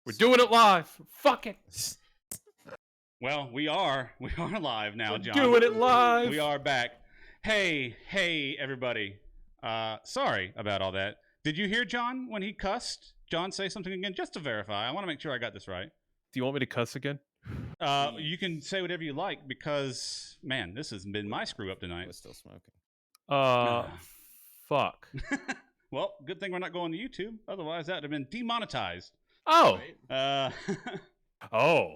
We're doing it live. Fuck it. Well, we are live now, We're John. doing it live. We are back. Hey, everybody. Sorry about all that. Did you hear John when he cussed? John say something again just to verify. I want to make sure I got this right. Do you want me to cuss again? You can say whatever you like because, man, this has been my screw up tonight. We're still smoking. Fuck. Well, good thing we're not going to YouTube. Otherwise, that would have been demonetized. Oh. Right? Oh.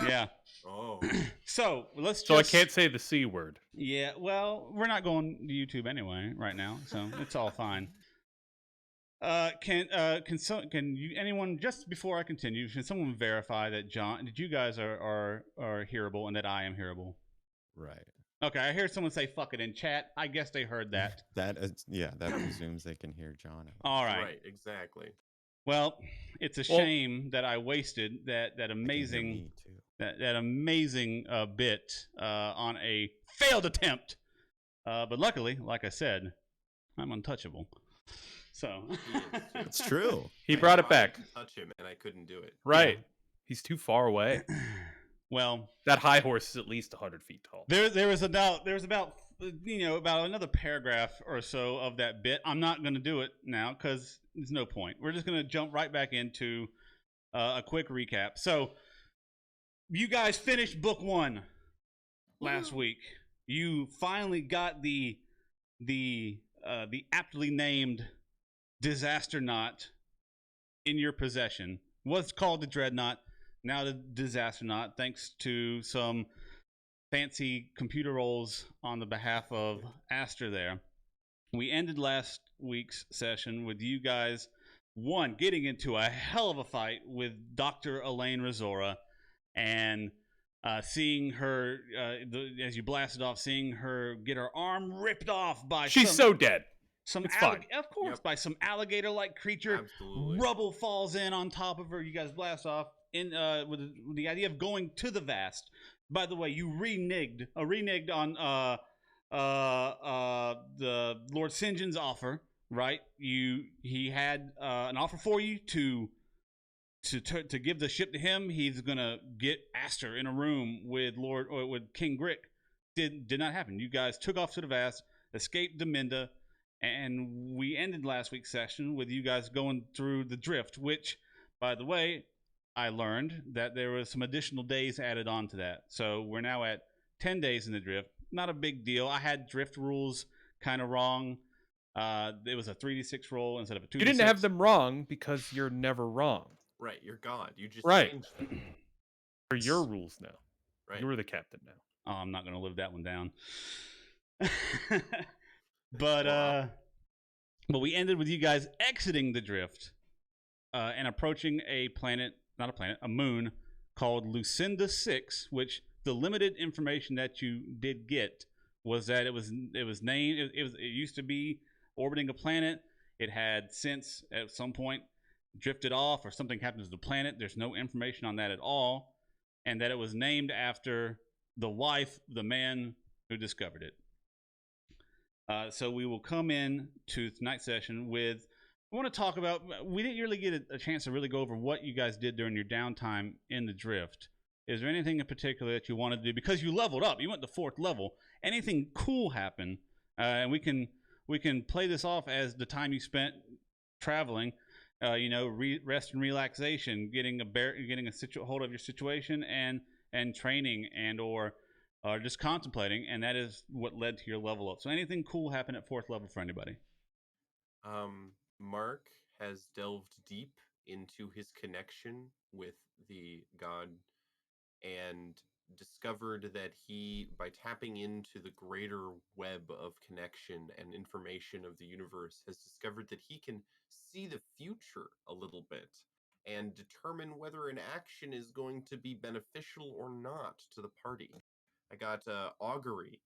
Yeah. Oh. So let's just. So I can't say the C word. Yeah. Well, we're not going to YouTube anyway right now, so it's all fine. Can you, anyone, just before I continue, can someone verify that that you guys are hearable and that I am hearable? Right. Okay, I hear someone say "fuck it" in chat. I guess they heard that. That presumes they can hear John. All right. Right, exactly. Well, it's a shame that I wasted that amazing that amazing bit on a failed attempt. But luckily, like I said, I'm untouchable. So It's true. He brought it back. Touch him, and I couldn't do it. Right. Yeah. He's too far away. Well, that high horse is at least 100 feet tall. There was about another paragraph or so of that bit. I'm not going to do it now because there's no point. We're just going to jump right back into a quick recap. So, you guys finished book 1 last week. You finally got the aptly named Disastronaut in your possession. Was called the Dreadnought, now the Disastronaut, thanks to some fancy computer rolls on the behalf of Aster there. We ended last week's session with you guys, getting into a hell of a fight with Dr. Elaine Razora, and seeing her, as you blasted off, seeing her get her arm ripped off by She's so dead. Of course, by some alligator-like creature. Absolutely. Rubble falls in on top of her. You guys blast off with the idea of going to the Vast. By the way, you reneged on the Lord Sinjin's offer, right? He had an offer for you to give the ship to him. He's gonna get Aster in a room with King Grick. Did not happen. You guys took off to the Vast, escaped Deminda, and we ended last week's session with you guys going through the Drift, which, by the way, I learned that there was some additional days added on to that. So we're now at 10 days in the Drift. Not a big deal. I had Drift rules kind of wrong. It was a 3d6 roll instead of a 2d6. You didn't have them wrong because you're never wrong. Right, you're God. You just changed them. For your rules now. Right. You're the captain now. Oh, I'm not going to live that one down. But we ended with you guys exiting the Drift and approaching a moon called Lucinda 6, which the limited information that you did get was that it was named. It used to be orbiting a planet. It had since at some point drifted off, or something happened to the planet. There's no information on that at all, and that it was named after the wife, the man who discovered it. So we will come in to tonight's session with, I want to talk about, we didn't really get a chance to really go over what you guys did during your downtime in the Drift. Is there anything in particular that you wanted to do? Because you leveled up, you went to 4th level. Anything cool happen? And we can play this off as the time you spent traveling, rest and relaxation, getting a hold of your situation, and training and or just contemplating, and that is what led to your level up. So anything cool happen at 4th level for anybody? Mark has delved deep into his connection with the god and discovered that he, by tapping into the greater web of connection and information of the universe, has discovered that he can see the future a little bit and determine whether an action is going to be beneficial or not to the party. I got augury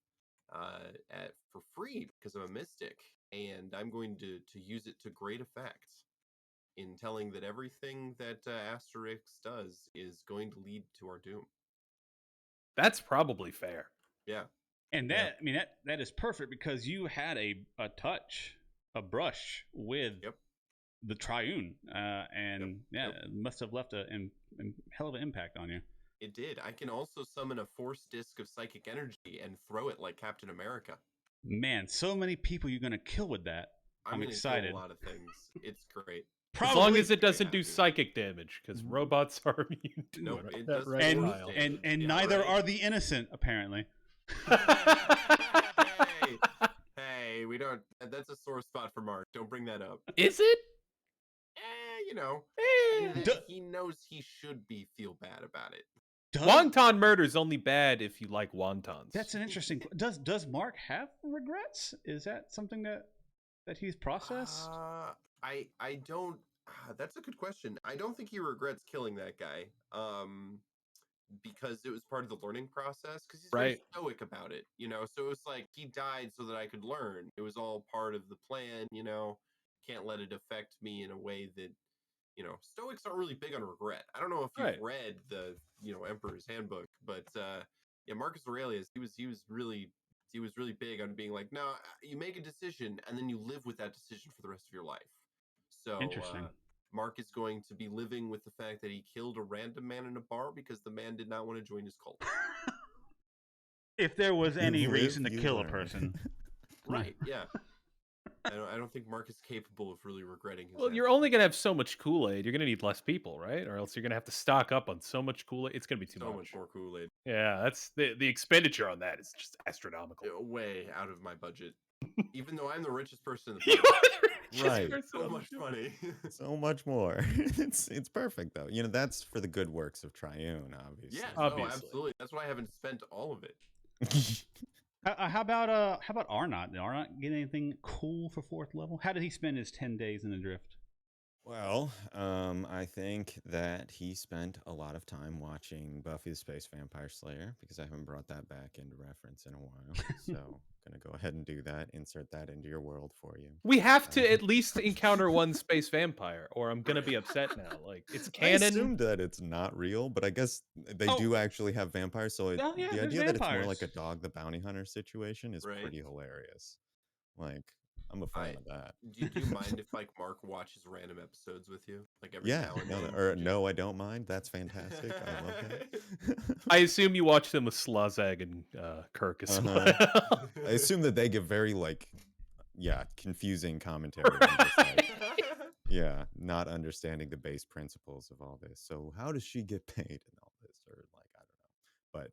for free because I'm a mystic, and I'm going to use it to great effect in telling that everything that Asterix does is going to lead to our doom. That's probably fair. Yeah. And that is perfect because you had a brush with the Triune, and Yep. it must have left a hell of an impact on you. It did. I can also summon a force disc of psychic energy and throw it like Captain America. Man, so many people you're gonna kill with that. I'm gonna excited. kill a lot of things. It's great. As long as it Very doesn't do happy. psychic damage, because robots are immune to Nope, it. it That does red and force tile. damage. and Yeah, neither right. are the innocent, apparently. Hey, we don't. That's a sore spot for Mark. Don't bring that up. Is it? You know, Duh. he knows he should feel bad about it. Wonton murder is only bad if you like wontons. That's an interesting. Does Mark have regrets? Is that something that he's processed? I don't. That's a good question. I don't think he regrets killing that guy. Because it was part of the learning process. Because he's very Right. stoic about it, you know. So it was like he died so that I could learn. It was all part of the plan, you know. Can't let it affect me in a way that, you know. Stoics aren't really big on regret. I don't know if you've Right. read the, you know, Emperor's Handbook, but yeah, Marcus Aurelius, he was really big on being like, no, you make a decision and then you live with that decision for the rest of your life. So Interesting. Mark is going to be living with the fact that he killed a random man in a bar because the man did not want to join his cult. If there was any You reason to live, you kill a learn. person. Right, yeah. I don't think Mark is capable of really regretting his Well, you're only going to have so much Kool-Aid. You're going to need less people, right? Or else you're going to have to stock up on so much Kool-Aid. It's going to be too so much. much more Kool-Aid. Yeah, that's the expenditure on that is just astronomical. Way out of my budget. Even though I'm the richest person in the You planet. are the richest Right. person So on the much show. money. So much more. It's perfect though. You know, that's for the good works of Triune, obviously. Yes, Obviously. absolutely. That's why I haven't spent all of it. How about Arnott? Did Arnott get anything cool for 4th level? How did he spend his 10 days in the drift? Well, I think that he spent a lot of time watching Buffy the Space Vampire Slayer because I haven't brought that back into reference in a while. So, gonna go ahead and do that. Insert that into your world for you. We have to at least encounter one space vampire, or I'm gonna be upset now. Like it's I canon. assumed that it's not real, but I guess they Oh. do actually have vampires. So Oh, yeah, the there's idea that it's more like a vampires. Dog the Bounty Hunter situation is Right. pretty hilarious. Like, I'm a fan of that. Do you mind if like Mark watches random episodes with you, like every Yeah, now and no, then? or no, I don't mind. That's fantastic. I love that. I assume you watch them with Slazag and Kirk as Uh-huh. well. I assume that they give very like, yeah, confusing commentary. And just, like, yeah, not understanding the base principles of all this. So how does she get paid and all this, or like I don't know, but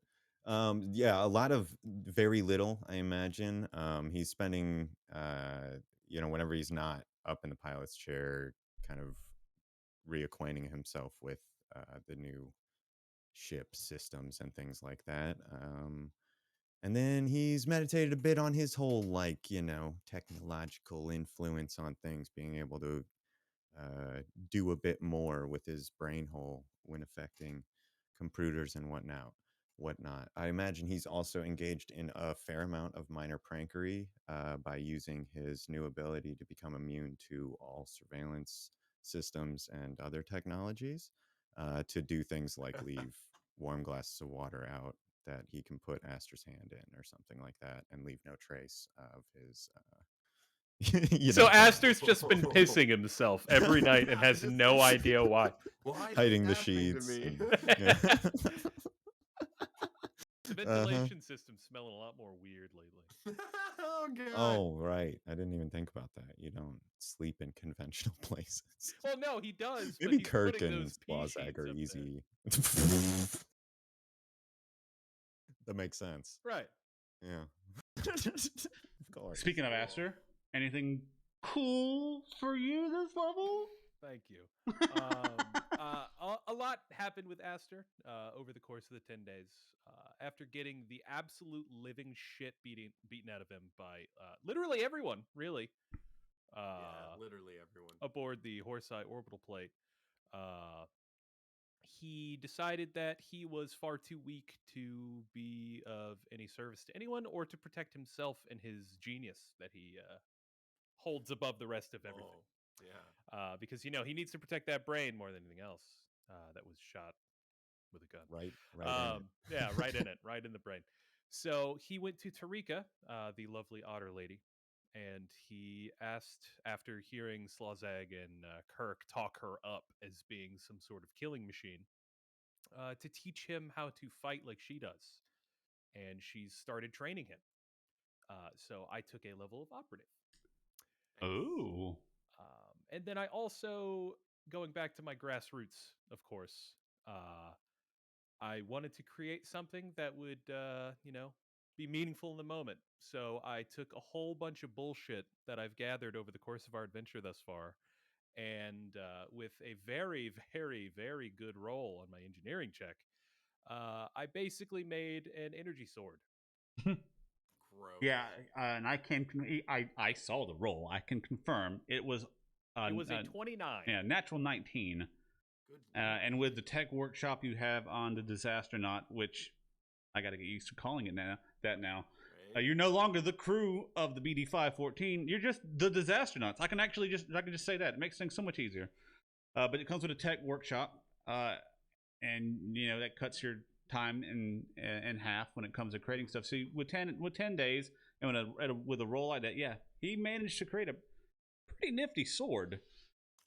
yeah, a lot of very little. I imagine he's spending you know, whenever he's not up in the pilot's chair, kind of reacquainting himself with the new ship systems and things like that. And then he's meditated a bit on his whole, like, you know, technological influence on things, being able to do a bit more with his brain hole when affecting computers and whatnot. I imagine he's also engaged in a fair amount of minor prankery by using his new ability to become immune to all surveillance systems and other technologies to do things like leave warm glasses of water out that he can put Aster's hand in or something like that and leave no trace of his you So know, Aster's just been pissing himself every night and has no idea why. Why is hiding the this happening to sheets. me? Yeah. The ventilation system's smelling a lot more weird lately. Oh god. Oh, right. I didn't even think about that. You don't sleep in conventional places. Well, no, he does. Maybe but he's Kirk putting and those pea Slazag sheets are up easy. That makes sense. there. Right. Yeah. Of course. Speaking of Aster, anything cool for you this level? Thank you. A lot happened with Aster over the course of the 10 days. After getting the absolute living shit beaten out of him by literally everyone, really. Yeah, literally everyone. Aboard the Horseye orbital plate. He decided that he was far too weak to be of any service to anyone or to protect himself and his genius that he holds above the rest of everything. Oh, yeah. Because, you know, he needs to protect that brain more than anything else that was shot with a gun. Right in it. Yeah, right in it, right in the brain. So he went to Tarika, the lovely otter lady, and he asked, after hearing Slazag and Kirk talk her up as being some sort of killing machine, to teach him how to fight like she does. And she's started training him. So I took a level of operative. Oh. And then I also, going back to my grassroots, of course, I wanted to create something that would, be meaningful in the moment. So I took a whole bunch of bullshit that I've gathered over the course of our adventure thus far, and with a very, very, very good roll on my engineering check, I basically made an energy sword. Gross. Yeah, and I saw the roll. I can confirm it was It was a 29. Yeah, natural 19. Good. And with the tech workshop you have on the Disastronaut, which I got to get used to calling it now. Right? You're no longer the crew of the BD 514. You're just the Disastronauts. I can just say that. It makes things so much easier. But it comes with a tech workshop, and that cuts your time in half when it comes to creating stuff. So with 10 days and with a roll like that, yeah, he managed to create a pretty nifty sword.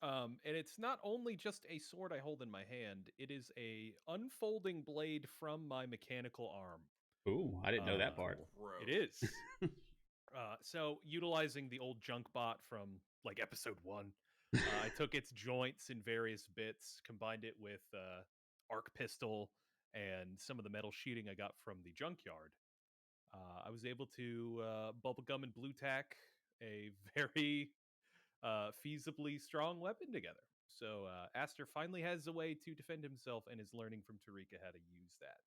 And it's not only just a sword I hold in my hand, it is a unfolding blade from my mechanical arm. Ooh, I didn't know that part. Gross. It is. So utilizing the old junk bot from like episode 1, I took its joints in various bits, combined it with arc pistol and some of the metal sheeting I got from the junkyard. I was able to bubblegum and blue tack a very feasibly strong weapon together. So Aster finally has a way to defend himself and is learning from Tarika how to use that.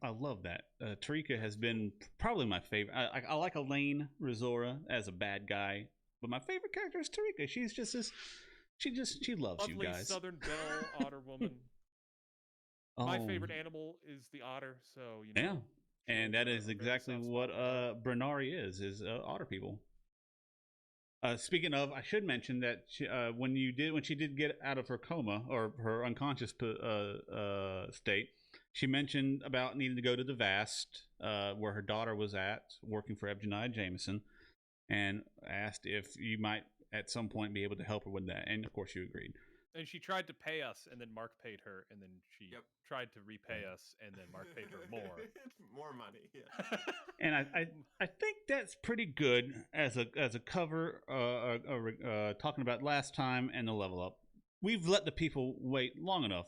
I love that. Tarika has been probably my favorite. I like Elaine Rizora as a bad guy, but my favorite character is Tarika. She's just this. She loves Lovely you guys. Southern Belle otter woman. My favorite animal is the otter, so Yeah, and that is exactly what Bernari is otter people. Speaking of, I should mention that when she did get out of her coma or her unconscious state, she mentioned about needing to go to the Vast, where her daughter was at, working for Ebjaniah Jameson, and asked if you might at some point be able to help her with that, and of course you agreed. And she tried to pay us, and then Mark paid her, and then she tried to repay us, and then Mark paid her more. More money, yeah. And I think that's pretty good as a cover, talking about last time and the level up. We've let the people wait long enough.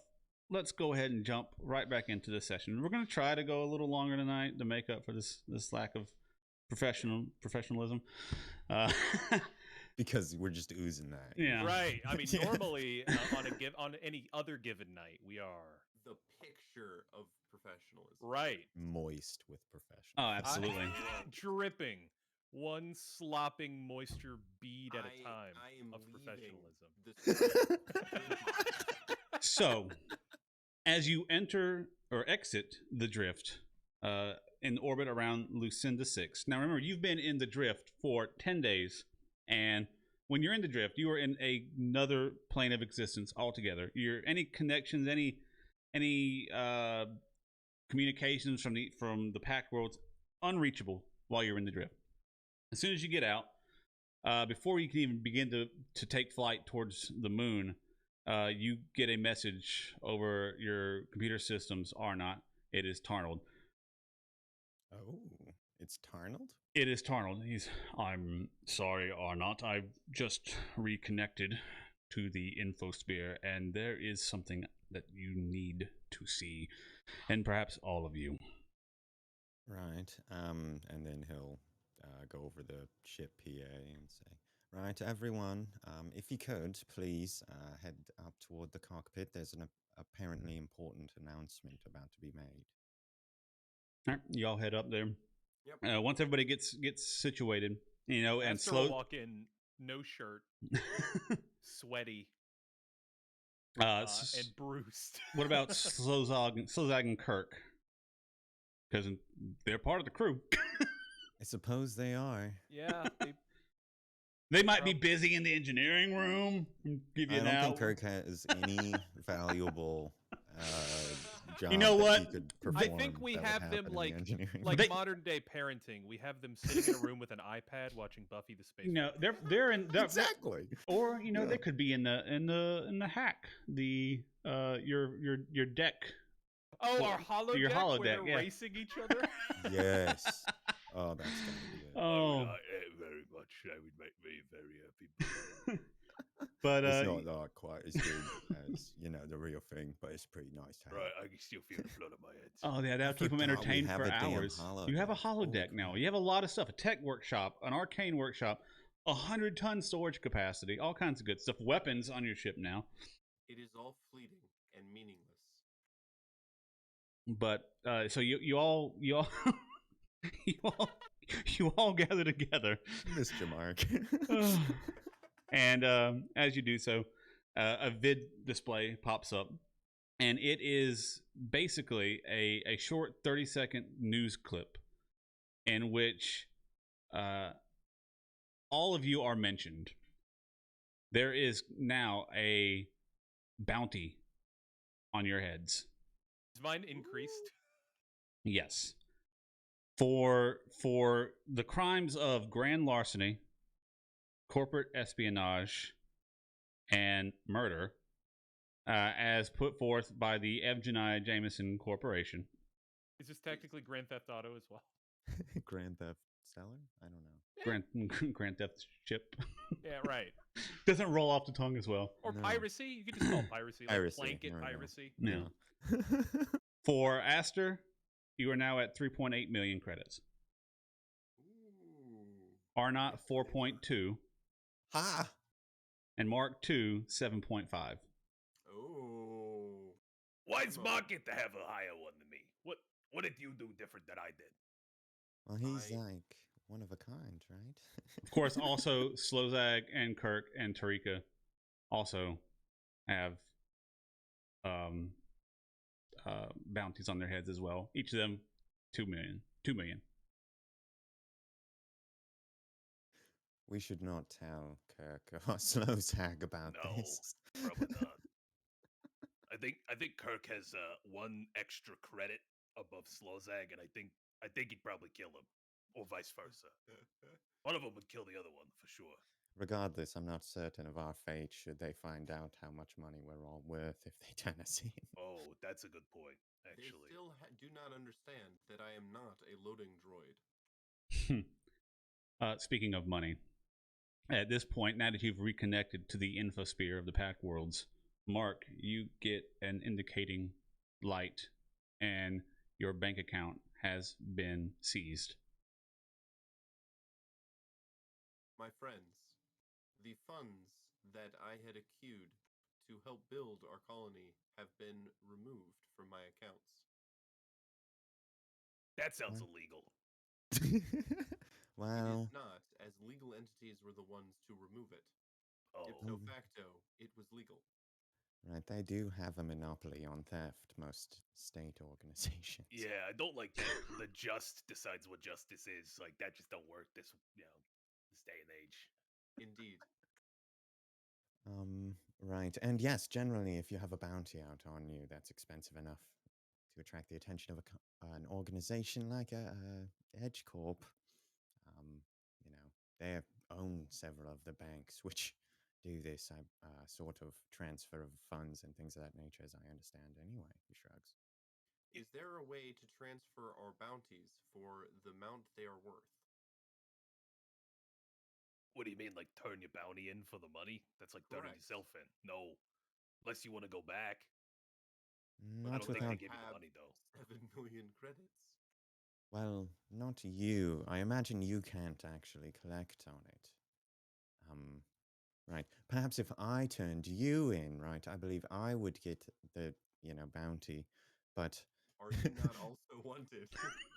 Let's go ahead and jump right back into the session. We're going to try to go a little longer tonight to make up for this lack of professionalism. Because we're just oozing that. Yeah. Right. I mean, normally on any other given night, we are the picture of professionalism. Right. Moist with professionalism. Oh, absolutely. Dripping. One slopping moisture bead at a time I am of professionalism. So, as you enter or exit the drift in orbit around Lucinda 6. Now, remember, you've been in the drift for 10 days. And when you're in the drift, you are in another plane of existence altogether. Any connections, any communications from the Pact Worlds, unreachable while you're in the drift. As soon as you get out, before you can even begin to take flight towards the moon, you get a message over your computer systems. Arnott, it is Tarnold. Oh, it's Tarnold? It is Tarnold. I'm sorry, Arnott. I've just reconnected to the infosphere, and there is something that you need to see, and perhaps all of you. Right. And then he'll go over the ship PA and say, right, everyone, if you could, please head up toward the cockpit. There's an apparently important announcement about to be made. All right, y'all head up there. Yep. Once everybody gets situated, and slow walk in, no shirt, sweaty, and bruised. What about Slozag and Kirk? Because they're part of the crew. I suppose they are. Yeah. They might be busy in the engineering room. I don't think Kirk has any valuable job You know that what? he could I perform. I think we that would have them happen in the like engineering. like They- modern day parenting. We have them sitting in a room with an iPad watching Buffy the Space. You know, they're in exactly. or you know, Yeah. they could be in the hack, the your deck. Oh, Well, our holodeck your where holodeck, they're yeah. racing each other. Yes. Oh, that's gonna be it. Oh, Very much. I would make me very happy. but It's not quite as good as the real thing, but it's pretty nice to have. Right, I can still feel the blood on my head. oh yeah, that'll keep them forgot we entertained have for a damn hours. You have a holodeck. Holy holodeck now. crap. You have a lot of stuff. A tech workshop, an arcane workshop, 100-ton storage capacity, all kinds of good stuff. Weapons on your ship now. It is all fleeting and meaningless. But so you all you all gather together. Mr. Mark. And as you do so, a vid display pops up, and it is basically a short 30-second news clip in which all of you are mentioned. There is now a bounty on your heads. Is mine increased? Yes. For the crimes of grand larceny, corporate espionage, and murder, as put forth by the Evgeny Jameson Corporation. Is this technically Grand Theft Auto as well? Grand Theft Seller? I don't know. Grand Theft Ship. Yeah, right. Doesn't roll off the tongue as well. Or No. piracy? You could just call it piracy. Like Piracy, blanket there we go. piracy. Yeah. For Aster, you are now at 3.8 million credits. Ooh. Arnott, 4.2. Ha! And Mark 2, 7.5. Oh. Why does I'm Mark get to have a higher one than me? What did you do different than I did? Well, he's I- like one of a kind, right? Of course, also Slozag and Kirk and Tarika also have bounties on their heads as well. Each of them 2 million. 2 million. We should not tell Kirk or Slowzag about No. this. Probably not. I think Kirk has one extra credit above Slozag, and I think he'd probably kill him, or vice versa. One of them would kill the other one for sure. Regardless, I'm not certain of our fate should they find out how much money we're all worth if they turn us in. Oh, that's a good point. They Actually, still do not understand that I am not a loading droid. Speaking of money, at this point, now that you've reconnected to the infosphere of the Pact Worlds, Mark, you get an indicating light, and your bank account has been seized. My friends, the funds that I had accrued to help build our colony have been removed from my accounts. that sounds What? illegal. Well, It is not, as legal entities were the ones to remove it. Oh, Ipso facto, it was legal. right, they do have a monopoly on theft, most state organizations. yeah, I don't like that. The just decides what justice is. Like that just don't work. This day and age. Indeed. Right, and yes, generally, if you have a bounty out on you, that's expensive enough to attract the attention of an organization like Edge Corp. They own several of the banks which do this sort of transfer of funds and things of that nature, as I understand. Anyway, he shrugs. Is there a way to transfer our bounties for the amount they are worth? What do you mean, like turn your bounty in for the money? That's like turning Correct. yourself in. No, unless you want to go back. I Not don't think without. they give you the Have money though. 7 million credits. Well, not you. I imagine you can't actually collect on it. Right. Perhaps if I turned you in, right, I believe I would get the, bounty. But Are you not also wanted?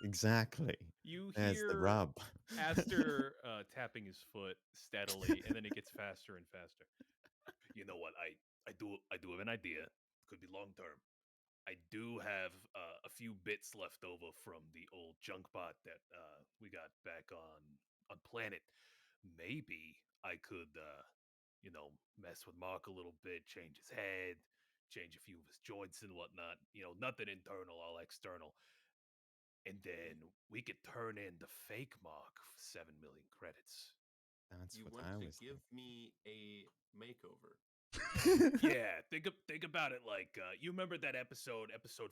exactly. You There's the hear rub. Aster tapping his foot steadily, and then it gets faster and faster. You know what? I do have an idea. Could be long term. I do have a few bits left over from the old junk bot that we got back on Planet. Maybe I could, mess with Mark a little bit, change his head, change a few of his joints and whatnot. Nothing internal, all external. And then we could turn in the fake mark for 7 million credits. That's You what want I to was give me a makeover? thinking. Yeah, think about it like you remember that episode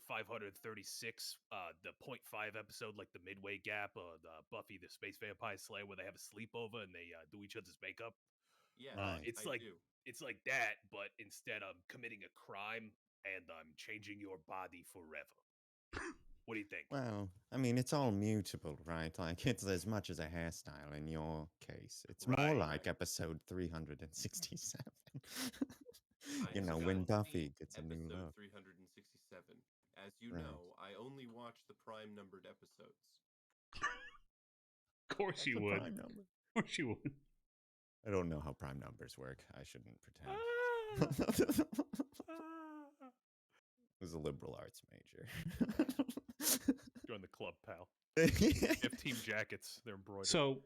536, the 0.5 episode, like the midway gap, the Buffy the Space Vampire Slayer, where they have a sleepover and they do each other's makeup. Yeah, Right. It's I like do. it's like that, but instead I'm committing a crime and I'm changing your body forever. What do you think? Well, I mean, it's all mutable, right? Like, it's as much as a hairstyle in your case. It's more Right. like episode 367. I You have know, not when Buffy seen gets a new episode look. 367. As you Right. know, I only watch the prime numbered episodes. Of course That's you a would. prime number. Of course you would. I don't know how prime numbers work. I shouldn't Ah, pretend. ah. Was a liberal arts major. Join the club, pal. Yeah. They have team jackets. They're embroidered. So,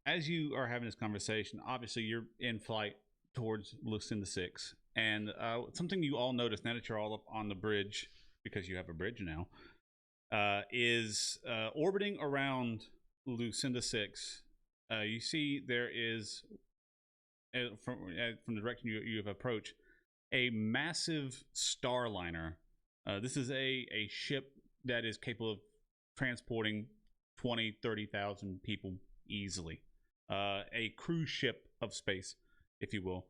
as you are having this conversation, obviously you're in flight towards Lucinda 6. And something you all notice now that you're all up on the bridge, because you have a bridge now, is orbiting around Lucinda 6. You see there is, from the direction you have approached, a massive starliner. This is a ship that is capable of transporting 20,000-30,000 people easily. A cruise ship of space, if you will.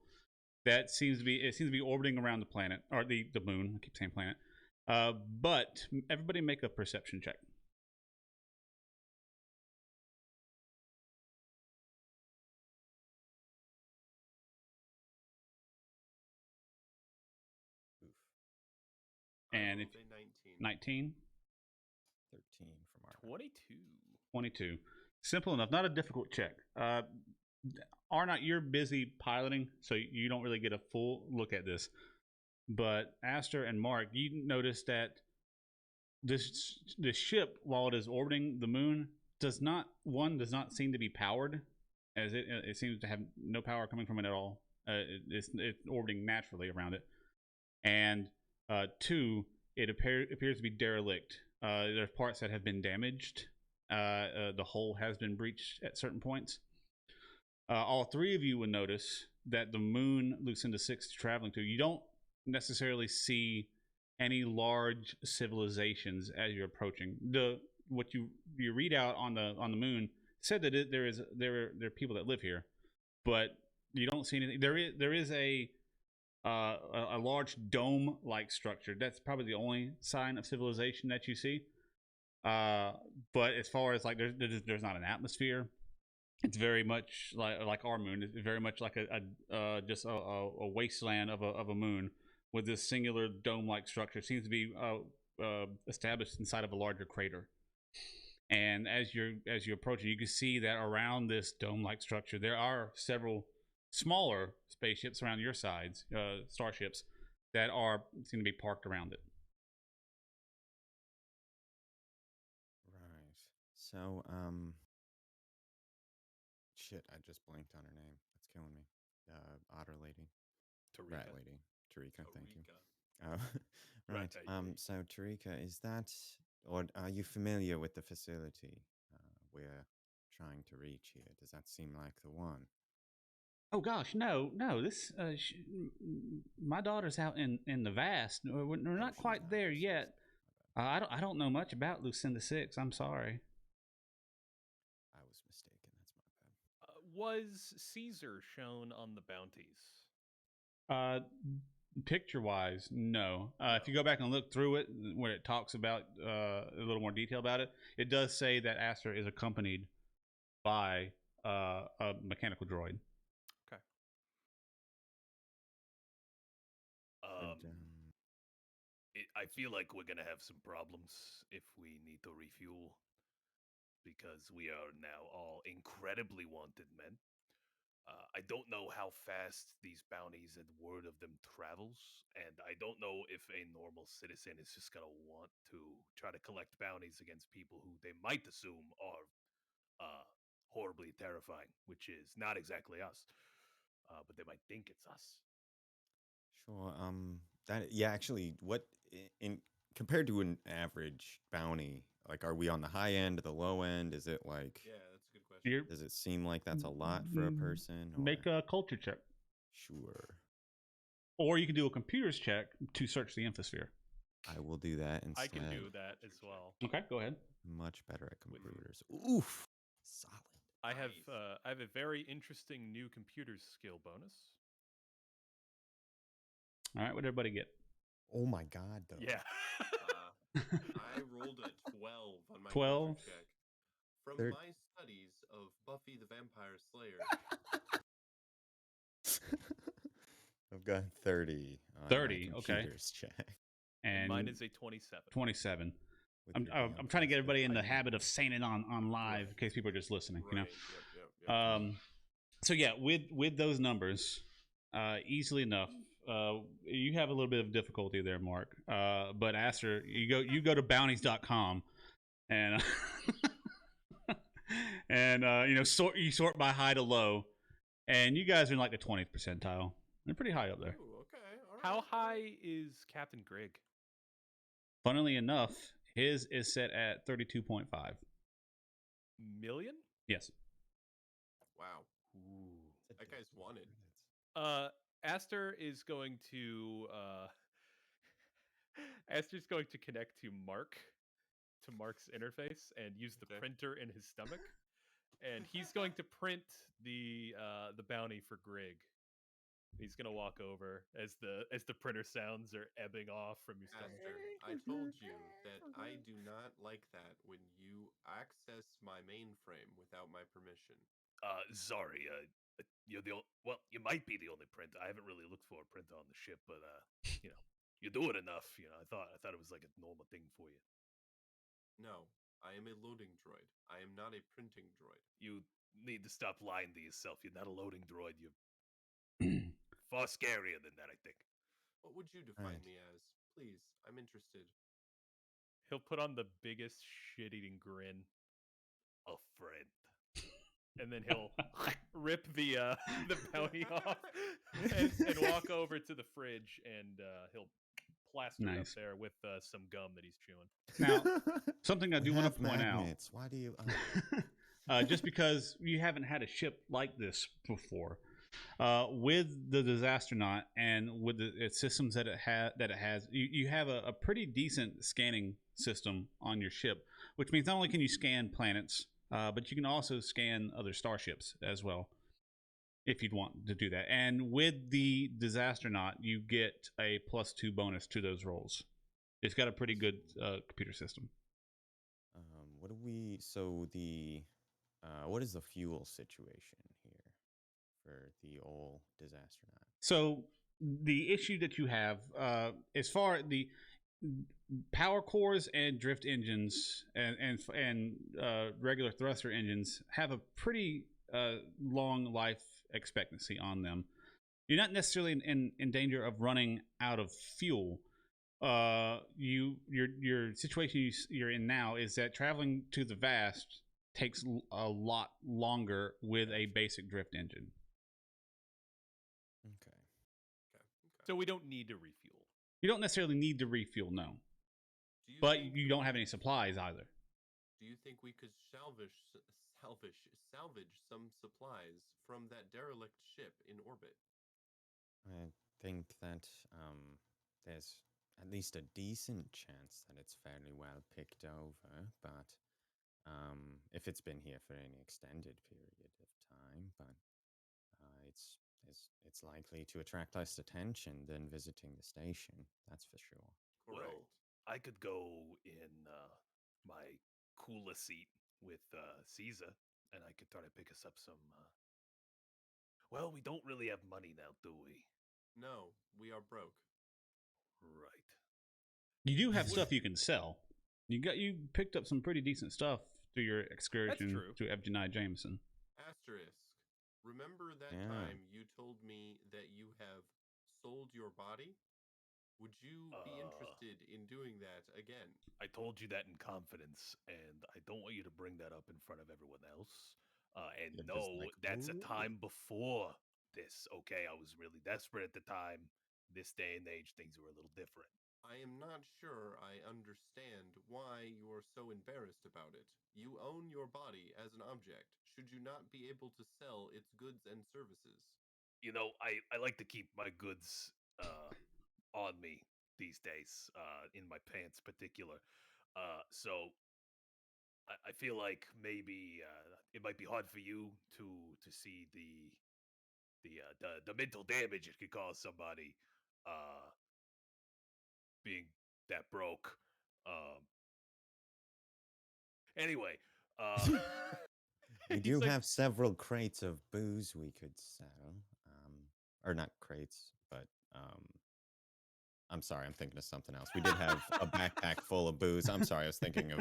That seems to be orbiting around the planet, or the moon. I keep saying planet. But everybody make a perception check. Oof. And I if rolled a 19. 19, 13 from our 22. 22. Simple enough. Not a difficult check. Arnott, you're busy piloting, so you don't really get a full look at this. But Aster and Mark, you notice that this ship, while it is orbiting the moon, does not seem to be powered, as it seems to have no power coming from it at all. It's orbiting naturally around it, and two, it appears to be derelict. There's parts that have been damaged. The hull has been breached at certain points. All three of you would notice that the moon Lucinda 6 is traveling to, you don't necessarily see any large civilizations as you're approaching. What you read out on the moon said that there are people that live here, but you don't see anything. There is a large dome-like structure. That's probably the only sign of civilization that you see. But as far as like there's not an atmosphere. It's very much like our moon. It's very much like just a wasteland of a moon with this singular dome-like structure. It seems to be established inside of a larger crater. And as you approach it, you can see that around this dome-like structure, there are several smaller spaceships around your sides, starships, that seem to be parked around it. Right. So, shit, I just blinked on her name. That's killing me. Otter lady. Tarika. Rat lady. Tarika, thank you. Tarika. Right. So Tarika, is that, or are you familiar with the facility we're trying to reach here? Does that seem like the one? Oh gosh, no. This my daughter's out in the vast. We're not she's quite out there in the yet. vast. I don't know much about Lucinda 6. I'm sorry. I was mistaken. That's my bad. Was Caesar shown on the bounties? Picture wise, no. If you go back and look through it, where it talks about a little more detail about it, it does say that Aster is accompanied by a mechanical droid. Okay. And, I feel like we're gonna have some problems if we need to refuel, because we are now all incredibly wanted men. I don't know how fast these bounties and word of them travels, and I don't know if a normal citizen is just gonna want to try to collect bounties against people who they might assume are horribly terrifying, which is not exactly us, but they might think it's us. sure. Actually, what in compared to an average bounty, like, are we on the high end, the low end? Is it like, Yeah, that's a good question. does it seem like that's a lot for a person? Or Make a culture check. sure, Or you can do a computers check to search the infosphere. I will do that instead. I can do that as well. Okay, go ahead. Much better at With- computers. Oof, solid. I have Nice. I have a very interesting new computers skill bonus. All right, what did everybody get? Oh my god, though. Yeah. I rolled a 12 on my 12? culture check. From Third- my studies of Buffy the Vampire Slayer, I've got 30. On 30, my okay. computers check. And Mine is a 27. 27. With I'm your trying to damn get everybody in the perspective. habit of saying it on live in case people are just listening. right? You know. Yep. So yeah, with those numbers, easily enough. You have a little bit of difficulty there, Mark. But Aster, you go to bounties.com and and you sort by high to low, and you guys are in like the 20th percentile. They're pretty high up there. Ooh, okay. All right. How high is Captain Grigg? Funnily enough, his is set at 32.5. Million? Yes. Wow. Ooh. That guy's wanted. Aster is going to Aster's going to connect to Mark's interface and use the Okay. printer in his stomach. And he's going to print the bounty for Grigg. He's gonna walk over as the printer sounds are ebbing off from your stomach. Aster, I told you that I do not like that when you access my mainframe without my permission. Sorry, you're you might be the only printer. I haven't really looked for a printer on the ship, but you do it enough. I thought it was like a normal thing for you. No, I am a loading droid. I am not a printing droid. You need to stop lying to yourself. You're not a loading droid. You're far scarier than that, I think. What would you define Right. me as? Please, I'm interested. He'll put on the biggest shit-eating grin. A friend. And then he'll rip the bounty off and walk over to the fridge, and he'll plaster it up Nice. there with some gum that he's chewing. Now, something I do want to point magnets. Why do you? out, just because you haven't had a ship like this before, with the Disastronaut and with the systems that it has, you have a pretty decent scanning system on your ship, which means not only can you scan planets, but you can also scan other starships as well, if you'd want to do that. And with the Disastronaut, you get a +2 bonus to those rolls. It's got a pretty good computer system. What do we? So the, what is the fuel situation here for the old Disastronaut? So the issue that you have, as far the power cores and drift engines and regular thruster engines have a pretty long life expectancy on them. You're not necessarily in danger of running out of fuel. Your situation you're in now is that traveling to the vast takes a lot longer with a basic drift engine. Okay. So we don't need to refuel. You don't necessarily need to refuel, no. Do you But think you that don't we have any could- supplies either. Do you think we could salvage some supplies from that derelict ship in orbit? I think that there's at least a decent chance that it's fairly well picked over, but if it's been here for any extended period of time, but it's likely to attract less attention than visiting the station. That's for sure. Correct. Well, I could go in my cooler seat with Caesar, and I could try to pick us up some. Well, we don't really have money now, do we? No, we are broke. Right. You do have stuff you can sell. You picked up some pretty decent stuff through your excursion true. to Evgeny Jameson. Asterisk. Remember that Yeah. time you told me that you have sold your body? Would you be interested in doing that again? I told you that in confidence, and I don't want you to bring that up in front of everyone else. And You're just no, like, that's a "Ooh." time before this. Okay, I was really desperate at the time. this day and age, things are a little different. I am not sure I understand why you are so embarrassed about it. You own your body as an object. Should you not be able to sell its goods and services? You know, I like to keep my goods on me these days, in my pants particular. So I feel like maybe it might be hard for you to see the mental damage it could cause somebody uh, being that broke. Um, anyway, We he's do like, have several crates of booze we could sell. Or not crates, but I'm sorry, I'm thinking of something else. We did have a backpack full of booze. I'm sorry, I was thinking of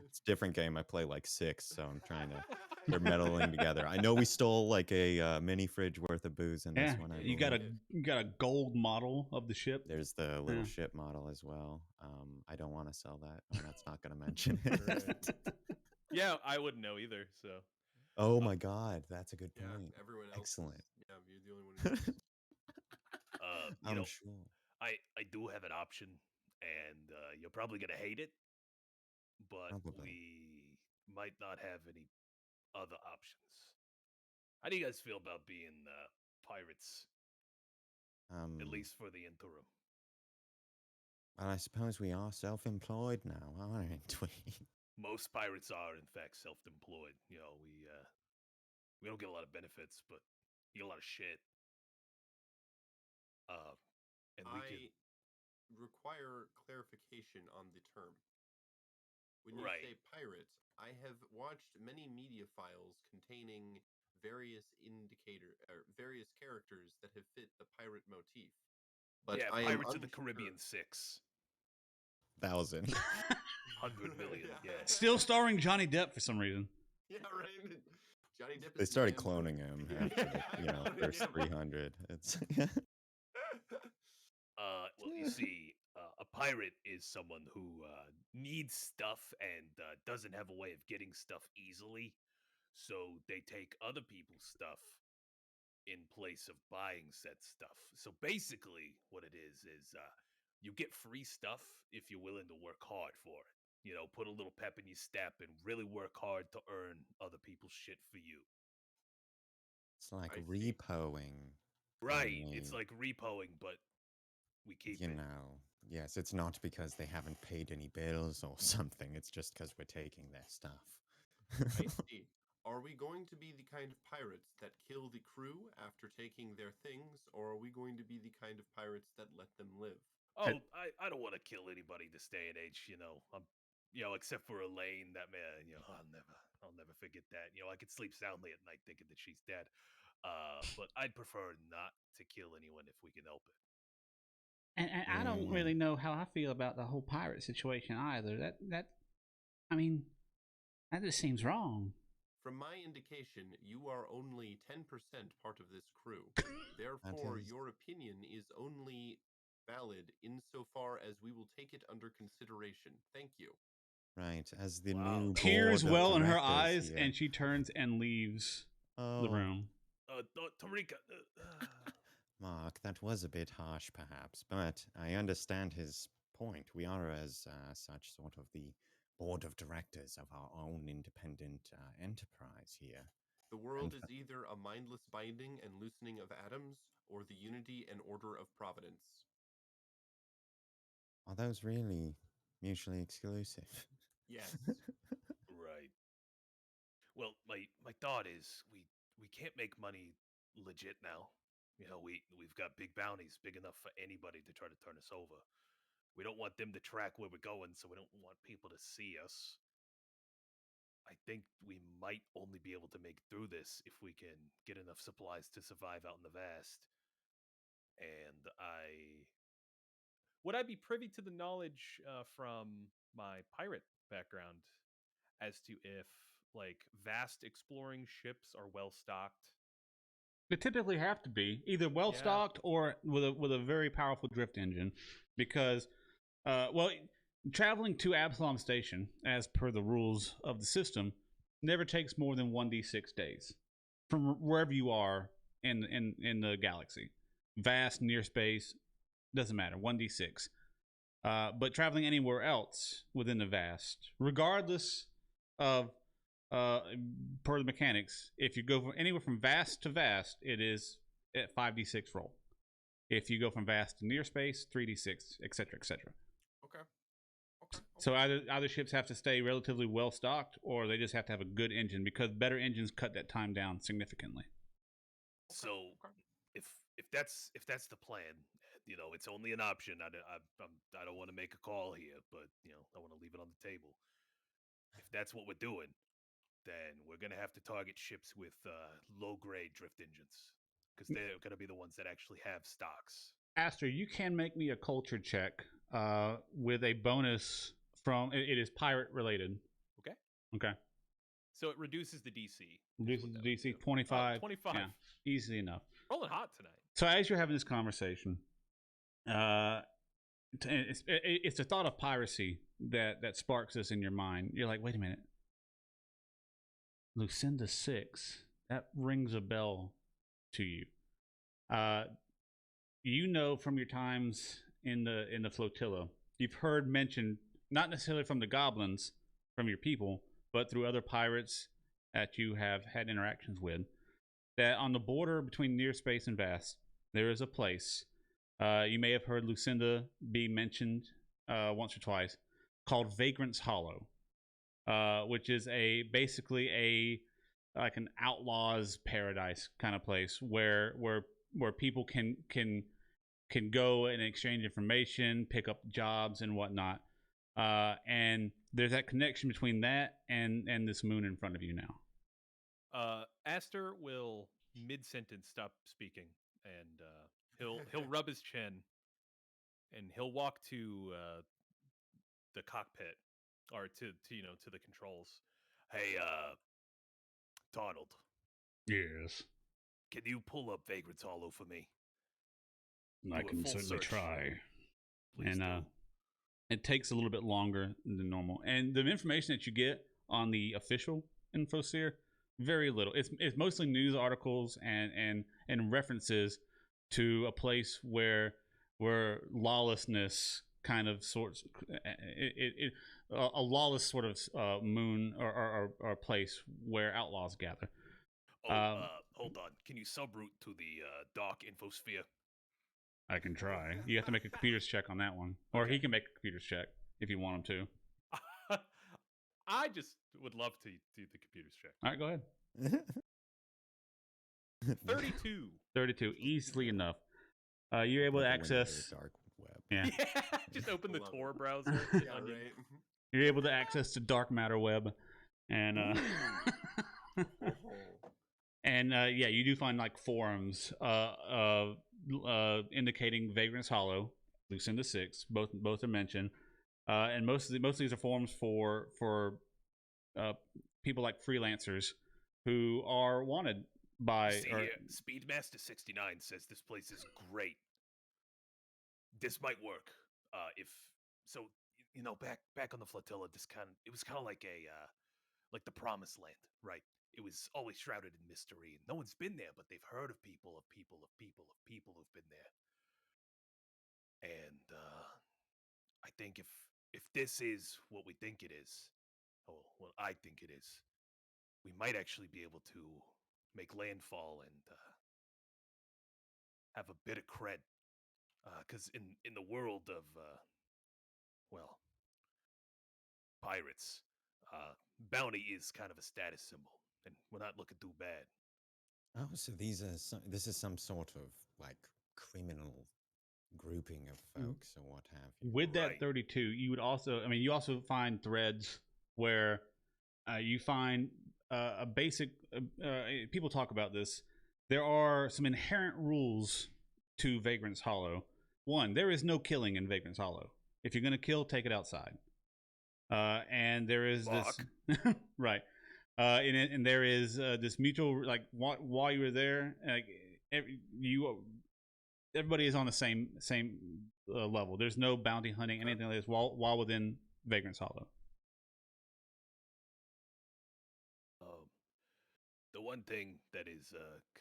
it's a different game. I play like 6, so I'm trying to. They're meddling together. I know we stole like a mini fridge worth of booze in this Yeah, one. I you got believe. a gold model of the ship. There's the little Yeah. ship model as well. I don't want to sell that. That's not going to mention it. Right. yeah, I wouldn't know either. So, Oh my God, that's a good Yeah, point. everyone else. Excellent. Yeah, you're the only one who knows. you I'm know, sure. I do have an option, and you're probably gonna hate it, but Probably. we might not have any other options. How do you guys feel about being pirates, at least for the interim? Well, I suppose we are self-employed now, aren't we? Most pirates are, in fact, self-employed. You know, we don't get a lot of benefits, but you get a lot of shit. And we can I require clarification on the term. When you right. say pirate, I have watched many media files containing various various characters that have fit the pirate motif. But Yeah, I am Pirates of the unsure. Caribbean 6. 1,000. 100 million, yeah. Still starring Johnny Depp for some reason. Yeah, right. Johnny Depp. They is the started man. cloning him after the first 300. It's Well, you see, a pirate is someone who needs stuff and doesn't have a way of getting stuff easily. So they take other people's stuff in place of buying said stuff. So basically, what it is you get free stuff if you're willing to work hard for it. You know, put a little pep in your step and really work hard to earn other people's shit for you. like I see. repoing. Right. It's only, like repoing, but we keep you it. know, yes, it's not because they haven't paid any bills or something. It's just because we're taking their stuff. I see. Are we going to be the kind of pirates that kill the crew after taking their things, or are we going to be the kind of pirates that let them live? Oh, I don't want to kill anybody this day and age, you know. Except for Elaine, that man, I'll never forget that. You know, I could sleep soundly at night thinking that she's dead. But I'd prefer not to kill anyone if we can help it. And I don't really know how I feel about the whole pirate situation either. I mean, that just seems wrong. From my indication, you are only 10% part of this crew. Therefore, your opinion is only valid insofar as we will take it under consideration. Thank you. Right, as the Wow, new Tears board of well in her directors eyes, here. and she turns and leaves the room. Tarika. Mark, that was a bit harsh, perhaps, but I understand his point. We are, as such, sort of the board of directors of our own independent enterprise here. The world is either a mindless binding and loosening of atoms, or the unity and order of providence. Are those really mutually exclusive? Yes. Right. Well, my thought is we can't make money legit now. You know, we've got big bounties big enough for anybody to try to turn us over. We don't want them to track where we're going, so we don't want people to see us. I think we might only be able to make it through this if we can get enough supplies to survive out in the vast. And would I be privy to the knowledge from my pirate background as to if like vast exploring ships are well stocked? They typically have to be either well stocked or with a very powerful drift engine, because traveling to Absalom Station, as per the rules of the system, never takes more than 1d6 days from wherever you are in the galaxy. Vast, near space, Doesn't matter. 1d6. But traveling anywhere else within the vast, regardless of per the mechanics, if you go from anywhere from vast to vast, it is at 5d6 roll. If you go from vast to near space, 3d6, etc., etc. Okay. So either ships have to stay relatively well stocked, or they just have to have a good engine, because better engines cut that time down significantly. So if that's the plan, it's only an option. I don't want to make a call here, but I want to leave it on the table. If that's what we're doing, then we're gonna have to target ships with low grade drift engines, because they're gonna be the ones that actually have stocks. Aster, you can make me a culture check with a bonus from it is pirate related. Okay. So it reduces the DC. Reduces the DC 25. 25. Yeah, easy enough. Rolling hot tonight. So as you're having this conversation, it's the thought of piracy that sparks this in your mind. You're like, wait a minute, Lucinda 6. That rings a bell to you. You know from your times in the flotilla, you've heard mentioned, not necessarily from the goblins, from your people, but through other pirates that you have had interactions with, that on the border between near space and vast, there is a place. You may have heard Lucinda be mentioned once or twice, called Vagrant's Hollow, which is basically like an outlaw's paradise kind of place where people can go and exchange information, pick up jobs and whatnot. And there's that connection between that and this moon in front of you now. Aster will mid-sentence stop speaking, and he'll rub his chin, and he'll walk to the cockpit, or to the controls. Hey, Donald. Yes. Can you pull up Vagrant's Hollow for me? I can certainly try. Please do. It takes a little bit longer than normal. And the information that you get on the official infosphere, very little. It's mostly news articles and references to a place where lawlessness kind of a lawless sort of moon or place where outlaws gather. Hold on. Can you subroute to the dark infosphere? I can try. You have to make a computer's check on that one. Or he can make a computer's check if you want him to. I just would love to do the computer's check. All right, go ahead. 32. 32, easily enough. You're able to access dark web. Yeah. Just open the Tor browser. Yeah, right. You're able to access the dark matter web, and and yeah, you do find like forums indicating Vagrant's Hollow, Lucinda 6. Both are mentioned, and most of these are forums for people like freelancers who are wanted by. Speedmaster 69 says this place is great. This might work. If so, back on the flotilla, it was kind of like like the promised land, right? It was always shrouded in mystery, and no one's been there, but they've heard of people who've been there. And I think if this is what we think it is, or what I think it is, we might actually be able to make landfall and have a bit of cred. Because in the world of pirates, bounty is kind of a status symbol, and we're not looking too bad. Oh, so this is some sort of like criminal grouping of folks or what have you. With that 32, you would also, you also find threads where you find a basic. People talk about this. There are some inherent rules to Vagrant's Hollow. One, there is no killing in Vagrant's Hollow. If you're going to kill, take it outside. And there is this right, and there is this mutual, like, while you were there, everybody is on the same level. There's no bounty hunting, anything like this, while within Vagrant's Hollow. The one thing that is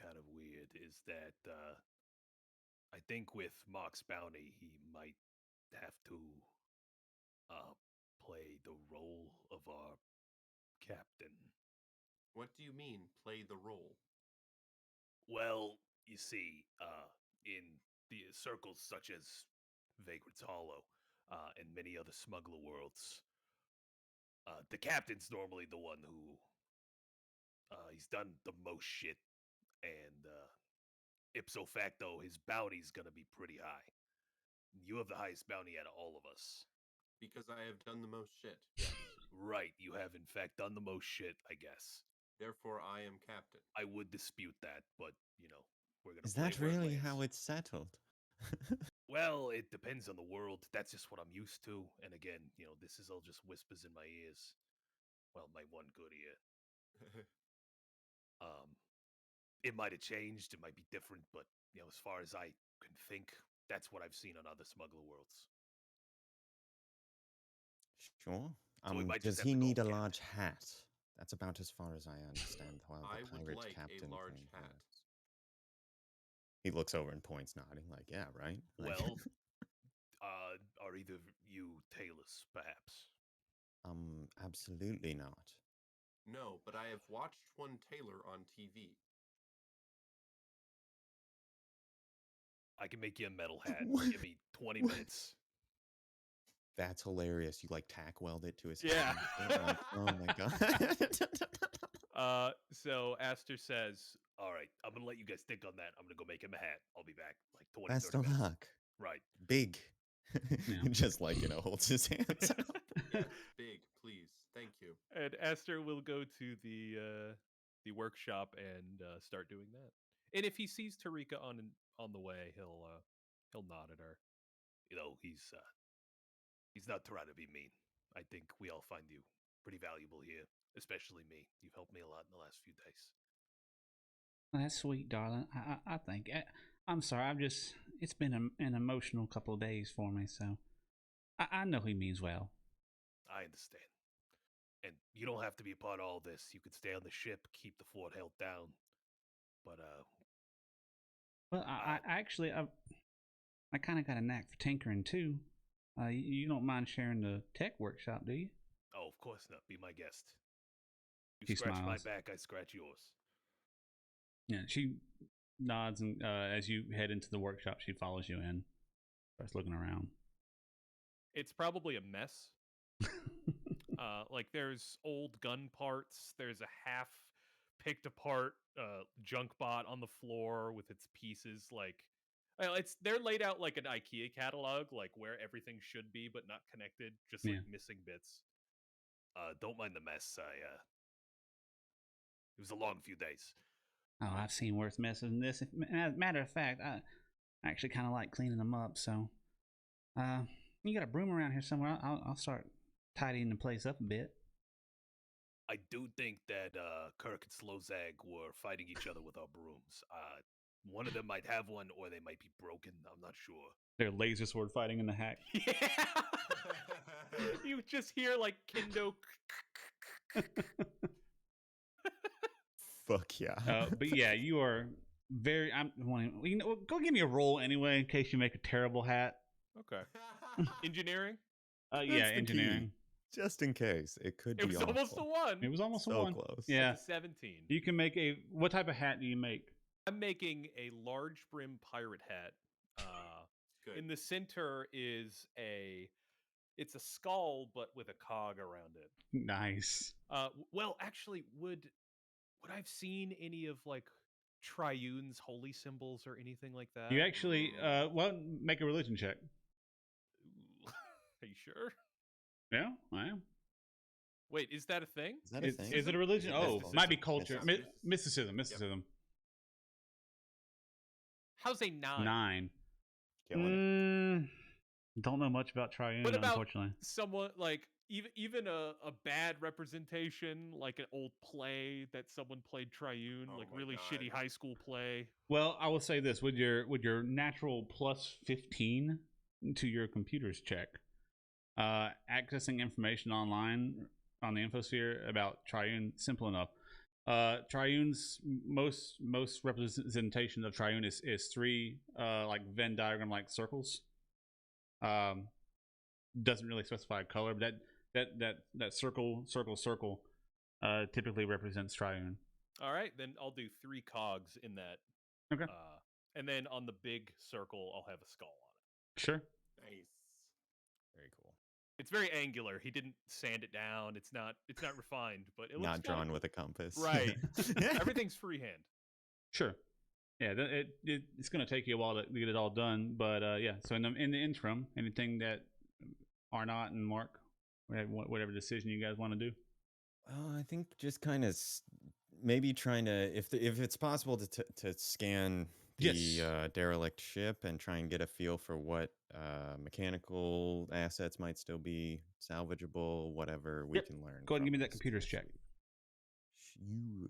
kind of weird is that I think with Mark's bounty, he might have to play the role of our captain. What do you mean, play the role? Well, you see, in the circles such as Vagrant's Hollow and many other smuggler worlds, the captain's normally the one who he's done the most shit, and ipso facto, his bounty's gonna be pretty high. You have the highest bounty out of all of us. Because I have done the most shit. Yes. Right, you have in fact done the most shit, I guess. Therefore, I am captain. I would dispute that, but you know, we're gonna. Is play that where it really lands. how it's settled? Well, it depends on the world. That's just what I'm used to. And again, you know, this is all just whispers in my ears. Well, my one good ear. It might have changed. It might be different, but you know, as far as I can think, that's what I've seen on other smuggler worlds. Sure. So we might just Does have he to call need a him large hat? That's about as far as I understand how I the would pirate like captain a large thing hat. works. He looks over and points, nodding, like, yeah, right? Like, Well, are either of you tailors, perhaps? absolutely not. No, but I have watched one tailor on TV. I can make you a metal hat. What? Give me 20 minutes. That's hilarious. You like tack weld it to his Yeah. hand. Like, oh my god. So Aster says, all right, I'm going to let you guys think on that. I'm going to go make him a hat. I'll be back like 20, Best 30 of minutes. luck. Right. Big. Yeah. Just like, holds his hands up. Yes, big, please. Thank you. And Aster will go to the workshop and start doing that. And if he sees Tarika on the way, he'll nod at her. You know, he's not trying to be mean. I think we all find you pretty valuable here, especially me. You've helped me a lot in the last few days. That's sweet, darling. I think. I'm sorry. It's been an emotional couple of days for me, so I know he means well. I understand. And you don't have to be a part of all this. You could stay on the ship, keep the fort held down. But Well, I actually I kind of got a knack for tinkering too. You don't mind sharing the tech workshop, do you? oh, of course not. Be my guest. You She scratch my smiles. back, I scratch yours. Yeah, she nods, and as you head into the workshop, she follows you in. Starts looking around. It's probably a mess. Like there's old gun parts. There's a half picked apart junk bot on the floor with its pieces. Like, well, they're laid out like an IKEA catalog, like where everything should be, but not connected, just like missing bits. Don't mind the mess. It was a long few days. Oh, I've seen worse messes than this. As a matter of fact, I actually kind of like cleaning them up. So, you got a broom around here somewhere? I'll start tidying the place up a bit. I do think that Kirk and Slowzag were fighting each other with our brooms. One of them might have one, or they might be broken. I'm not sure. They're laser sword fighting in the hack. Yeah. You just hear like Kendo. Fuck yeah. But yeah, you are very. Go give me a roll anyway, in case you make a terrible hat. Okay. Engineering. Yeah, the engineering. key. Just in case. It could It be was almost a awful. 1. It was almost So a 1. close. Yeah, It's a 17. you can make a. What type of hat do you make? I'm making a large brim pirate hat. Good. In the center is it's a skull, but with a cog around it. Nice. Well, actually, would I've seen any of like Triune's holy symbols or anything like that? You actually, make a religion check. Are you sure? Yeah, I am. Wait, is that a thing? Is that a thing? Is it a religion? Oh, Mysticism. might be culture. Mysticism. Mysticism. How's a 9? 9. Killing it. Don't know much about Triune, What about unfortunately. somewhat like even a bad representation, like an old play that someone played Triune, Oh like my really God. shitty high school play? Well, I will say this: with your natural plus 15 to your computer's check, accessing information online on the infosphere about Triune, simple enough. Triune's most representation of Triune is three like Venn diagram like circles. Doesn't really specify a color, but that circle typically represents Triune. All right, then I'll do 3 cogs in that. Okay. And then on the big circle, I'll have a skull on it. Sure. Nice. Very cool. It's very angular. He didn't sand it down. It's not refined, but it looks Not drawn with a compass. Right. Everything's freehand. Sure. Yeah, it's going to take you a while to get it all done, but yeah. So in the interim, anything that Arnott and Mark, whatever decision you guys want to do. I think just kind of maybe trying to, if it's possible to scan the derelict ship and try and get a feel for what mechanical assets might still be salvageable, whatever we can learn. Go ahead and give me that computer's check. Sure.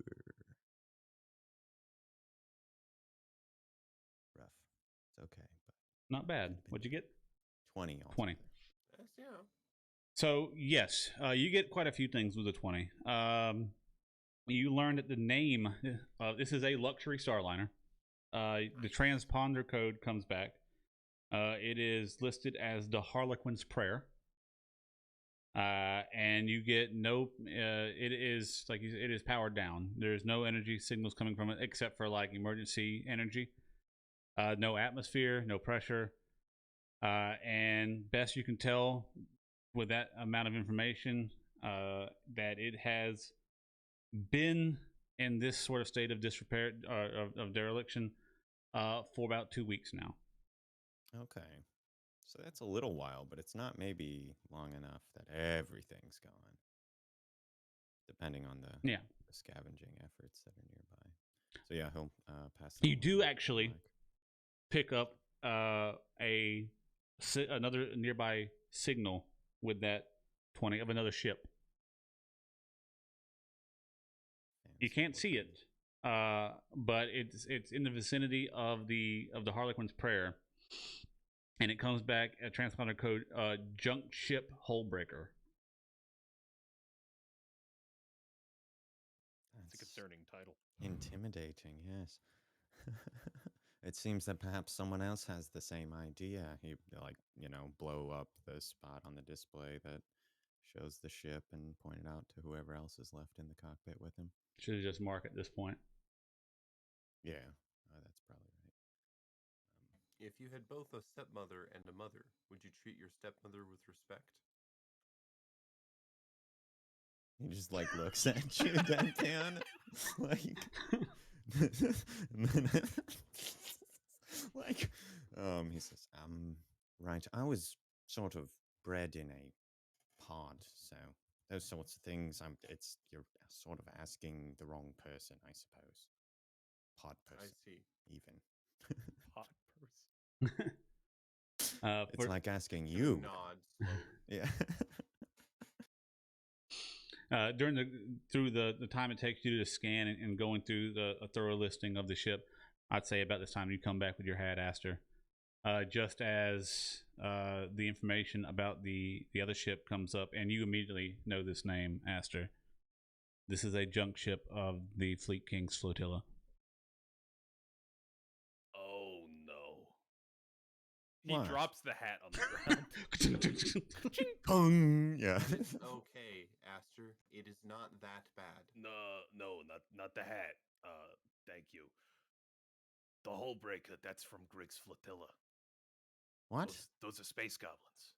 Rough. It's okay, but not bad. What'd you get? 20. 20. Yes, yeah. So yes, you get quite a few things with a 20. You learned that the name. This is a luxury starliner. The transponder code comes back. It is listed as the Harlequin's Prayer. And you get no. It is like it is powered down. There's no energy signals coming from it except for like emergency energy. No atmosphere, no pressure, and best you can tell with that amount of information, that it has been in this sort of state of disrepair of dereliction for about 2 weeks now. Okay. So that's a little while, but it's not maybe long enough that everything's gone. Depending on the scavenging efforts that are nearby. So yeah, he'll pass. You do actually pick up another nearby signal with that 20 of another ship. You can't see it, but it's in the vicinity of the Harlequin's Prayer. And it comes back a transponder code, junk ship hullbreaker. That's a concerning title. Intimidating, yes. It seems that perhaps someone else has the same idea. He, blow up the spot on the display that shows the ship and point it out to whoever else is left in the cockpit with him. Should have just marked at this point. Yeah, that's probably right. If you had both a stepmother and a mother, would you treat your stepmother with respect? He just looks at you deadpan, he says, right. I was sort of bred in a pod, so those sorts of things. You're sort of asking the wrong person, I suppose. Pod person. I see. Even. Pod person. It's like asking you. Nod slowly. Yeah. Through the time it takes you to scan and going through a thorough listing of the ship, I'd say about this time you come back with your hat, Aster. Just as the information about the other ship comes up, and you immediately know this name, Aster. This is a junk ship of the Fleet King's flotilla. Oh no! What? He drops the hat on the ground. Pung! Yeah. It's okay, Aster. It is not that bad. No, not the hat. Thank you. The Hullbreaker, that's from Grig's flotilla. What? Those are space goblins.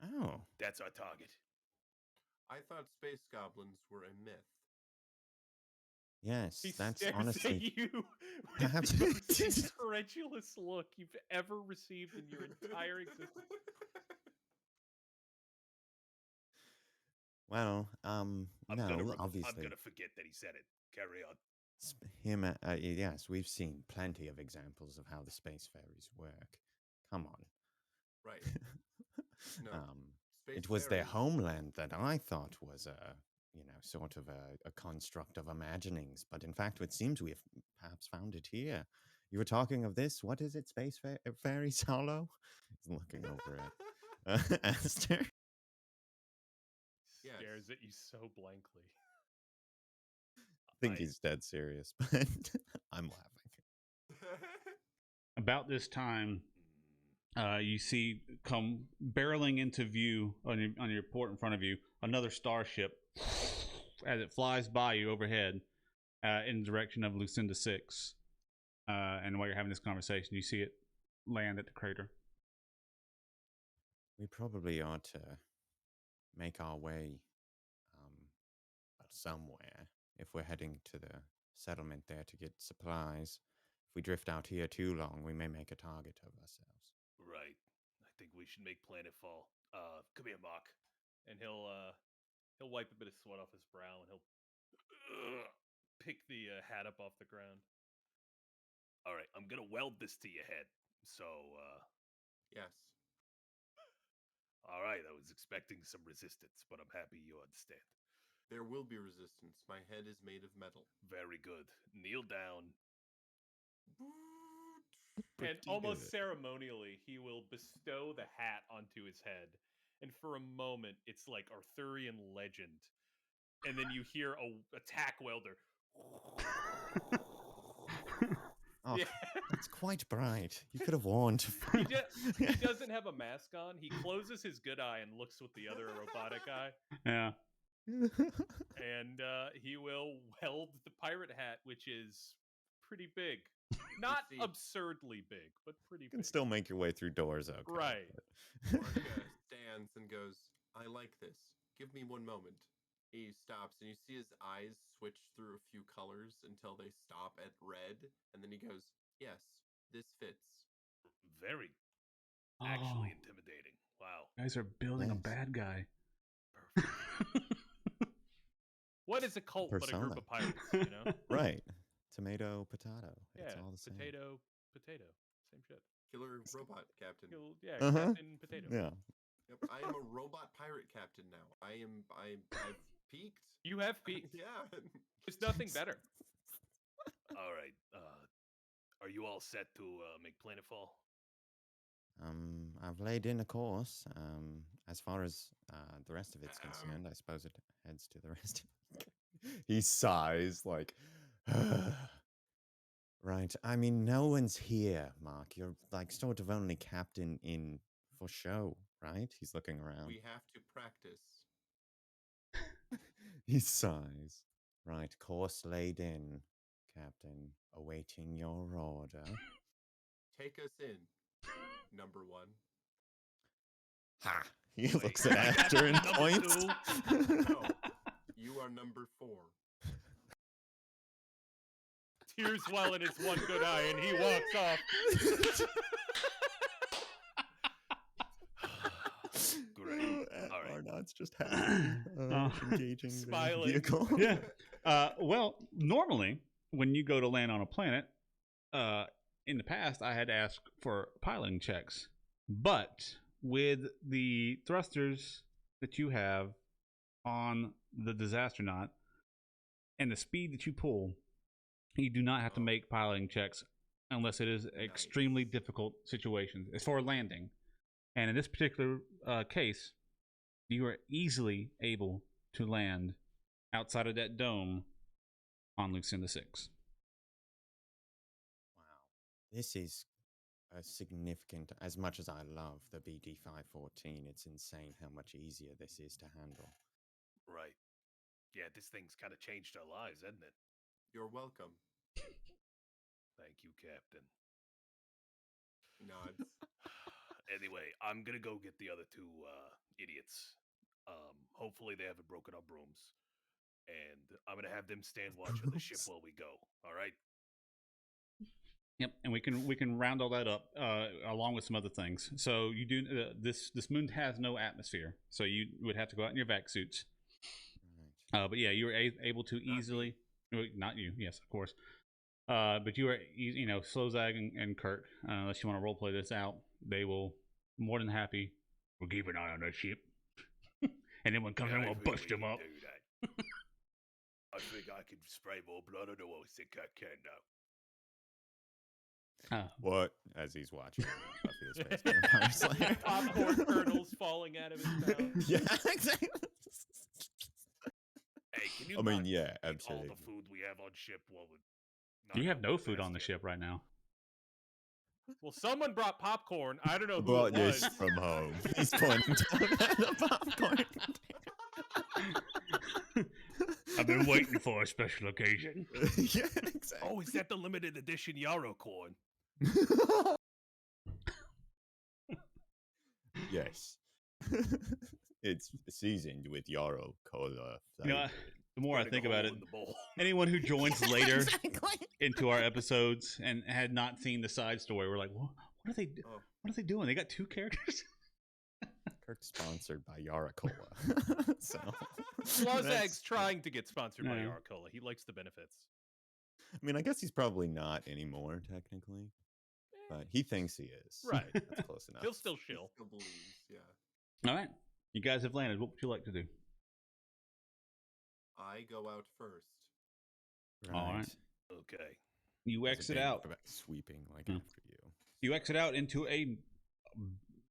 Oh. That's our target. I thought space goblins were a myth. Yes, He that's stares honestly. at you Perhaps- with the most incredulous look you've ever received in your entire existence. Well, no, obviously. I'm gonna forget that he said it. Carry on. Yes, we've seen plenty of examples of how the space fairies work. Come on. Right. No. Space It was their fairies- homeland that I thought was sort of a construct of imaginings, but in fact, it seems we have perhaps found it here. You were talking of this. What is it? Space fairies hollow? He's looking over at Aster. Yes. Stares at you so blankly. think Right. he's dead serious, but I'm laughing. About this time, you see come barreling into view on your port in front of you another starship as it flies by you overhead in the direction of Lucinda 6. And while you're having this conversation, you see it land at the crater. We probably ought to make our way somewhere if we're heading to the settlement there to get supplies. If we drift out here too long, we may make a target of ourselves. Right. I think we should make planetfall. Come here, Mark. And he'll wipe a bit of sweat off his brow and he'll pick the hat up off the ground. All right, I'm gonna weld this to your head. So, Yes. all right, I was expecting some resistance, but I'm happy you understand. There will be resistance. My head is made of metal. Very good. Kneel down. And Pretty almost good. ceremonially, he will bestow the hat onto his head. And for a moment, it's like Arthurian legend. And then you hear a tack welder. Oh, Yeah. that's quite bright. You could have warned. He doesn't have a mask on. He closes his good eye and looks with the other robotic eye. Yeah. And he will weld the pirate hat, which is pretty big. Not see. absurdly big, but pretty You can big. still make your way through doors, okay? Right. but- Mark stands and goes, I like this. Give me one moment. He stops and you see his eyes switch through a few colors until they stop at red. And then he goes, yes, this fits. Very actually Oh, intimidating. Wow. you guys are building a Yes. bad guy. Perfect. What is a cult but a group Persona. of pirates, you know? Right. Tomato, potato. It's Yeah, all the same. potato. Same shit. Killer robot captain. Captain Potato. Yeah. Yep, I am a robot pirate captain now. I've peaked. You have peaked. Yeah. There's nothing better. All right. Are you all set to make planetfall? I've laid in a course. As far as the rest of it's concerned, I suppose it heads to the rest. He sighs like, right. I mean, no one's here, Mark. You're like sort of only captain in for show, right? He's looking around. We have to practice. He sighs. Right, course laid in, Captain. Awaiting your order. Take us in, number one. Ha! He Wait, looks at Actor and number points. No, you are number 4. Tears well in his one good eye, and he walks off. Great. All right. Arnott's just happy, engaging the Smiling. vehicle. Yeah. Well, normally when you go to land on a planet, in the past I had to ask for piloting checks, but with the thrusters that you have on the Disastronaut and the speed that you pull, you do not have to make piloting checks unless it is extremely difficult situations as for landing. And in this particular case, you are easily able to land outside of that dome on Lucinda 6. Wow. This is a significant, as much as I love the BD 514, it's insane how much easier this is to handle. Right. Yeah, this thing's kind of changed our lives, hasn't it? You're welcome. Thank you, Captain. Nods. Anyway, I'm gonna go get the other two idiots. Hopefully they haven't broken our brooms. And I'm gonna have them stand watch on the ship while we go. All right? Yep, and we can round all that up along with some other things. So you do this moon has no atmosphere, so you would have to go out in your vac suits. Right. But yeah, you were able to easily. Not you, yes, of course. But you are, Slowzag and Kurt. Unless you want to role play this out, they will more than happy. We'll keep an eye on that ship, and then when it comes in, I we'll think bust we them can up. do that. I think I can spray more blood. I don't think I can now. What? As he's watching Buffy the Space Vampire Slayer. Popcorn kernels falling out of his mouth. Yeah, exactly. Hey, can you I mean, not yeah, eat all absolutely. the food we have on ship? Well, You have no food on the ship right now. Well, someone brought popcorn. I don't know who Brought it was. this from home. He's pointing down at the popcorn. I've been waiting for a special occasion. Yeah, exactly. Oh, is that the limited edition yarrow corn? Yes. It's seasoned with yarrow cola. You know, the more I think about it, in the bowl. anyone who joins Yeah, later exactly. into our episodes and had not seen the side story, we're like, what are they? What are they doing? They got two characters. Kirk's sponsored by Yara Cola. So Slozag's trying to get sponsored by Yeah. yarrow cola. He likes the benefits. I mean, I guess he's probably not anymore, technically. But he thinks he is. Right. That's close enough. He'll still He shill. still believes, yeah. All right, you guys have landed. What would you like to do? I go out first. All right. Okay. You There's a exit big out. sweeping like Hmm. after you. You exit out into a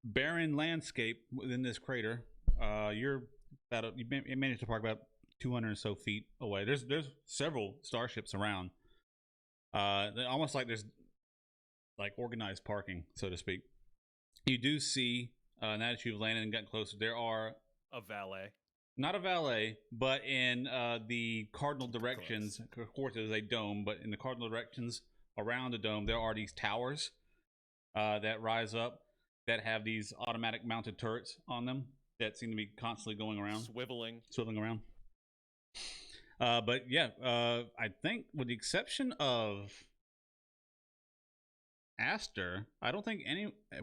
barren landscape within this crater. You're about you managed to park about 200 or so feet away. There's several starships around. Almost like there's like organized parking, so to speak. You do see now that you've landed and gotten closer, there are A valet. not a valet, but in the cardinal directions. Of course, there's a dome, but in the cardinal directions around the dome, there are these towers that rise up that have these automatic mounted turrets on them that seem to be constantly going around, swiveling around. But yeah, I think with the exception of Aster, I don't think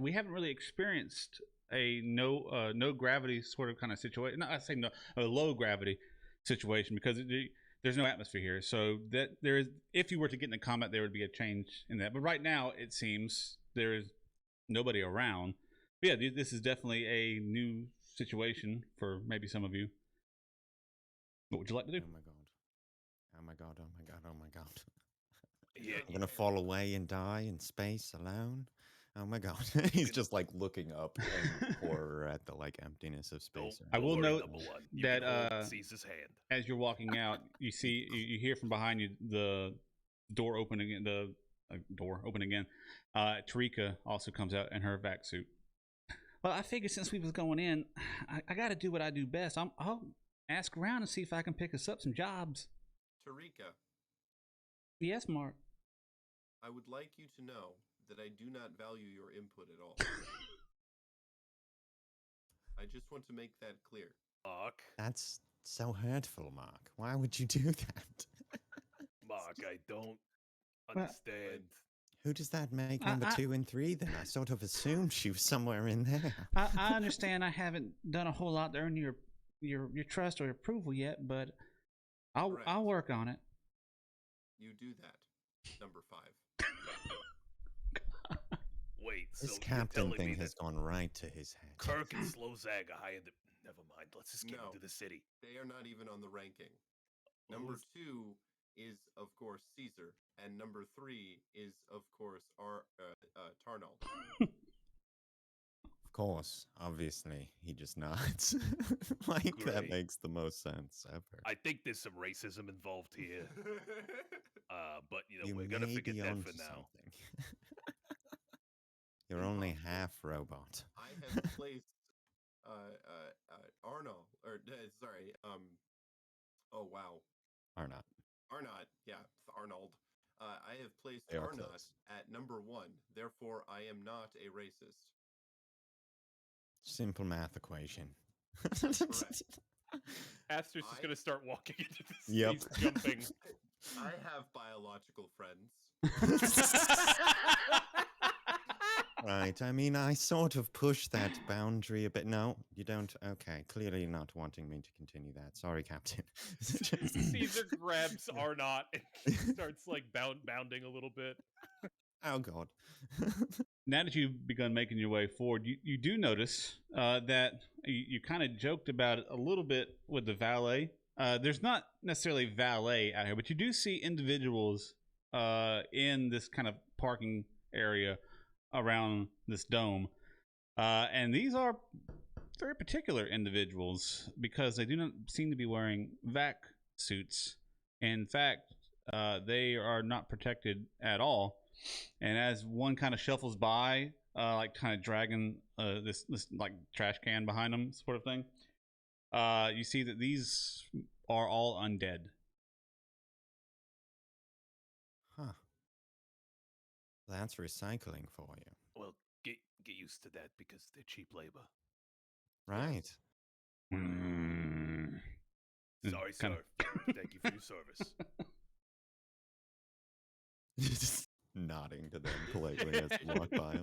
we haven't really experienced a no gravity sort of kind of situation. No, I say no, a low gravity situation because there's no atmosphere here. So that there is, if you were to get into combat, there would be a change in that. But right now, it seems there is nobody around. But yeah, this is definitely a new situation for maybe some of you. What would you like to do? Oh my god. Oh my god, oh my god, oh my god. Yeah. I'm gonna fall away and die in space alone. Oh my god. He's just like looking up in horror at the like emptiness of space. I will note that Caesar's hand. as you're walking out, you see you hear from behind you the door open again. The door open again. Tarika also comes out in her vac suit. Well, I figured since we was going in, I got to do what I do best. I'll ask around and see if I can pick us up some jobs. Tarika, Yes, Mark. I would like you to know that I do not value your input at all. I just want to make that clear. Mark. That's so hurtful, Mark. Why would you do that? Mark, I don't understand. Who does that make number 2 and 3 then? I sort of assumed she was somewhere in there. I understand I haven't done a whole lot to earn your trust or approval yet, but I'll work on it. You do that. Number 5. Wait, This so captain you're telling thing me has that gone right to his head. Kirk and Slozag are high in the... Never mind, let's just get No. into the city. They are not even on the ranking. Number 2 is, of course, Caesar, and number 3 is, of course, Tarnal. Of course, obviously, he just nods. Like, that Great. makes the most sense ever. I think there's some racism involved here, but You we're gonna may forget be that onto for now. something. You're only half robot. I have placed Arnold, or sorry, oh wow, Or not. Arnott, yeah, Arnold. I have placed They are Arnott close. at number 1. Therefore, I am not a racist. Simple math equation. Correct. Aster's just gonna start walking into the Yep. space, jumping. I have biological friends. Right, I mean, I sort of pushed that boundary a bit. No, you don't. Okay, clearly you're not wanting me to continue that. Sorry, Captain. Caesar grabs Arnott and starts like bounding a little bit. Oh, God. Now that you've begun making your way forward, you do notice that you kind of joked about it a little bit with the valet. There's not necessarily valet out here, but you do see individuals in this kind of parking area around this dome. And these are very particular individuals because they do not seem to be wearing vac suits. In fact, they are not protected at all. And as one kind of shuffles by, like kind of dragging this like trash can behind them, sort of thing, you see that these are all undead. Huh. That's recycling for you. Well, get used to that because they're cheap labor. Right. Mm. Sorry, Kind sir. Thank you for your service. Just nodding to them politely as you walk by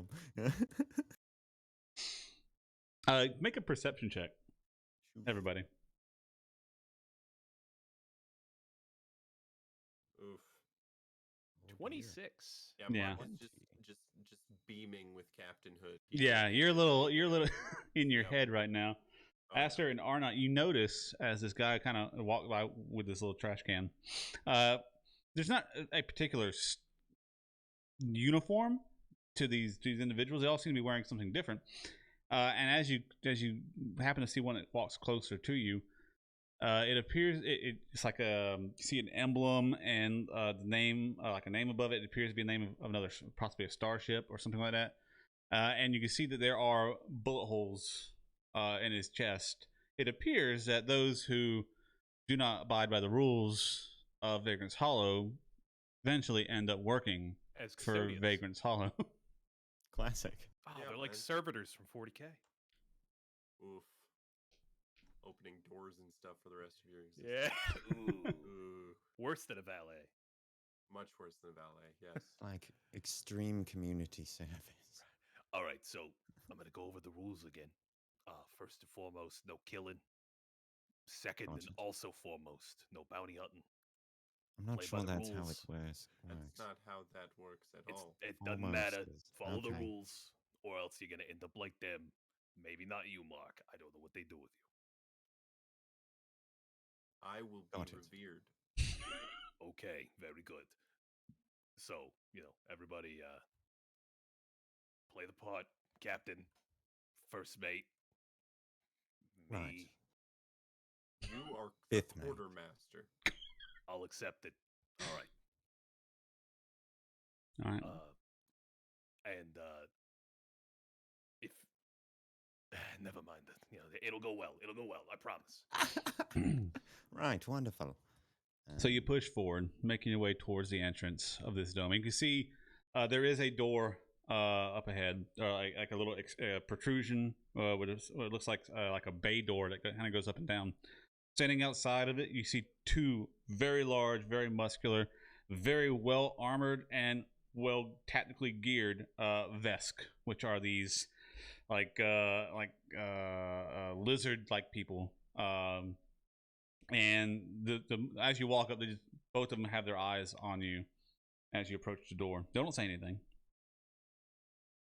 them. Make a perception check, everybody. Oof. 26. Yeah, Yeah. Mark was just beaming with Captain Hood. Yeah, you're a little in your Yep. head right now. Oh, yeah. Aster and Arnott, you notice as this guy kind of walked by with this little trash can, there's not a particular uniform to these individuals. They all seem to be wearing something different. And as you happen to see one that walks closer to you, it appears it's like you see an emblem and the name, like a name above it. It appears to be a name of another, possibly a starship or something like that. And you can see that there are bullet holes in his chest. It appears that those who do not abide by the rules of Vagrant's Hollow eventually end up working As for custodians. Vagrant's Hollow. Classic. Oh, Yeah, they're like man. servitors from 40K. Oof. Opening doors and stuff for the rest of your existence. Yeah. Ooh. Worse than a valet. Much worse than a valet, yes. Like extreme community service. All right, so I'm going to go over the rules again. First and foremost, no killing. Second Gotcha. and also foremost, no bounty hunting. I'm not Play sure by the that's how it rules. That's not how that works at all. It doesn't Almost matter. is. Follow the Okay. rules, or else you're going to end up like them. Maybe not you, Mark. I don't know what they do with you. I will Got be it. revered. Okay, very good. So, everybody play the part. Captain, first mate, me. Right. You are Fifth the mate. quartermaster. I'll accept it. All right. All right. And if never mind, it'll go well. It'll go well. I promise. Right, wonderful. So you push forward, making your way towards the entrance of this dome. You can see there is a door up ahead, like a little protrusion, with what looks like a bay door that kind of goes up and down. Standing outside of it, you see two very large, very muscular, very well armored and well tactically geared Vesk, which are these lizard-like people. And the as you walk up, both of them have their eyes on you as you approach the door. They don't say anything.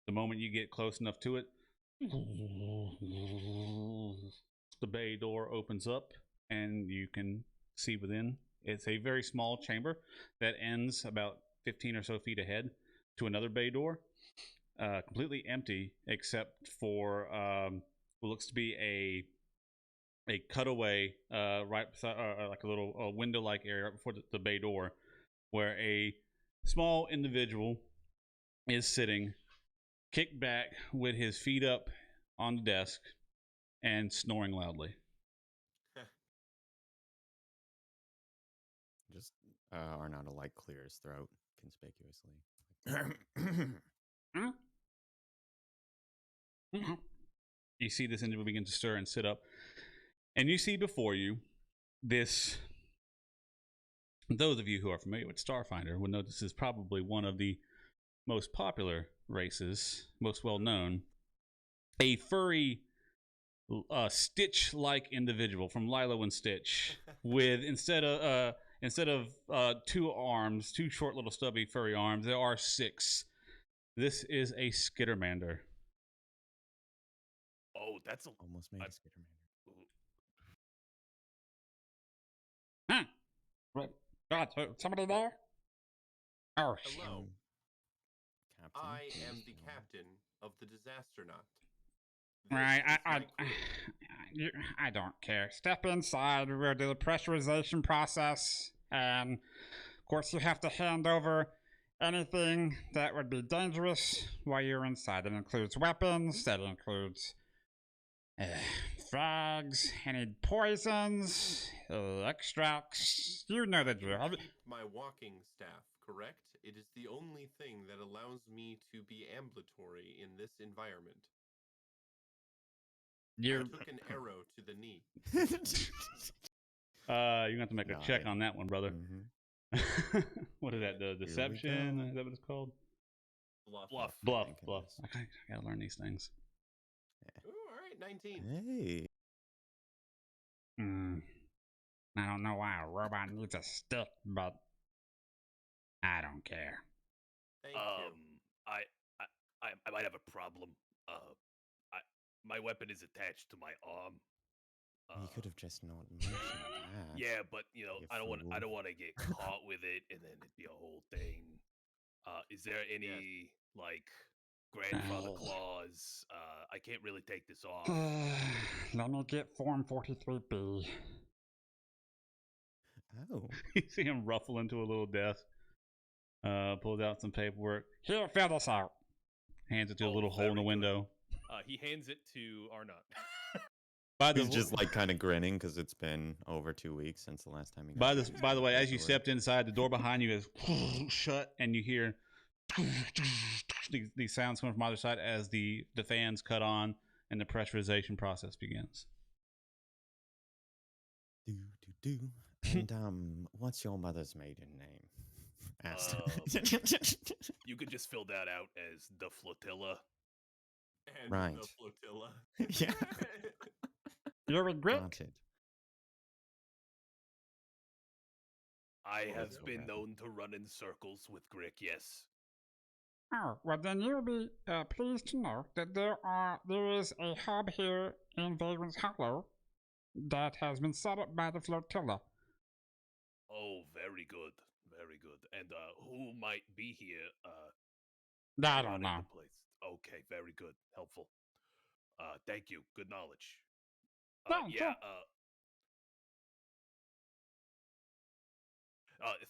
The moment you get close enough to it, the bay door opens up and you can see within. It's a very small chamber that ends about 15 or so feet ahead to another bay door, completely empty except for what looks to be a cutaway right beside, like a little window-like area right before the bay door, where a small individual is sitting, kicked back with his feet up on the desk and snoring loudly. Just Arnott light clear his throat conspicuously. You see this individual begin to stir and sit up, and you see before you this. Those of you who are familiar with Starfinder would know this is probably one of the most popular races, most well known. A furry, Stitch-like individual from Lilo and Stitch, with instead of two arms, two short little stubby furry arms, there are 6. This is a Skittermander. Oh, that's Almost made a Skittermander. Huh? Right. God, somebody there? Oh, Hello. Captain, I am yes, the hello. captain of the Disasternaut. Right. This is my crew. I don't care. Step inside. We'll do the pressurization process. And, of course, you have to hand over anything that would be dangerous while you're inside. It includes weapons. That includes frags, any poisons, extracts. You know the drill. Keep my walking staff, correct? It is the only thing that allows me to be ambulatory in this environment. I took an arrow to the knee. You have to make a check on that one, brother. Mm-hmm. What is that? The deception? Is that what it's called? Bluff. I gotta learn these things. Ooh, all right, 19. Hey. I don't know why a robot needs a stick, but I don't care. Thank you. I might have a problem. My weapon is attached to my arm. You could have just not mentioned that. Yeah, but you know, I don't fool. want to get caught with it, and then it'd be a whole thing. Is there any like grandfather clause? I can't really take this off. Let me get Form 43B. Oh. You see him ruffle into a little desk. Pulls out some paperwork. Here, fill this out. Hands it to a little hole in the window. He hands it to Arnott. He's just like kind of grinning because it's been over 2 weeks since the last time he got By the way, as you stepped inside, the door behind you is shut, and you hear these sounds coming from either side as the fans cut on and the pressurization process begins. And what's your mother's maiden name? Asked. You could just fill that out as the flotilla. And right. the flotilla. Yeah. You're a great. I have been known to run in circles with Grick, yes. Oh, well then you'll be pleased to know that there is a hub here in Vagrant's Hollow that has been set up by the flotilla. Oh, very good. Very good. And who might be here? I don't know. The place. Okay, very good. Helpful. Thank you. Good knowledge. Yeah.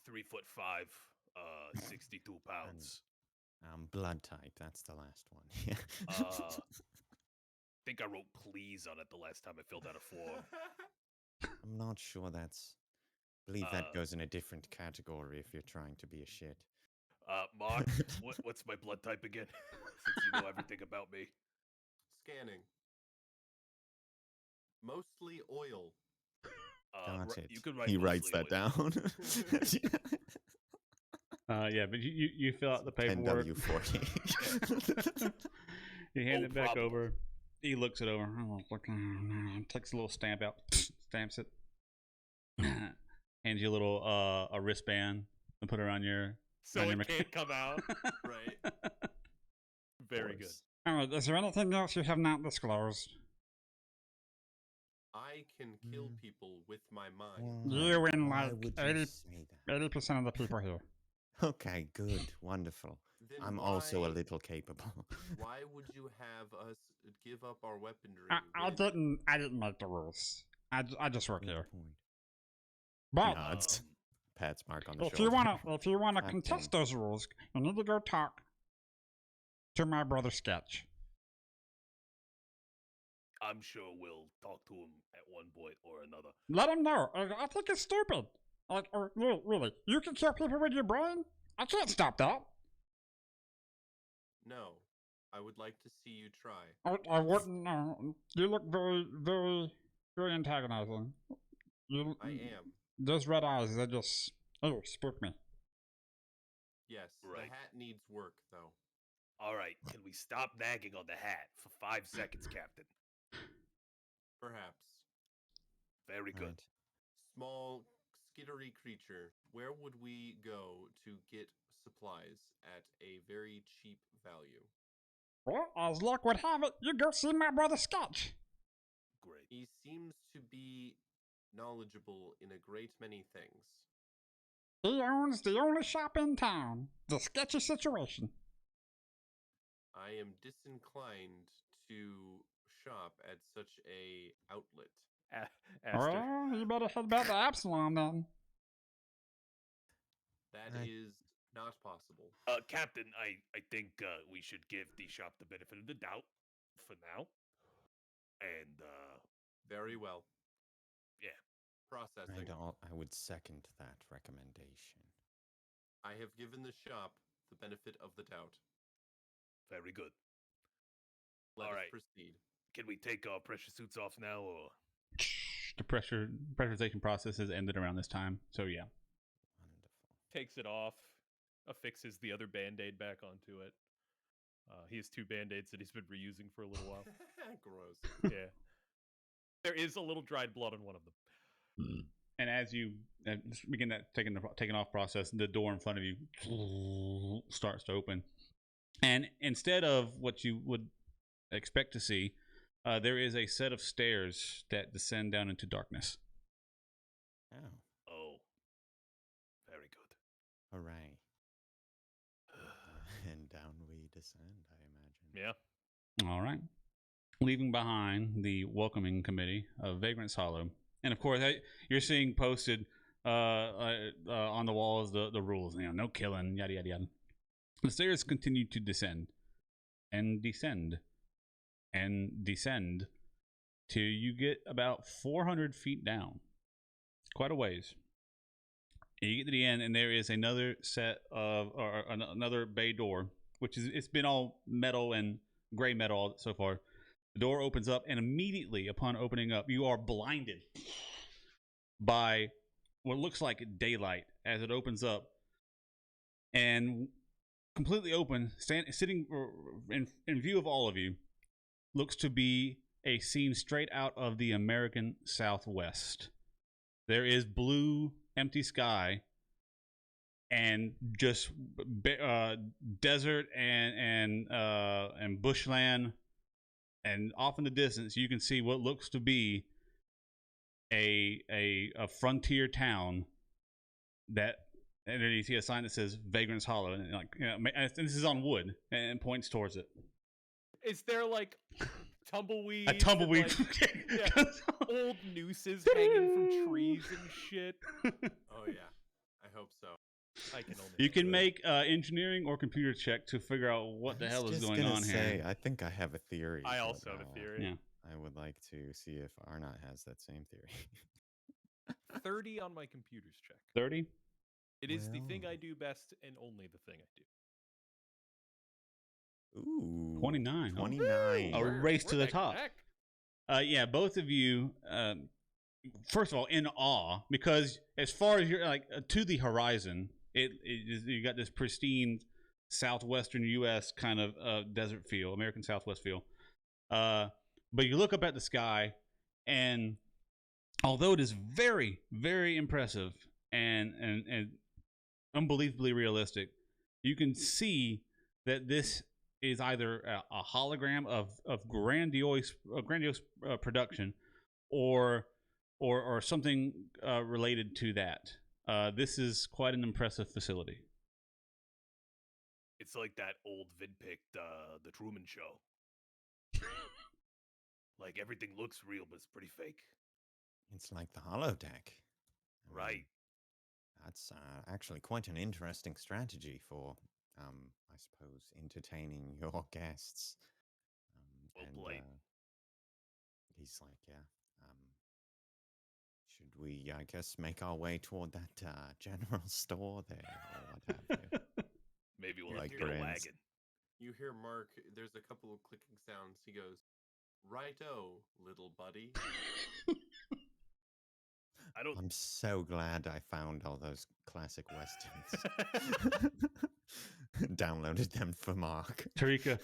3'5", 62 pounds. Blood type. That's the last one. I think I wrote please on it the last time I filled out a form. I'm not sure that's. I believe that goes in a different category if you're trying to be a shit. Mark, what's my blood type again? Since you know everything about me. Scanning. Mostly oil. Got it. You could write he writes that down. Yeah, but you fill out the paperwork. 10W40. You hand it back over. He looks it over. Takes a little stamp out. Stamps it. Hands you a little a wristband and put it on your. So it can't come out. Right. Very good. Alright, is there anything else you have not disclosed? I can kill people with my mind. You and like 80% of the people here. Okay, good. Wonderful. Then I'm also a little capable. Why would you have us give up our weaponry? I didn't make the rules. I just work here. But nods. Pat's mark on the shoulder. If you wanna contest those rules, you need to go talk to my brother Sketch. I'm sure we'll talk to him at one point or another. Let him know. I think it's stupid. Like, really, you can kill people with your brain? I can't stop that. No, I would like to see you try. I wouldn't know. You look very, very, very antagonizing. I am. Those red eyes, they just, spook me. Yes, right. The hat needs work, though. All right, can we stop nagging on the hat for 5 seconds, Captain? Perhaps. Very good. Right. Small, skittery creature, where would we go to get supplies at a very cheap value? Well, as luck would have it, you go see my brother Sketch. Great. He seems to be knowledgeable in a great many things. He owns the only shop in town, the Sketchy Situation. I am disinclined to shop at such a outlet? Aster. Oh, you better head back to Absalom then. That I- is not possible. Captain, I think we should give the shop the benefit of the doubt for now. And Very well. Yeah. Processing. I would second that recommendation. I have given the shop the benefit of the doubt. very good. Let All us right. proceed. Can we take our pressure suits off now, or The pressurization process has ended around this time, so yeah. Wonderful. takes it off, affixes the other band-aid back onto it? He has 2 band-aids that he's been reusing for a little while. Gross. Yeah. There is a little dried blood on one of them. And as you begin that taking off process, the door in front of you starts to open. And instead of what you would expect to see, there is a set of stairs that descend down into darkness. Oh, Oh. Very good. hooray. And down we descend, I imagine. Yeah. All right. Leaving behind the welcoming committee of Vagrant's Hollow. And of course, you're seeing posted on the walls the rules, no killing, yada, yada, yada. The stairs continue to descend and descend and descend till you get about 400 feet down. Quite a ways. And you get to the end, and there is another set of, or another bay door, which is, it's been all metal and gray metal so far. The door opens up, and immediately upon opening up, you are blinded by what looks like daylight as it opens up, and completely open, sitting in view of all of you, looks to be a scene straight out of the American Southwest. There is blue, empty sky, and just desert and bushland, and off in the distance you can see what looks to be a frontier town that. And then you see a sign that says Vagrant's Hollow, and and this is on wood, and points towards it. Is there like tumbleweeds? A tumbleweed. And, like, old nooses hanging from trees and shit? Oh yeah, I hope so. I can only. You can make engineering or computer check to figure out what the hell is going on here. I think I have a theory. I but, also have a theory. Yeah. I would like to see if Arnott has that same theory. 30 on my computer's check. 30. It is the thing Well. I do best, and only the thing I do. Ooh. 29. Oh. 29. A race to We're the neck top. neck. Yeah, both of you. First of all, in awe, because as far as you're to the horizon, you got this pristine southwestern U.S. kind of desert feel, American Southwest feel. But you look up at the sky, and although it is very, very impressive and unbelievably realistic, you can see that this is either a hologram of grandiose production, or something related to that. This is quite an impressive facility. It's like that old vidpic, the Truman Show. Like everything looks real, but it's pretty fake. It's like the holodeck. I mean, Right. That's actually quite an interesting strategy for, I suppose, entertaining your guests. Well played. He's like, yeah. Should we, I guess, make our way toward that general store there, or what have you? Maybe we'll Like have to get a grins. wagon. You hear Mark, there's a couple of clicking sounds. He goes, "Righto, little buddy." I don't. I'm so glad I found all those classic westerns. Downloaded them for Mark. Tarika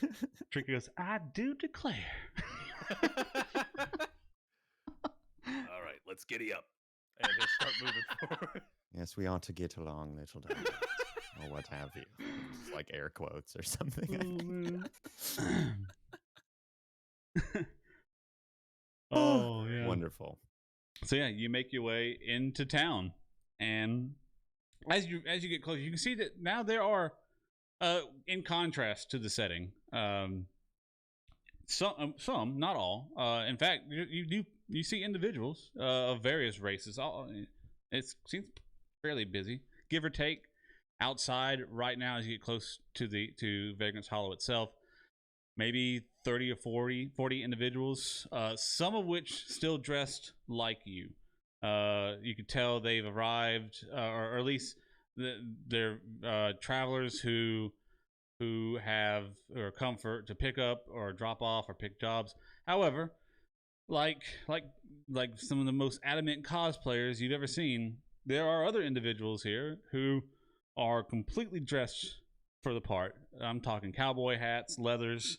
goes, I do declare. All right, let's giddy up. And he'll start moving forward. Yes, we ought to get along, little darling, or what have you. Just like air quotes or something. Oh, yeah. Wonderful. So yeah, you make your way into town, and as you get closer, you can see that now there are, in contrast to the setting, some, not all. In fact, you see individuals of various races. It seems fairly busy, give or take. Outside right now, as you get close to Vagrant's Hollow itself, maybe 30 or 40 individuals, some of which still dressed like you. You could tell they've arrived, or at least they're travelers who have or comfort to pick up or drop off or pick jobs. However, like some of the most adamant cosplayers you've ever seen, there are other individuals here who are completely dressed for the part. I'm talking cowboy hats, leathers.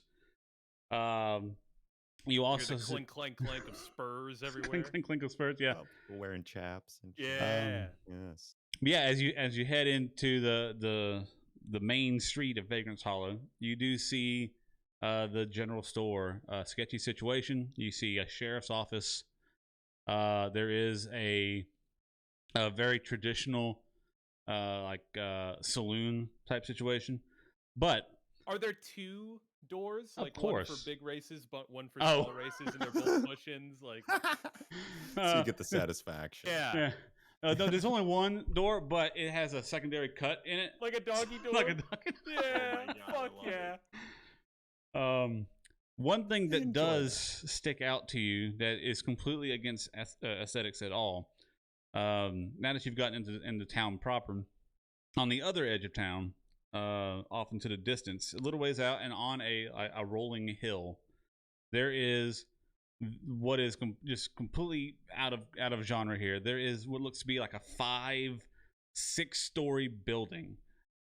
You also the clink, clank, clank of spurs everywhere. clink, clink, clink of spurs. Yeah, wearing chaps and shit. Yeah. Yes. Yeah, as you head into the main street of Vagrant's Hollow, you do see the general store, Sketchy situation. You see a sheriff's office. There is a very traditional saloon type situation, but are there two doors? Of like course. One for big races, but one for small races, and they're both push-ins. Like, so you get the satisfaction. Yeah. No, there's only one door, but it has a secondary cut in it. Like a doggy door? Like a doggy door. Yeah, Oh my God, fuck I love yeah. One thing that Enjoy does stick out to you that is completely against aesthetics at all, now that you've gotten into town proper, on the other edge of town, off into the distance, a little ways out and on a rolling hill, there is what is just completely out of genre here. There is what looks to be like a 5-6-story building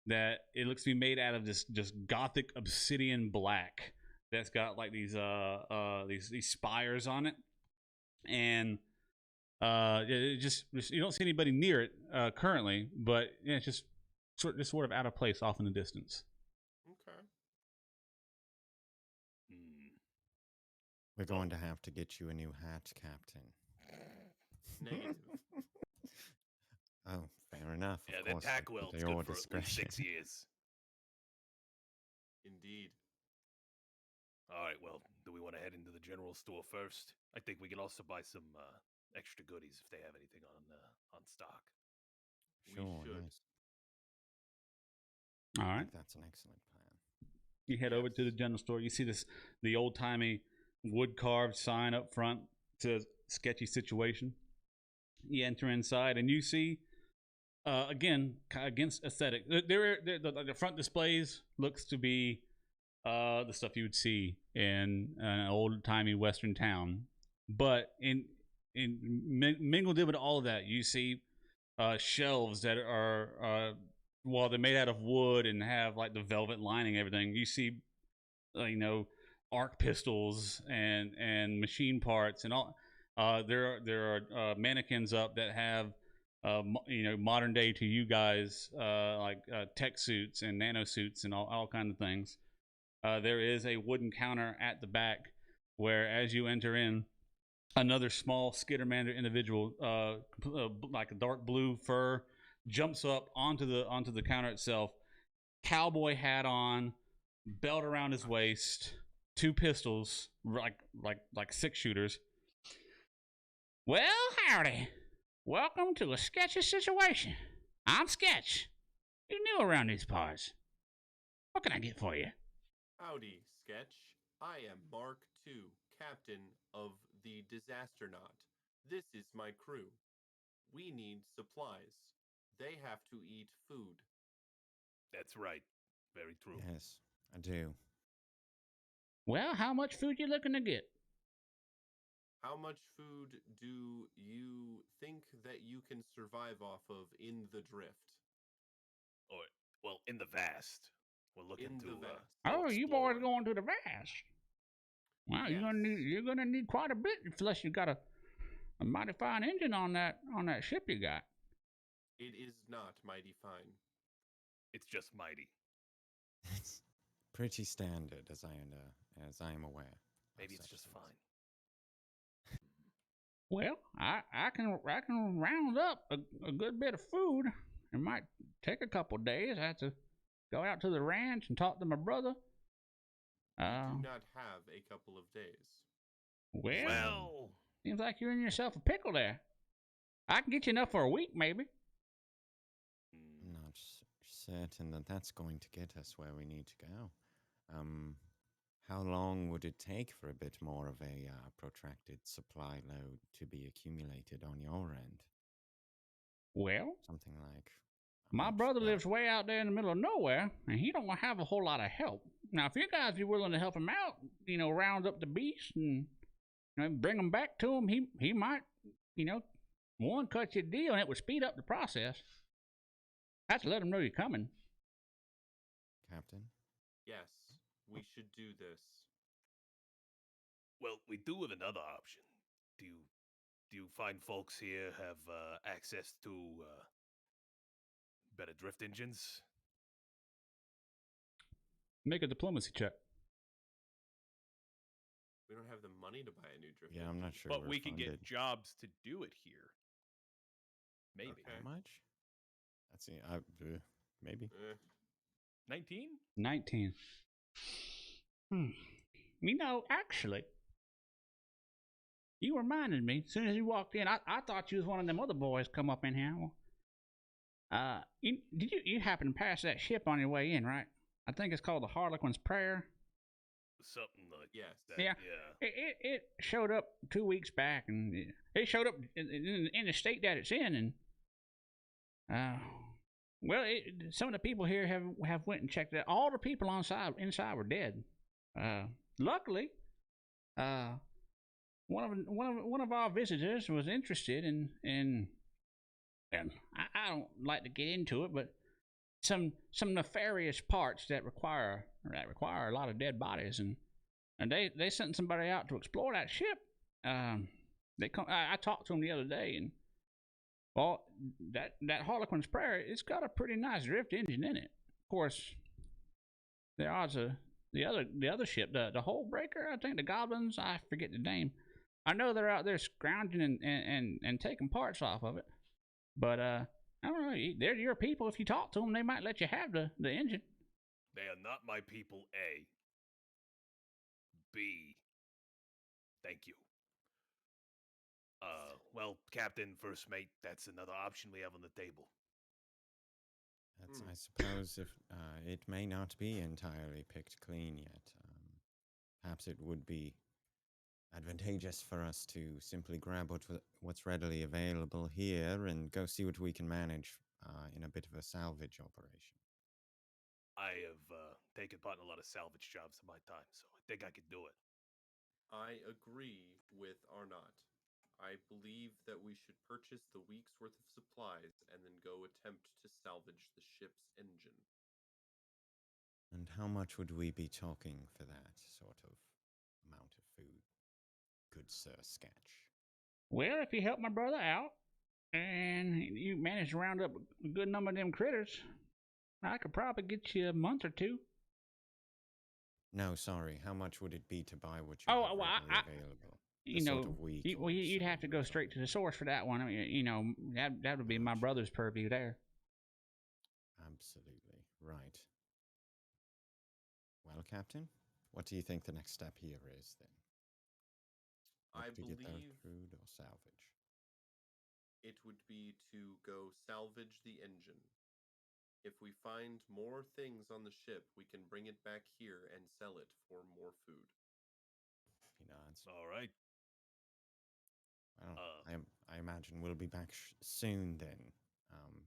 that it looks to be made out of this just gothic obsidian black that's got like these spires on it, and it just you don't see anybody near it currently, but yeah, it's just sort of out of place off in the distance. Okay. We're going to have to get you a new hat, Captain. Negative. Oh, fair enough. Yeah, of that course, Pact at Worlds your good for at least 6 years. Indeed. All right, well, do we want to head into the general store first? I think we can also buy some extra goodies if they have anything on stock. Sure, We should. yes. All I right. think that's an excellent plan. You head over to the general store. You see the old timey wood carved sign up front to Sketchy situation. You enter inside and you see again against aesthetic. The front displays looks to be the stuff you would see in an old timey western town, but mingled in with all of that, you see shelves that are while they're made out of wood and have like the velvet lining and everything. You see arc pistols and machine parts and all. There are mannequins up that have modern day to you guys tech suits and nano suits and all kinds of things. There is a wooden counter at the back where, as you enter in, another small skittermander individual, like a dark blue fur, jumps up onto the counter itself, cowboy hat on, belt around his waist, 2 pistols, like 6-shooters. Well, howdy. Welcome to a Sketchy situation. I'm Sketch. You're new around these parts. What can I get for you? Howdy, Sketch. I am Mark II, captain of the Disastronaut. This is my crew. We need supplies. They have to eat food. That's right. Very true. Yes, I do. Well, how much food you looking to get? How much food do you think that you can survive off of in the drift? Or, well, in the vast. We're looking In to the vast. Oh, you boys explore. going to the vast? Well, Yes. you're gonna need quite a bit unless you got a mighty fine engine on that ship you got. It is not mighty fine. It's just mighty. It's pretty standard, as I am aware. of Maybe it's such just things. fine. Well, I can round up a good bit of food. It might take a couple days. I have to go out to the ranch and talk to my brother. We Uh, do not have a couple of days. well, seems like you're in yourself a pickle there. I can get you enough for a week, maybe. Not certain that that's going to get us where we need to go. How long would it take for a bit more of a protracted supply load to be accumulated on your end? Well, Something like my much brother that- lives way out there in the middle of nowhere, and he don't have a whole lot of help. Now, if you guys be willing to help him out, round up the beasts and bring them back to him, he might, one, cut you a deal, and it would speed up the process. Have to let him know you're coming. Captain. Yes, we should do this. Well, we do have another option. Do you find folks here have access to better drift engines? Make a diplomacy check. We don't have the money to buy a new drift. Yeah, I'm not sure. But we're we can funded. get jobs to do it here. Maybe. Okay. How much? That's maybe. 19? 19. Actually, you reminded me, as soon as you walked in, I thought you was one of them other boys come up in here. You happen to pass that ship on your way in, right? I think it's called the Harlequin's Prayer. Something like Yes. that. Yeah. It showed up 2 weeks back, and it showed up in the state that it's in, and some of the people here have went and checked it out. All the people inside were dead. Luckily, one of our visitors was interested in and I don't like to get into it, but some nefarious parts that require a lot of dead bodies, and they sent somebody out to explore that ship. I talked to them the other day, and that Harlequin's Prayer, it's got a pretty nice drift engine in it. Of course, the odds of the other ship, the Hull Breaker, I think, the Goblins, I forget the name. I know they're out there scrounging and taking parts off of it, but I don't know. They're your people. If you talk to them, they might let you have the engine. They are not my people, A. B. Thank you. Well, Captain, First Mate, that's another option we have on the table. That's, I suppose, if it may not be entirely picked clean yet. Perhaps it would be advantageous for us to simply grab what's readily available here and go see what we can manage in a bit of a salvage operation. I have taken part in a lot of salvage jobs in my time, so I think I could do it. I agree with Arnott. I believe that we should purchase the week's worth of supplies and then go attempt to salvage the ship's engine. And how much would we be talking for that sort of amount of food, good Sir Sketch? Well, if you help my brother out and you manage to round up a good number of them critters, I could probably get you a month or two. No, sorry. How much would it be to buy what you Oh, have well, readily available? Sort of week you'd have to go straight to the source for that one. I mean, that would be my brother's purview there. Absolutely right. Well, Captain, what do you think the next step here is then? I To get that believe crude or salvage? it would be to go salvage the engine. If we find more things on the ship, we can bring it back here and sell it for more food. He nods. All right. Well, I imagine we'll be back soon then.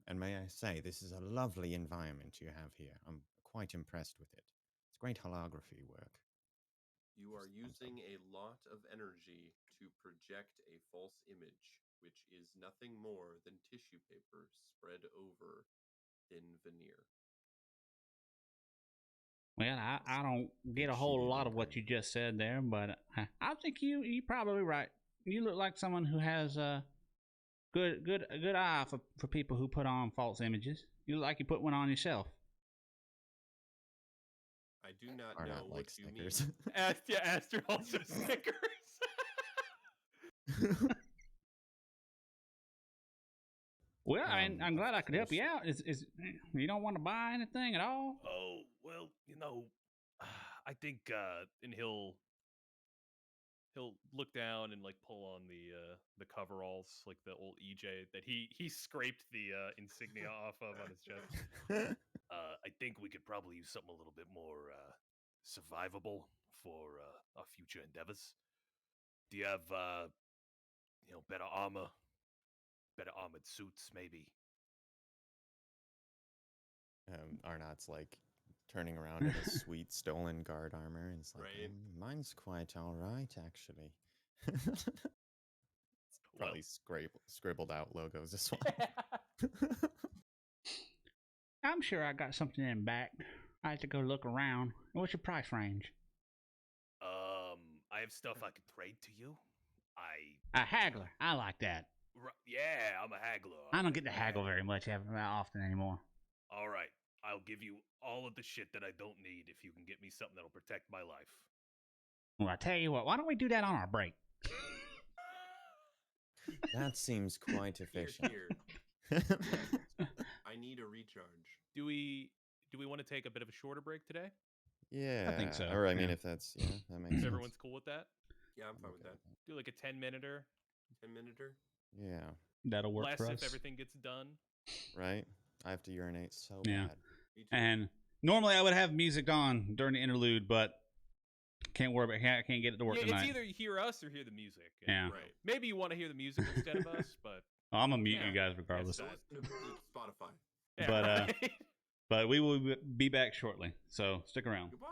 And may I say, this is a lovely environment you have here. I'm quite impressed with it. It's great holography work. You are using a lot of energy to project a false image, which is nothing more than tissue paper spread over thin veneer. Well, I don't get a whole lot of what you just said there, but I think you're probably right. You look like someone who has a good eye for people who put on false images. You look like you put one on yourself. I do not Are know not what like you Snickers. mean. Aster also Snickers. Well, I mean, I'm glad I could help you course. out. Is you don't want to buy anything at all? Oh, well, I think, and he'll look down and like pull on the coveralls, like the old EJ that he scraped the insignia off of on his chest. I think we could probably use something a little bit more survivable for our future endeavors. Do you have better armor, better armored suits, maybe? Arnott's like turning around in his sweet stolen guard armor, and it's like, Right. mine's quite all right, actually. Probably scribbled out logos as well. I'm sure I got something in back. I have to go look around. What's your price range? I have stuff I could trade to you. A haggler. I like that. Yeah, I'm a haggler. I don't get to haggle very much often anymore. All right, I'll give you all of the shit that I don't need if you can get me something that'll protect my life. Well, I tell you what. Why don't we do that on our break? That seems quite efficient. Here. I need a recharge. Do we want to take a bit of a shorter break today? Yeah, I think so, Or I mean, yeah. if that's that makes If sense. everyone's cool with that, Yeah, I'm fine with that. do like a 10-minuter. 10-minuter. Yeah, That'll work Less for us. if everything gets done. right. I have to urinate so Yeah. bad. Me too. And normally I would have music on during the interlude, but can't worry about. I can't get it to work Yeah, tonight. it's either you hear us or hear the music. And, Yeah. Right. Maybe you want to hear the music instead of us, but Oh, I'm gonna mute Yeah. you guys regardless. Yes, Spotify. yeah, But, right? But we will be back shortly, so stick around. Goodbye.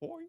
Oi.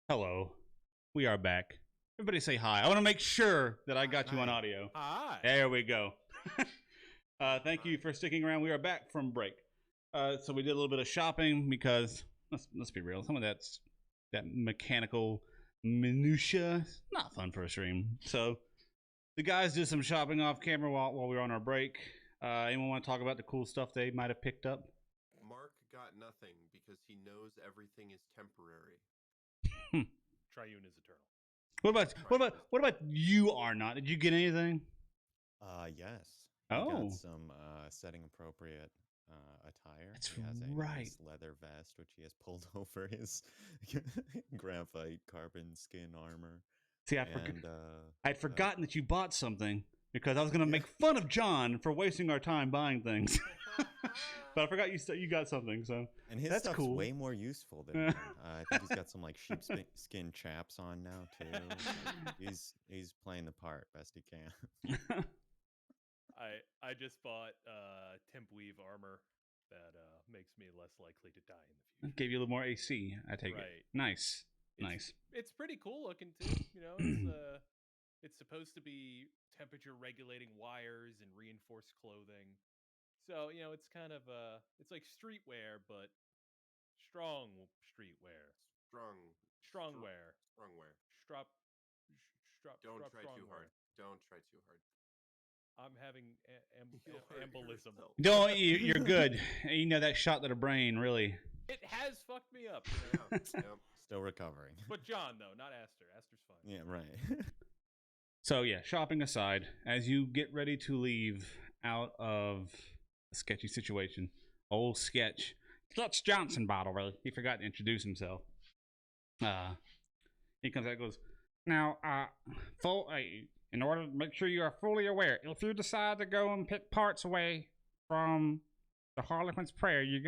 Hello. We are back. Everybody say hi. I want to make sure that I got you on Hi. audio. Hi. There we go. Thank you for sticking around. We are back from break. So we did a little bit of shopping because, let's be real, some of that mechanical minutia, not fun for a stream. So the guys did some shopping off camera while we were on our break. Anyone want to talk about the cool stuff they might have picked up? Mark got nothing because he knows everything is temporary. Triune is eternal. What about you, Arnott? Did you get anything? Yes. Oh. He got some setting appropriate attire. That's he has a right. nice leather vest, which he has pulled over his graphite carbon skin armor. See, I'd forgotten that you bought something because I was going to make fun of John for wasting our time buying things. But I forgot you got something, so and his that's stuff's cool. way more useful than mine. I think he's got some like sheepskin chaps on now too. He's playing the part best he can. I just bought temp weave armor that makes me less likely to die in the future. Gave you a little more AC, I take it. Nice. Nice. It's pretty cool looking too. You know, it's supposed to be temperature regulating wires and reinforced clothing. So, you know, it's kind of it's like streetwear, but strong streetwear. Strong wear. Don't try too hard. Don't try too hard. I'm having embolism. No, you're good. You know, that shot to the brain, really. It has fucked me up. Yep. Still recovering. But John, though, not Aster. Aster's fine. Yeah, right. So, yeah, shopping aside, as you get ready to leave out of a sketchy situation, old Sketch Johnson, by the way, he forgot to introduce himself. He comes out and goes, now, in order to make sure you are fully aware, if you decide to go and pick parts away from the Harlequin's Prayer, you're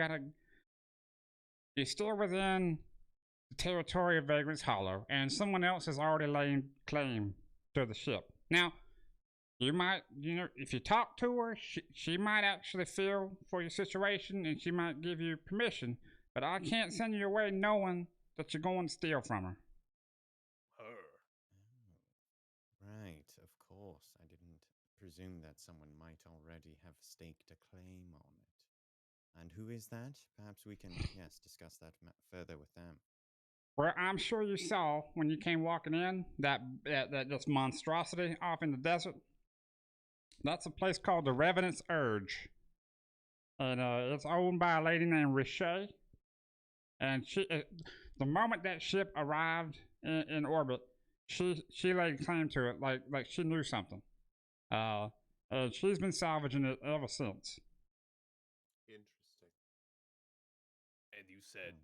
still within the territory of Vagrant's Hollow, and someone else has already laid claim to the ship. Now, you might, if you talk to her, she might actually feel for your situation, and she might give you permission, but I can't send you away knowing that you're going to steal from her. Right, of course. I didn't presume that someone might already have staked a claim on it. And who is that? Perhaps we can, yes, discuss that further with them. Well, I'm sure you saw when you came walking in that this monstrosity off in the desert. That's a place called the Revenant's Urge. And it's owned by a lady named Richey. And she, the moment that ship arrived in orbit, she laid claim to it like she knew something. And she's been salvaging it ever since. Interesting. And you said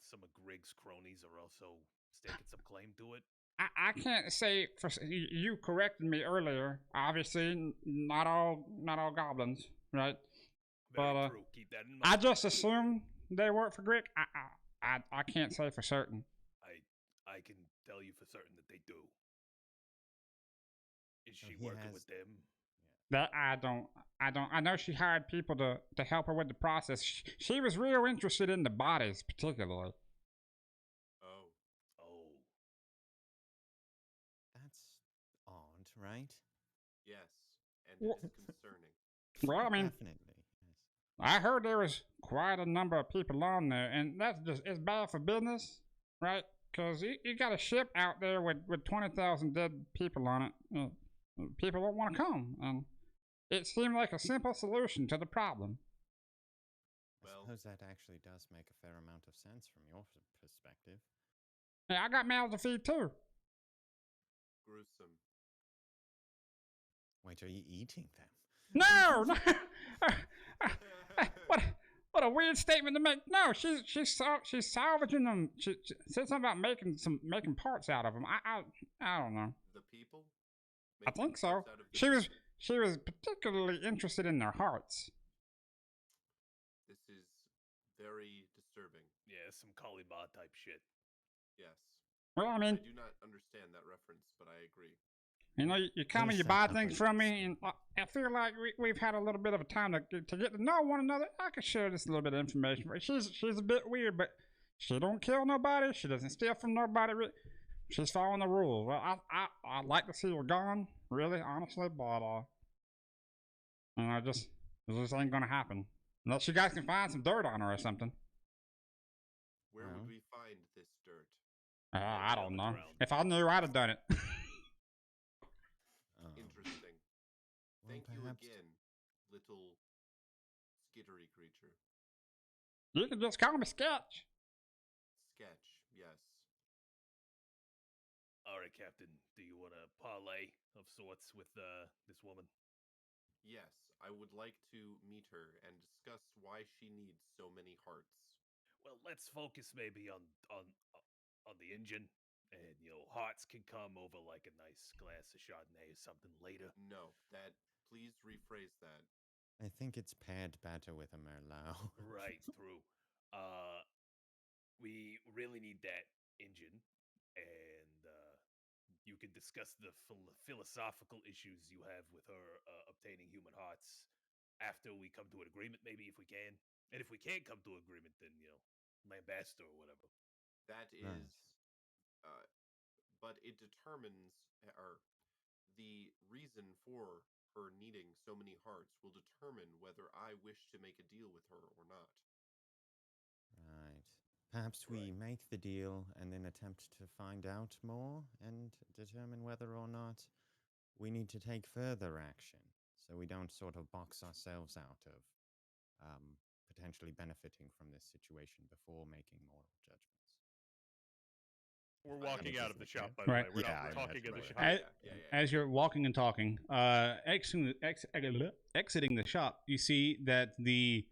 some of Grig's cronies are also staking some claim to it? I can't say for you corrected me earlier. Obviously, not all goblins, right? Very true. Keep that in mind. I just assumed they work for Grig. I can't say for certain. I can tell you for certain that they do. Is she working with them? That I don't. I know she hired people to help her with the process. She was real interested in the bodies, particularly. Oh. That's odd, right? Yes, and it is concerning. Well, I mean, Definitely. Yes. I heard there was quite a number of people on there, and that's just, it's bad for business, right? Because you got a ship out there with 20,000 dead people on it. People don't want to come, and it seemed like a simple solution to the problem. I suppose that actually does make a fair amount of sense from your perspective. Yeah, I got mouths to feed too. Gruesome. Wait, are you eating them? No! What a weird statement to make. No, she's salvaging them. She said something about making parts out of them. I don't know. The people? I think so. She was particularly interested in their hearts. This is very disturbing. Yeah, some Kalima type shit. Yes. Well, I mean, I do not understand that reference, but I agree. You know, you come and you buy things from me, and I feel like we've had a little bit of a time to get to know one another. I could share this little bit of information. She's a bit weird, but She don't kill nobody. She doesn't steal from nobody. She's following the rules. Well, I'd like to see her gone, really, honestly, but this ain't gonna happen unless you guys can find some dirt on her or something. Where Well. would we find this dirt? I don't know. ground. If I knew, I'd have done it. Interesting. Well, Thank you perhaps- again, little skittery creature. You can just call me Sketch. Sketch, yes. All right, Captain. Do you want a parlay of sorts with this woman? Yes, I would like to meet her and discuss why she needs so many hearts. Well, let's focus maybe on the engine, and hearts can come over like a nice glass of Chardonnay or something later. No, please rephrase that. I think it's paired better with a Merlot. Right through. We really need that engine, and you can discuss the philosophical issues you have with her obtaining human hearts after we come to an agreement, maybe if we can. And if we can't come to an agreement, then lambast or whatever. That is, Right. but it determines, or the reason for her needing so many hearts will determine whether I wish to make a deal with her or not. Right. Perhaps we Right. make the deal and then attempt to find out more and determine whether or not we need to take further action, so we don't sort of box ourselves out of potentially benefiting from this situation before making moral judgments. We're I walking out of the understand. shop, by the Right. way. We're Yeah, not I talking in the imagine. shop. As you're walking and talking, exiting the shop, you see that the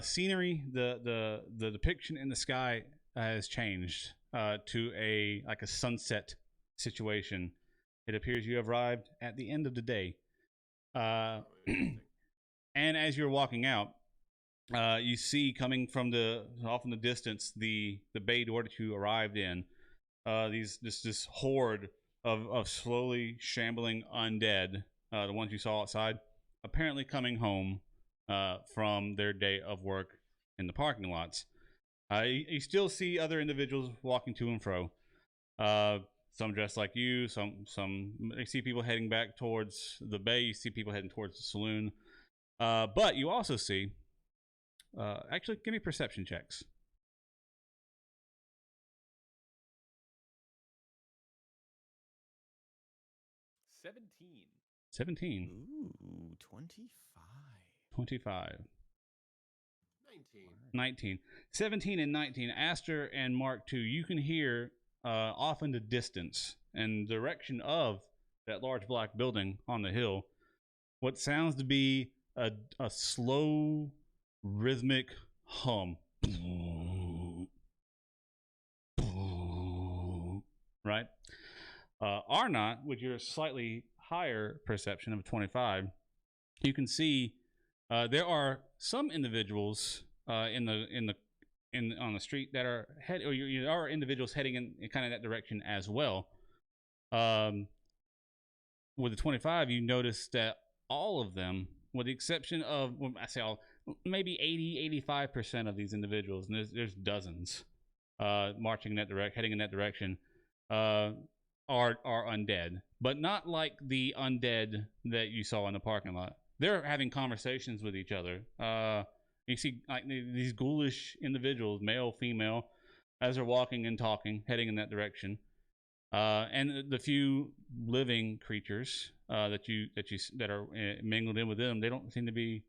scenery, the depiction in the sky has changed to a sunset situation. It appears you have arrived at the end of the day. Interesting. And as you're walking out, you see coming from off in the distance the bay door that you arrived in. This horde of slowly shambling undead, the ones you saw outside, apparently coming home from their day of work in the parking lots. You still see other individuals walking to and fro. Some dressed like you. Some you see people heading back towards the bay. You see people heading towards the saloon. But you also see. Actually, give me perception checks. $17. 17. Ooh, 25. 25. 19. 19. 17 and 19. Aster and Mark 2. You can hear off in the distance and direction of that large black building on the hill what sounds to be a slow, rhythmic hum. Right? Arnott, with your slightly higher perception of 25, you can see there are some individuals on the street that are there are individuals heading in kind of that direction as well. With the 25, you notice that all of them, with the exception of, well, I say all, maybe 85% of these individuals, and there's dozens, marching in that heading in that direction, are undead, but not like the undead that you saw in the parking lot. They're having conversations with each other. You see like these ghoulish individuals, male, female, as they're walking and talking, heading in that direction. And the few living creatures that are mingled in with them, they don't seem to be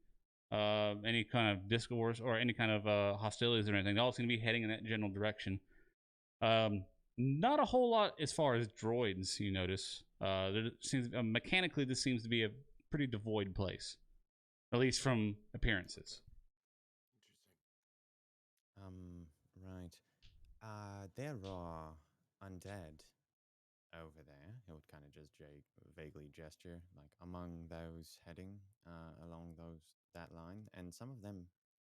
any kind of discourse or any kind of hostilities or anything. They all seem to be heading in that general direction. Not a whole lot as far as droids, you notice. There seems mechanically this seems to be a pretty devoid place, at least from appearances. Interesting. Right. There are undead over there. He would kind of just vaguely gesture, like among those heading along that line, and some of them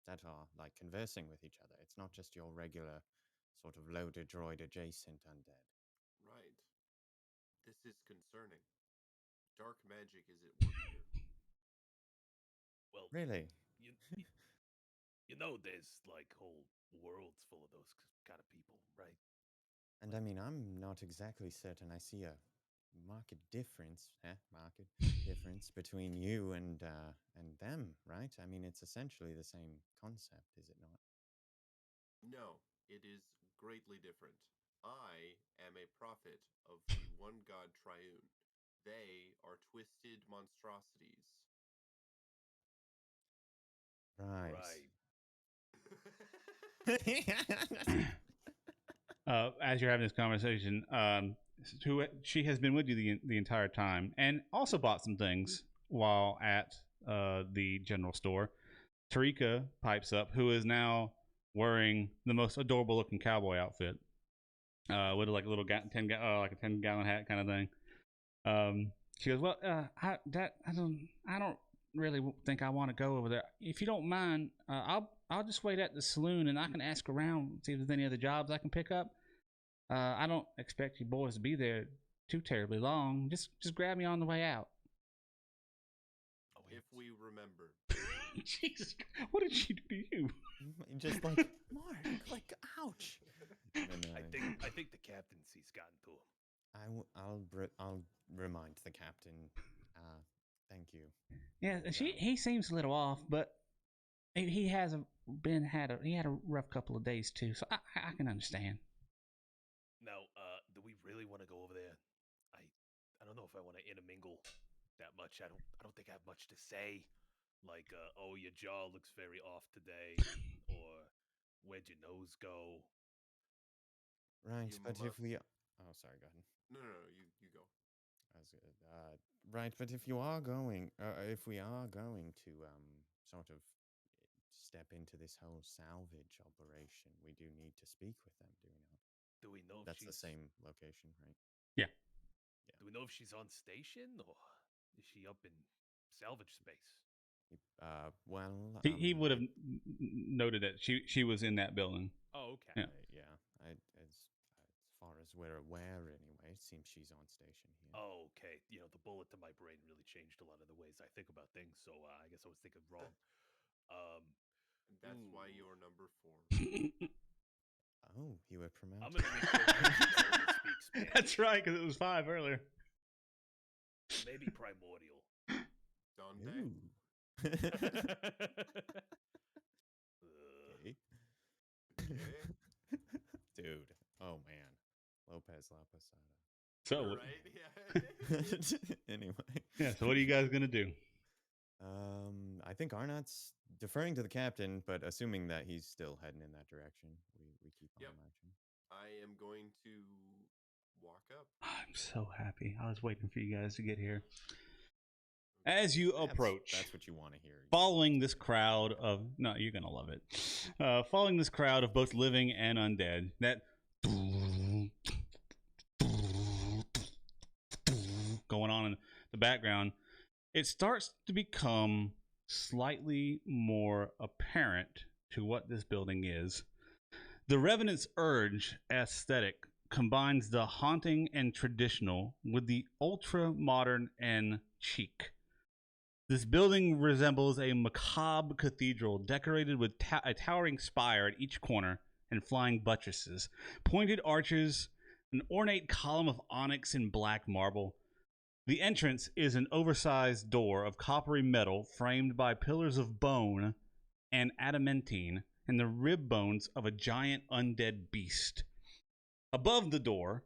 that are like conversing with each other. It's not just your regular sort of loader droid adjacent undead. Right. This is concerning. Dark magic is at work here. Well, Really? You know, there's like whole worlds full of those kind of people, right? And I mean, I'm not exactly certain I see a market difference, market difference between you and them, right? I mean, it's essentially the same concept, is it not? No, it is greatly different. I am a prophet of the one God triune. They are twisted monstrosities. Right. As you're having this conversation, she has been with you the entire time, and also bought some things while at the general store. Tarika pipes up, who is now wearing the most adorable looking cowboy outfit, with like a little like a 10-gallon hat kind of thing. She goes, "Well, I don't really think I want to go over there. If you don't mind, I'll just wait at the saloon and I can ask around, see if there's any other jobs I can pick up. I don't expect you boys to be there too terribly long. Just grab me on the way out." If we remember. Jesus, what did she do to you? Just like Mark, like ouch. And, I think the captain sees gotten to him. I'll remind the captain. Thank you. Yeah, he seems a little off, but he hasn't he had a rough couple of days too, so I can understand. Now, do we really want to go over there? I don't know if I want to intermingle that much. I don't think I have much to say. Like, oh, your jaw looks very off today, or where'd your nose go? Right, You but if must- we, oh, sorry, go ahead. No, you go. That's good. Right, but if you are going, if we are going to sort of step into this whole salvage operation, we do need to speak with them, do we not? Do we know if That's she's the same location, right? Yeah. Do we know if she's on station or is she up in salvage space? Well, He would have noted that she was in that building. Oh, okay. Yeah. yeah. As far as we're aware, anyway, it seems she's on station here. Oh, okay. You know, the bullet to my brain really changed a lot of the ways I think about things, so I guess I was thinking wrong. That's why you're number 4. Oh, you were promoted. I'm gonna make sure to speak Spanish. That's right, because it was 5 earlier. Maybe primordial. Donde? Okay. Dude, oh man, Lopez La Posada. So, Right? Yeah. Anyway. yeah. So, what are you guys gonna do? I think Arnott's deferring to the captain, but assuming that he's still heading in that direction, we keep on Yep. marching. I am going to walk up. I'm so happy. I was waiting for you guys to get here. As you approach, That's what you want to hear. following this crowd of you're gonna love it. Following this crowd of both living and undead, that going on in the background, it starts to become slightly more apparent to what this building is. The Revenant's Urge aesthetic combines the haunting and traditional with the ultra modern and chic. This building resembles a macabre cathedral decorated with a towering spire at each corner and flying buttresses, pointed arches, an ornate column of onyx and black marble. The entrance is an oversized door of coppery metal framed by pillars of bone and adamantine and the rib bones of a giant undead beast. Above the door,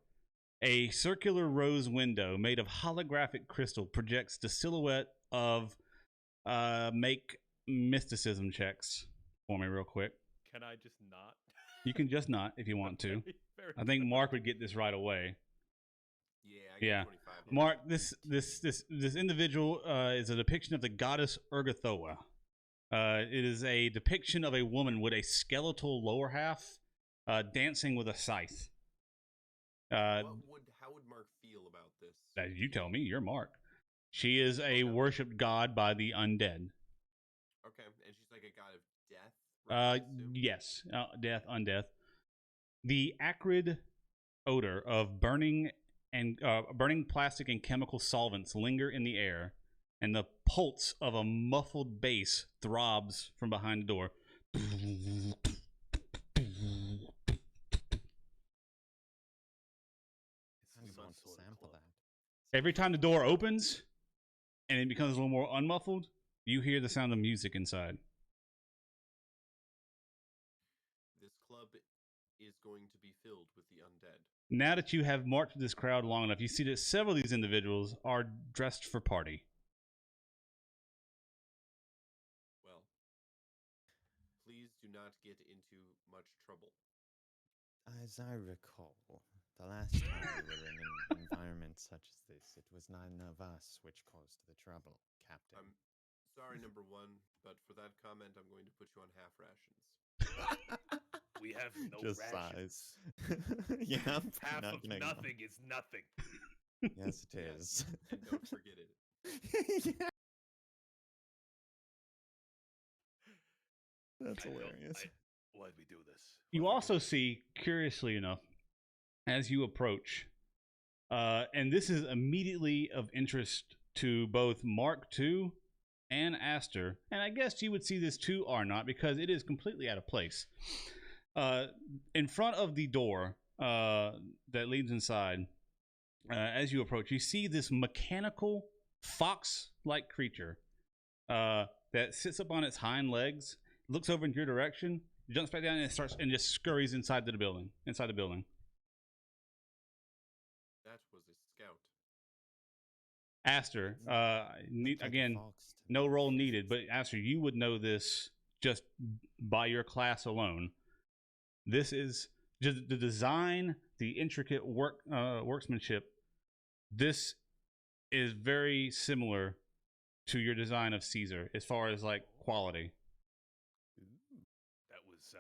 a circular rose window made of holographic crystal projects the silhouette of make mysticism checks for me real quick. Can I just not? You can just not if you want to. Okay, very I think good. Mark would get this right away. Yeah, I got Yeah. 25. Mark, this individual is a depiction of the goddess Urgathoa. It is a depiction of a woman with a skeletal lower half dancing with a scythe. How would Mark feel about this? You tell me, you're Mark. She is a worshipped god by the undead. Okay, and she's like a god of death? Right, I assume? Yes, death, undeath. The acrid odor of burning plastic and chemical solvents linger in the air, and the pulse of a muffled bass throbs from behind the door. I just want to sort of sample club. that. Every time the door opens and it becomes a little more unmuffled, you hear the sound of music inside. This club is going to be filled with the undead. Now that you have marched this crowd long enough, you see that several of these individuals are dressed for party. Well, please do not get into much trouble. As I recall, the last time we were in an environment such as this, it was none of us which caused the trouble, Captain. I'm sorry, number one, but for that comment, I'm going to put you on half rations. We have no Just rations. size. Yeah, I'm Half not of gonna nothing is nothing. Yes, it Yes, is. and don't forget it. Yeah. That's I know, hilarious. why did we do this? You Why'd we do also this? see, curiously enough, as you approach, and this is immediately of interest to both Mark II and Aster, and I guess you would see this too, or not, because it is completely out of place. In front of the door that leads inside, as you approach, you see this mechanical fox-like creature that sits up on its hind legs, looks over in your direction, jumps back down, and starts and just scurries inside the building. That was a scout. Aster, Looked like a again, fox to no me. role needed, but Aster, you would know this just by your class alone. This is just the design, the intricate workmanship. This is very similar to your design of Caesar as far as like quality. That was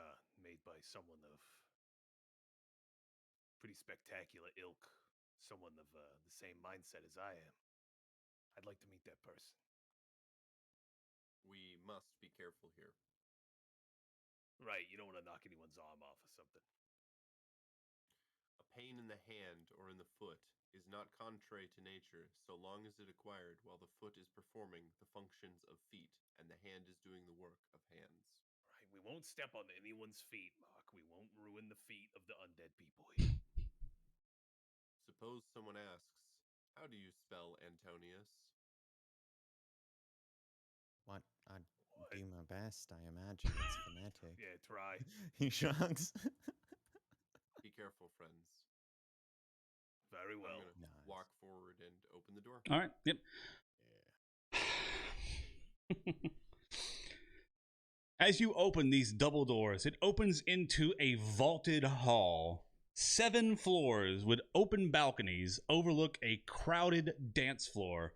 made by someone of pretty spectacular ilk, someone of the same mindset as I am. I'd like to meet that person. We must be careful here. Right, you don't want to knock anyone's arm off or something. A pain in the hand or in the foot is not contrary to nature so long as it acquired while the foot is performing the functions of feet and the hand is doing the work of hands. Right, we won't step on anyone's feet, Mark. We won't ruin the feet of the undead people here. Suppose someone asks, how do you spell Antonius? What? I'd do my best. I imagine it's phonetic. Yeah, try. He shrugs. Oh. Be careful, friends. Very well. I'm going to walk forward and open the door. All right. Yep. Yeah. As you open these double doors, it opens into a vaulted hall. 7 floors with open balconies overlook a crowded dance floor,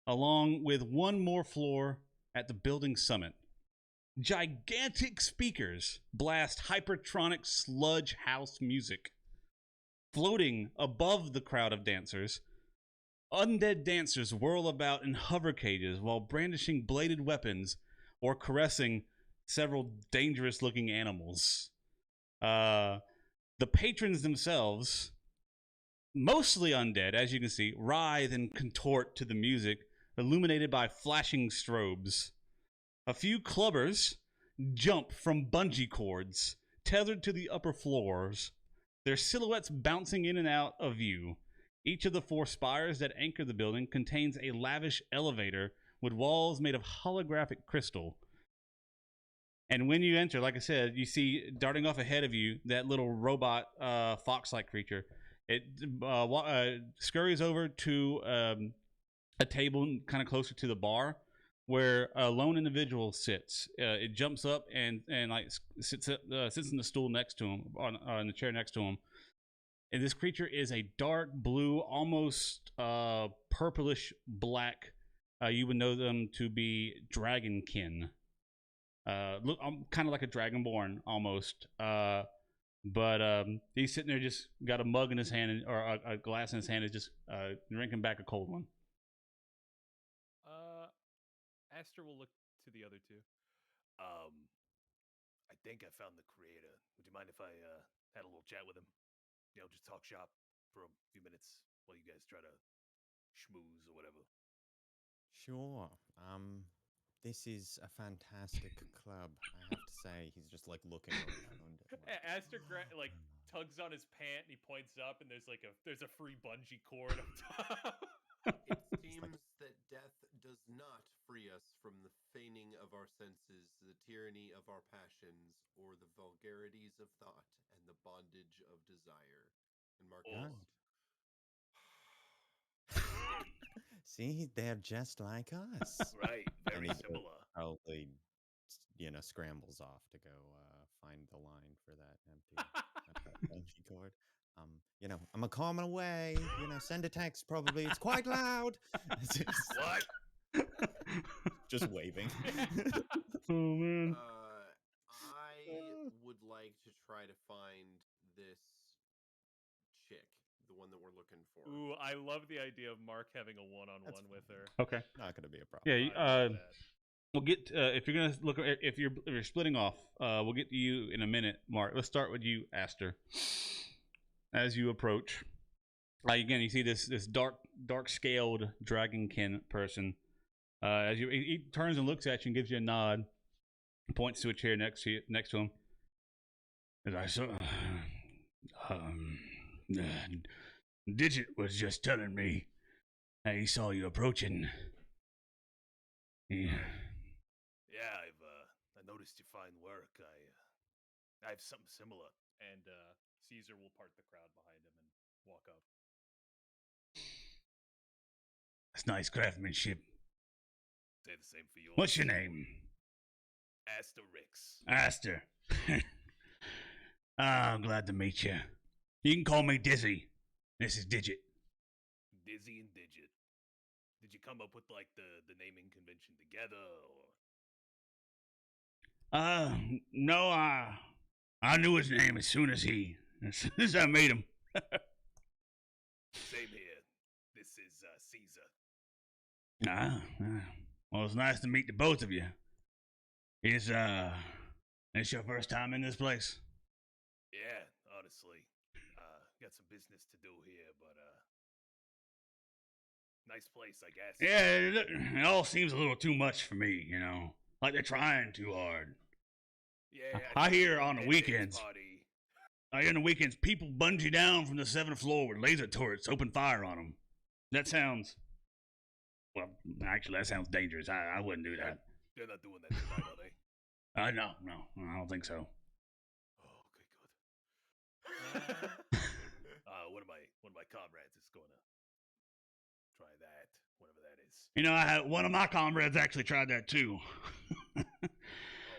along with one more floor at the building summit. Gigantic speakers blast hypertronic sludge house music. Floating above the crowd of dancers, undead dancers whirl about in hover cages while brandishing bladed weapons or caressing several dangerous-looking animals. The patrons themselves, mostly undead, as you can see, writhe and contort to the music, illuminated by flashing strobes. A few clubbers jump from bungee cords tethered to the upper floors, their silhouettes bouncing in and out of view. Each of the 4 spires that anchor the building contains a lavish elevator with walls made of holographic crystal. And when you enter, like I said, you see darting off ahead of you that little robot fox-like creature. It scurries over to a table kind of closer to the bar where a lone individual sits. It jumps up and like sits in the stool next to him, on the chair next to him. And this creature is a dark blue, almost purplish black. You would know them to be dragonkin. Look, I'm kind of like a dragonborn almost. But he's sitting there, just got a mug in his hand, or a glass in his hand, and just drinking back a cold one. Aster will look to the other 2. I think I found the creator. Would you mind if I had a little chat with him? You know, just talk shop for a few minutes while you guys try to schmooze or whatever. Sure. This is a fantastic club. I have to say, he's just like looking around. And, like, Aster like tugs on his pant and he points up and there's a free bungee cord up top. It seems that death does not free us from the feigning of our senses, the tyranny of our passions, or the vulgarities of thought and the bondage of desire. And Mark Oh. See, they're just like us. Right, very And he similar. probably, scrambles off to go find the line for that empty bungee cord. I'm a coming away. Send a text. Probably it's quite loud. What? Just waving. Oh man. I would like to try to find this chick, the one that we're looking for. Ooh, I love the idea of Mark having a one-on-one with her. Okay. Not gonna be a problem. Yeah. I love that. We'll get if you're gonna look if you're splitting off. We'll get to you in a minute, Mark. Let's start with you, Aster. As you approach, again, you see this dark scaled dragonkin person. As he turns and looks at you and gives you a nod, points to a chair next to him. As I saw, Digit was just telling me that he saw you approaching. Yeah, I noticed you fine work. I have something similar, and Caesar will part the crowd behind him and walk up. That's nice craftsmanship. Say the same for yours. What's your name? Asterix. Aster. I'm glad to meet you. You can call me Dizzy. This is Digit. Dizzy and Digit. Did you come up with like the naming convention together, or? No, I knew his name as soon as I made him. Same here. This is Caesar. Well, it's nice to meet the both of you. Is this your first time in this place? Yeah, honestly. Got some business to do here, but nice place, I guess. Yeah, it all seems a little too much for me, like they're trying too hard. Yeah, I hear on the Dead weekends. Days party. I hear on the weekends people bungee down from the 7th floor with laser turrets, open fire on them. That sounds. Well, actually, that sounds dangerous. I wouldn't do that. They're not doing that tonight, are they? No, I don't think so. Oh, okay, good. One of my comrades is gonna try that, whatever that is. I had one of my comrades actually tried that too. Oh,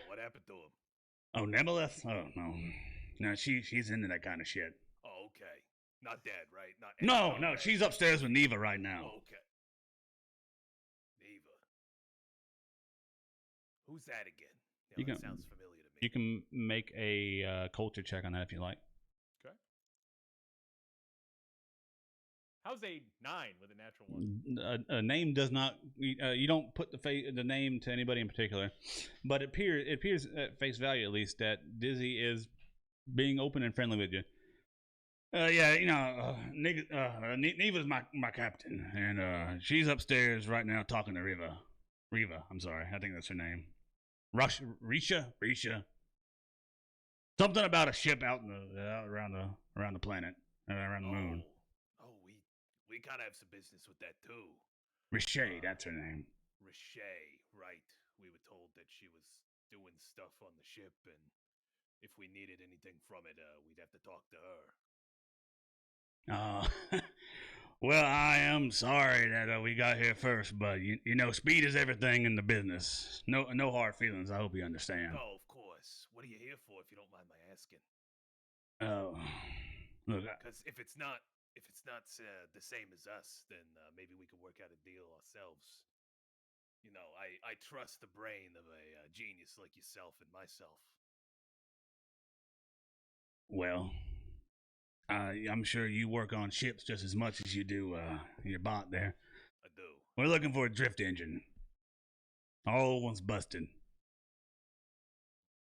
what happened to him? Oh, Nebeleth? Oh no, she's into that kind of shit. Oh, okay. Not dead, right? Not No, she's upstairs with Neva right now. Oh, okay. Neva. Who's that again? That sounds familiar to me. You can make a culture check on that if you like. Okay. How's a 9 with a natural 1? A name does not. You don't put the name to anybody in particular, but it appears at face value at least that Dizzy is being open and friendly with you. Neva's my captain, and she's upstairs right now talking to Riva. I'm sorry, I think that's her name. Risha. Something about a ship out around the planet, around the moon. Oh, we kind of have some business with that too. Riche, that's her name. Riche, right? We were told that she was doing stuff on the ship, and if we needed anything from it, we'd have to talk to her. Well, I am sorry that we got here first, but speed is everything in the business. No hard feelings. I hope you understand. Oh, of course. What are you here for, if you don't mind my asking? Look, because if it's not the same as us, then maybe we could work out a deal ourselves. I trust the brain of a genius like yourself and myself. Well, I'm sure you work on ships just as much as you do your bot there. I do. We're looking for a drift engine. Our old one's busted.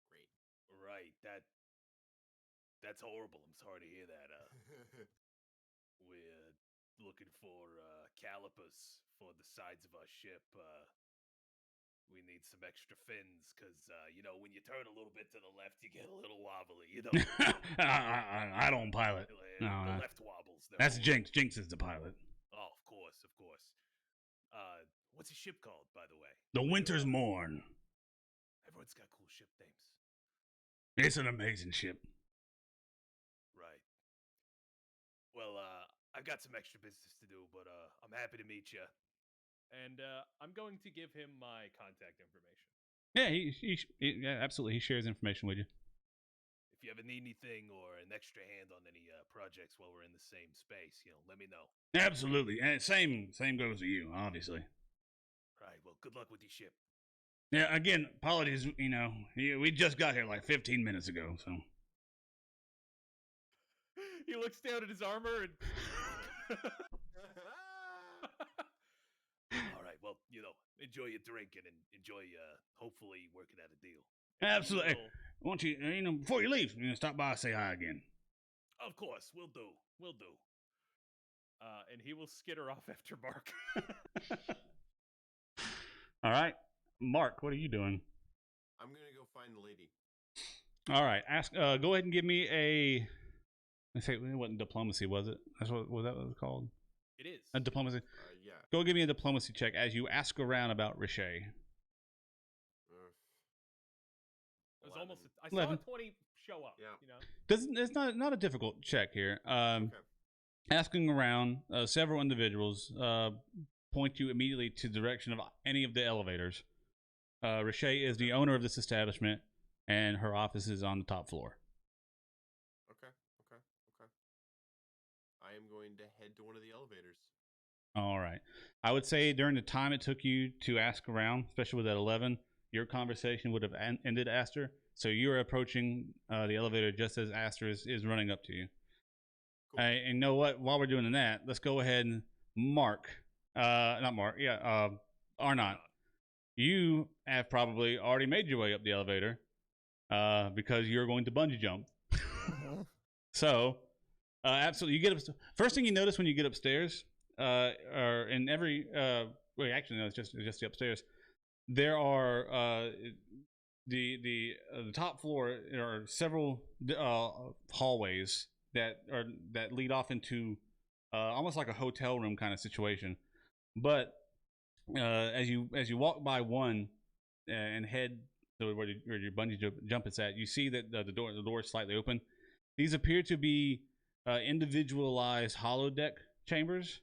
Great. Right. That's horrible. I'm sorry to hear that. We're looking for calipers for the sides of our ship. we need some extra fins because when you turn a little bit to the left, you get a little wobbly. I don't pilot. The No, left wobbles. that's Jinx. Jinx is the pilot. Oh, of course. What's his ship called, by the way? The Winter's Morn. Everyone's got cool ship names. It's an amazing ship. Right. Well, I've got some extra business to do, but I'm happy to meet you. And I'm going to give him my contact information. Yeah, yeah, absolutely. He shares information with you. If you ever need anything or an extra hand on any projects while we're in the same space, let me know. Absolutely. And same goes to you, obviously. Right. Well, good luck with your ship. Yeah, again, apologies, we just got here like 15 minutes ago, so. He looks down at his armor and... All right, well, enjoy your drinking and enjoy, hopefully, working out a deal. Absolutely. Won't you, before you leave, stop by and say hi again. Of course, will do. And he will skitter off after Mark. All right. Mark, what are you doing? I'm going to go find the lady. All right. Go ahead and give me a... Let's say it wasn't diplomacy, was it? That's what that was called? It is. A diplomacy. Yeah. Go give me a diplomacy check as you ask around about Riche. It was almost. I 11. saw a 20 show up. Yeah. It's not a difficult check here. Okay. Asking around, several individuals point you immediately to the direction of any of the elevators. Riche is the owner of this establishment, and her office is on the top floor. Okay. I am going to head to one of the elevators. All right. I would say during the time it took you to ask around, especially with that 11, your conversation would have ended, Aster. So you're approaching the elevator just as Aster is running up to you. Cool. And you know what? While we're doing that, let's go ahead and Arnott. You have probably already made your way up the elevator because you're going to bungee jump. So, absolutely, you get up. First thing you notice when you get upstairs, or in every actually no, it's just the upstairs. There are the top floor. There are several hallways that lead off into almost like a hotel room kind of situation. But as you walk by one and head to where your bungee jump is at, you see that the door is slightly open. These appear to be individualized holodeck chambers,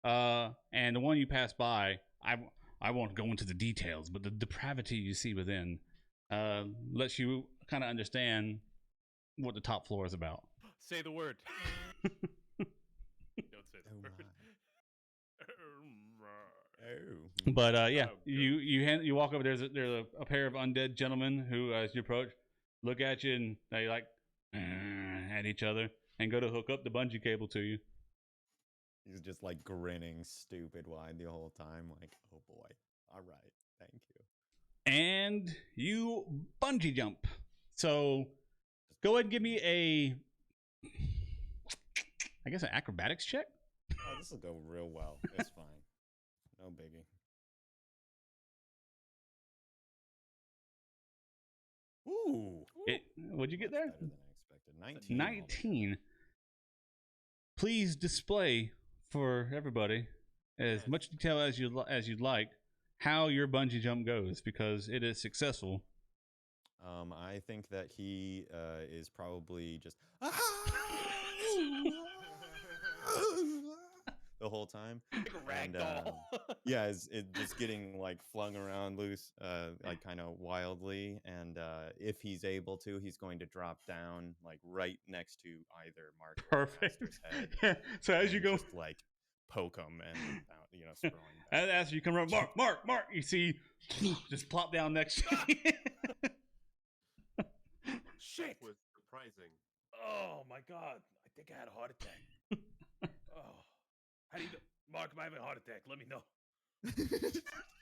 and the one you pass by, I won't go into the details, but the depravity you see within lets you kind of understand what the top floor is about. Say the word. Don't say the word. But yeah, you walk over. There's a pair of undead gentlemen who, as you approach, look at you and they like at each other and go to hook up the bungee cable to you. He's just like grinning stupid wide the whole time, like, oh boy. All right, thank you. And you bungee jump. So go ahead and give me I guess an acrobatics check. Oh, this will go real well. It's fine. No biggie. Ooh. What'd you get there? Better than I expected. 19. 19. Please display for everybody as much detail as you'd like how your bungee jump goes, because it is successful. I think that he is probably just the whole time. Like a rag doll. Yeah, it's just getting like flung around loose, like kind of wildly. And if he's able to, he's going to drop down like right next to either Mark or Master's head. Yeah. So as you go, just like poke him and throwing back. As you come around, Mark, you see, just plop down next to you. Shit! That was surprising. Oh my god! I think I had a heart attack. Oh, how do you do? Mark, am I having a heart attack? Let me know.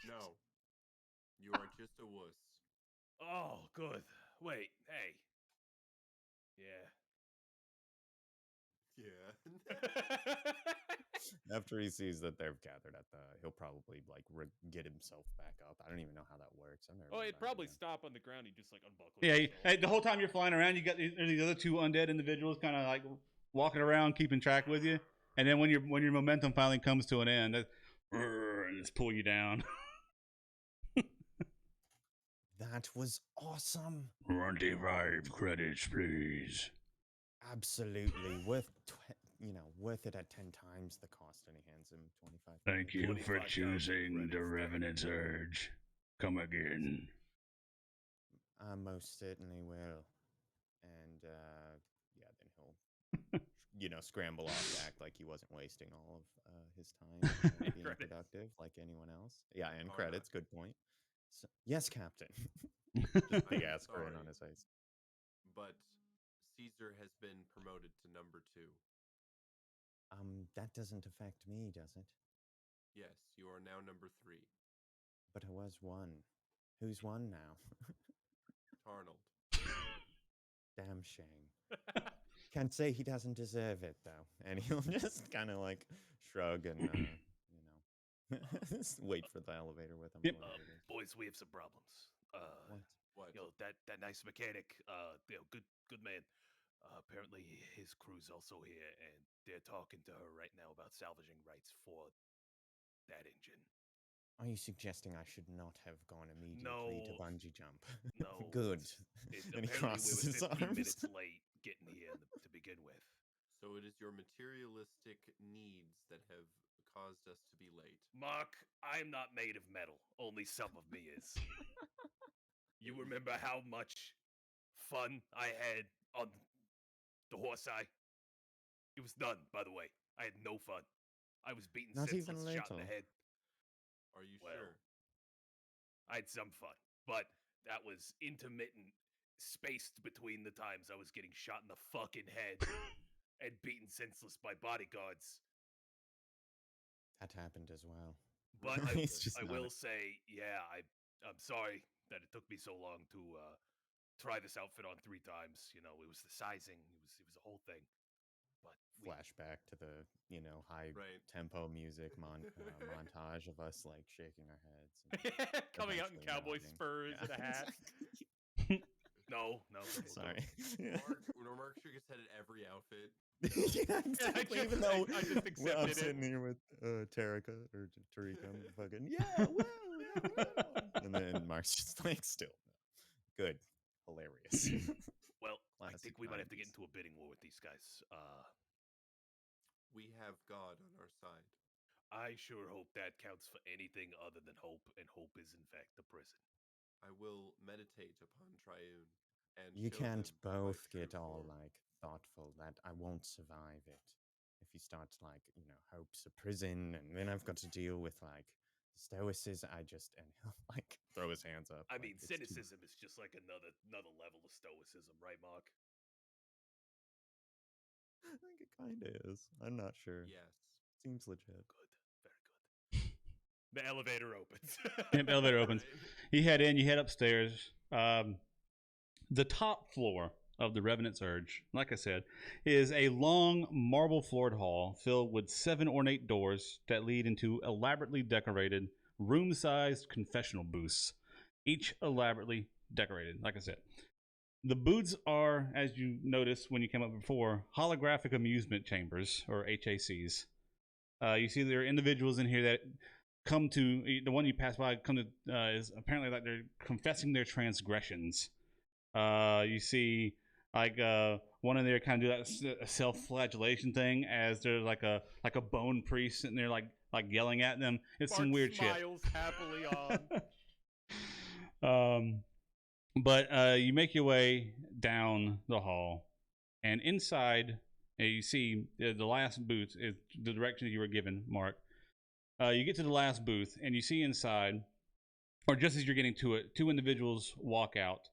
No, you are just a wuss. Oh, good. Wait, hey. Yeah. Yeah. After he sees that they've gathered at the, he'll probably like get himself back up. I don't even know how that works. I've never. Oh, been it'd back probably again. stop on the ground. He'd just like unbuckle. Yeah, himself. the whole time you're flying around, you got these other two undead individuals kind of like walking around, keeping track with you. And then when your momentum finally comes to an end, and just pull you down. That was awesome. 25 credits, please. Absolutely worth, worth it at 10 times the cost. And he hands him 25. Thank you for 25,000 choosing the credits. Revenant's Urge. Come again. I most certainly will. And yeah, then he'll, scramble off to act like he wasn't wasting all of his time being Credits. productive like anyone else. Yeah, and Or credits. Good point. So, yes, Captain. not. Big I'm ass grin on sorry, his face. But Caesar has been promoted to number 2. That doesn't affect me, does it? Yes, you are now number 3. But I was one. Who's one now? Tarnold. Damn shame. Can't say he doesn't deserve it though. And he'll just kind of like shrug and just wait for the elevator with him. Yep. whatever it is. Boys, we have some problems. What? That nice mechanic, good man. Apparently his crew's also here, and they're talking to her right now about salvaging rights for that engine. Are you suggesting I should not have gone immediately to No. bungee jump? No. Good. And he Apparently crosses we his were 15 arms. minutes late getting here to begin with. So it is your materialistic needs that have caused us to be late. Mark, I'm not made of metal. Only some of me is. You remember how much fun I had on the horse eye? It was none, by the way. I had no fun. I was beaten Not even senseless, shot in the little. head. Are you Well, sure? I had some fun, but that was intermittent, spaced between the times I was getting shot in the fucking head and beaten senseless by bodyguards. That happened as well. But He's just I not will say, yeah, I'm sorry that it took me so long to try this outfit on 3 times. It was the sizing, it was a whole thing. But flashback to the high Right. tempo music montage of us like shaking our heads coming out in eventually cowboy nodding. spurs and a hat. No. Sorry. Mark shook his head at every outfit. Yeah, exactly. just- Even though I just accepted I'm it. sitting here with Tarika or Tarika, fucking yeah, well, and then Mark's just like still good, hilarious. Well, I Classic think we might have to 90s. get into a bidding war with these guys. We have God on our side. I sure hope that counts for anything other than hope, and hope is in fact the prison. I will meditate upon Triune and You show can't them my both true get all form. like thoughtful that I won't survive it. If you start like, hope's a prison and then I've got to deal with like stoicism, and he'll like throw his hands up. I like, mean, it's too- cynicism is just like another level of stoicism, right, Mark? I think it kind of is. I'm not sure. Yes. Seems legit. Good, very good. The elevator opens. Yep, elevator opens. You head in, you head upstairs. The top floor of the Revenant's Urge, like I said, is a long marble floored hall filled with 7 ornate doors that lead into elaborately decorated, room-sized confessional booths, each elaborately decorated, like I said. The booths are, as you noticed when you came up before, holographic amusement chambers, or HACs. You see there are individuals in here that come to, the one you pass by is apparently like they're confessing their transgressions. You see like one of there kind of do that self-flagellation thing as there's like a bone priest sitting there like yelling at them. It's Mark some weird smiles happily on. shit. But you make your way down the hall, and inside you see the last booth is the direction you were given, Mark. You get to the last booth, and you see inside, or just as you're getting to it, 2 individuals walk out.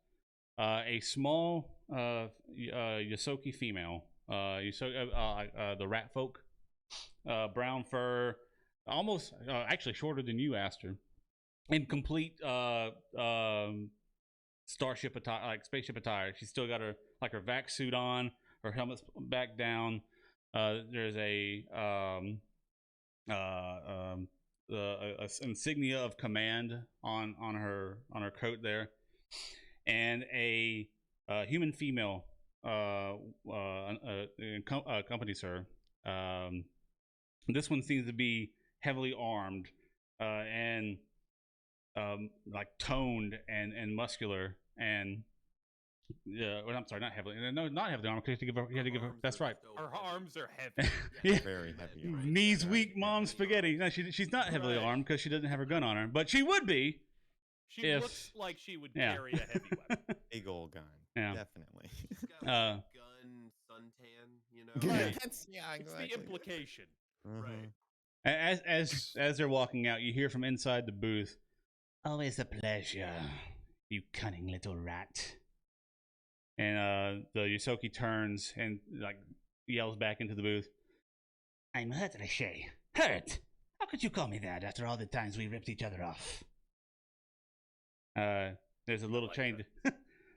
A small Yosoki female, the rat folk, brown fur, almost actually shorter than you, Aster, in complete starship attire, like spaceship attire. She's still got her vac suit on, her helmet's back down. There's a insignia of command on her coat there, and a human female accompanies her. This one seems to be heavily armed and like toned and muscular and. Yeah, well, I'm sorry, not heavily. No, not heavily armed. You had to give her. That's right. Her arms are heavy. Yeah. Very heavy. Knees weak, mom spaghetti. No, she's not heavily Right. armed because she doesn't have her gun on her, but she would be. She If- looks like she would yeah. carry a heavy weapon. Big old gun. Yeah. Definitely. She's got Uh, like gun, suntan, you know? Right. Yeah, It's the implication. Right. As they're walking out, you hear from inside the booth. Always a pleasure, you cunning little rat. And the Yosoki turns and like yells back into the booth. I'm hurt, Riche. Hurt? How could you call me that after all the times we ripped each other off? There's a little like change.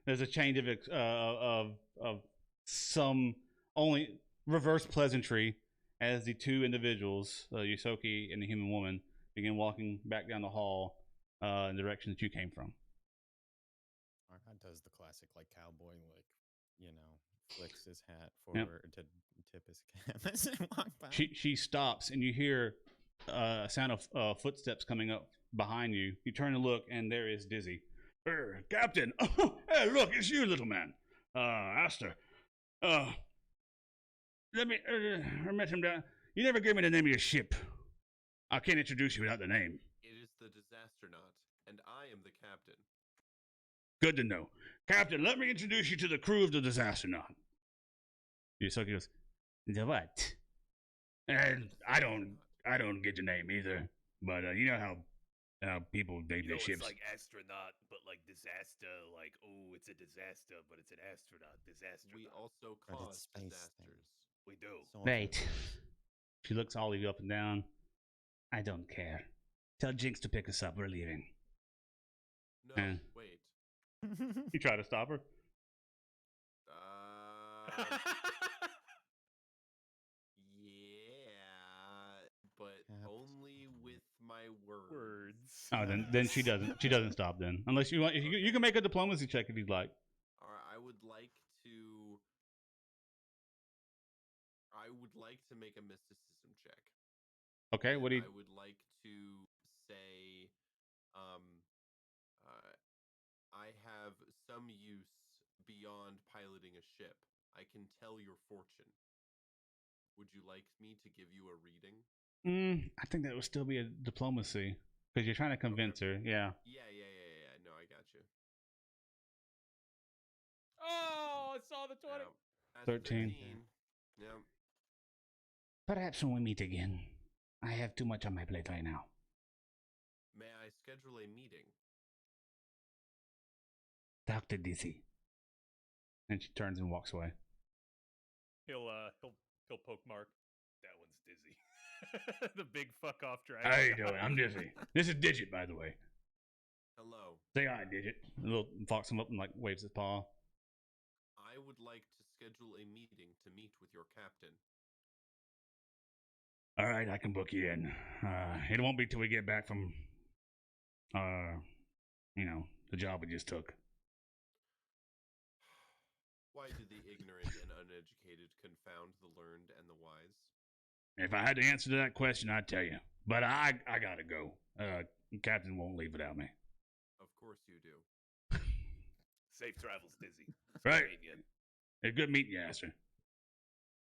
There's a change of some only reverse pleasantry as the two individuals, Yosoki and the human woman, begin walking back down the hall in the direction that you came from. Arcot does the classic like cowboy, like, you know, flicks his hat Yep. forward to tip his cap as they walk by. She stops and you hear a sound of footsteps coming up behind you. You turn to look and there is Dizzy. Captain! Oh, hey, look, it's you, little man. Aster. Let me I met him down. You never gave me the name of your ship. I can't introduce you without the name. It is the Disastronaut, and I am the captain. Good to know. Captain, let me introduce you to the crew of the Disastronaut. Yosoki goes, the what? And I don't get the name either. But you know how people name their ships. It's like astronaut, but like disaster. Like, oh, it's a disaster, but it's an astronaut. Disaster. We also But cause it's space disasters. We do. Right. She looks all of you up and down. I don't care. Tell Jinx to pick us up. We're leaving. No, wait. You try to stop her? Yeah, but Capped. only with my words. Words. Oh, then she doesn't. She doesn't stop then. Unless you want, you can make a diplomacy check if you'd like. All right, I would like to make a mysticism check. Okay. What do you? I would like to say, I have some use beyond piloting a ship. I can tell your fortune. Would you like me to give you a reading? I think that would still be a diplomacy because you're trying to convince her. Yeah. Yeah. No, I got you. Oh, I saw the 20. That's 13. Yeah. Perhaps when we meet again. I have too much on my plate right now. May I schedule a meeting? Dr. Dizzy. And she turns and walks away. He'll poke Mark. That one's Dizzy. The big fuck off dragon. How you doing? I'm Dizzy. This is Digit, by the way. Hello. Say hi, Digit. The little fox him up and like waves his paw. I would like to schedule a meeting to meet with your captain. All right, I can book you in. It won't be till we get back from, the job we just took. Why do the ignorant and uneducated confound the learned and the wise? If I had the answer to that question, I'd tell you. But I gotta go. Captain won't leave without me. Of course you do. Safe travels, Dizzy. Right. Meeting you. It's good meeting you, Aster.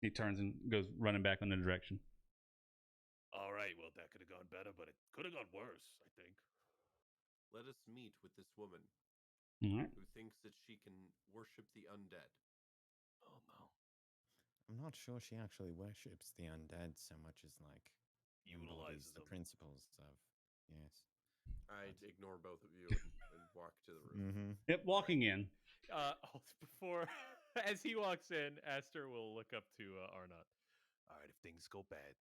He turns and goes running back in the direction. All right. Well, that could have gone better, but it could have gone worse, I think. Let us meet with this woman All right. who thinks that she can worship the undead. Oh no. I'm not sure she actually worships the undead so much as like Utilizes the them. principles of yes. I'd ignore both of you and walk to the room. Mm-hmm. Yep, walking in. Before, as he walks in, Aster will look up to Arnott. All right, if things go bad,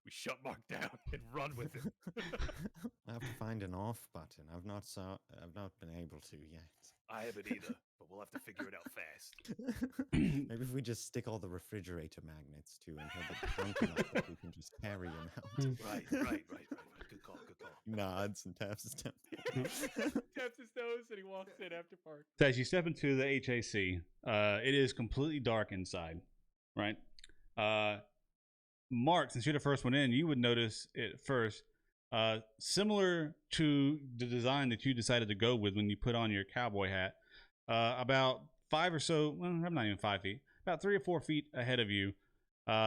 we shut Mark down and run with him. I have to find an off button. I've not been able to yet. I haven't either, but we'll have to figure it out fast. Maybe if we just stick all the refrigerator magnets to him, he'll be drunk enough that we can just carry him out. Right. Good call. Nods and taps his temple. Taps his nose and he walks in after Park. So as you step into the HAC, it is completely dark inside, right? Mark, since you're the first one in, you would notice it first. Similar to the design that you decided to go with when you put on your cowboy hat, about 5 or so, well, I'm not even 5 feet, about 3 or 4 feet ahead of you,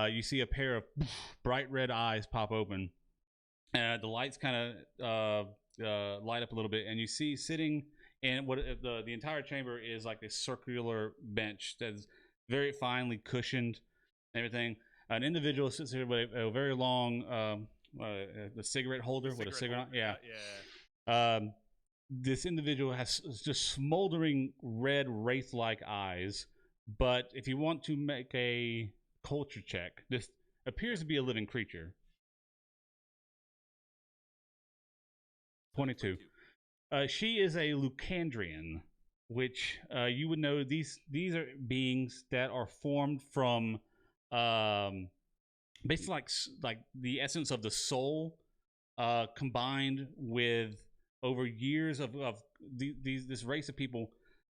you see a pair of bright red eyes pop open. The lights kind of light up a little bit, and you see sitting in what the entire chamber is like this circular bench that's very finely cushioned and everything. An individual sits here with a very long the cigarette holder with a cigarette. Yeah. This individual has just smoldering red wraith-like eyes. But if you want to make a culture check, this appears to be a living creature. 22. She is a Lucandrian, which you would know these are beings that are formed from basically like the essence of the soul combined with over years of this race of people.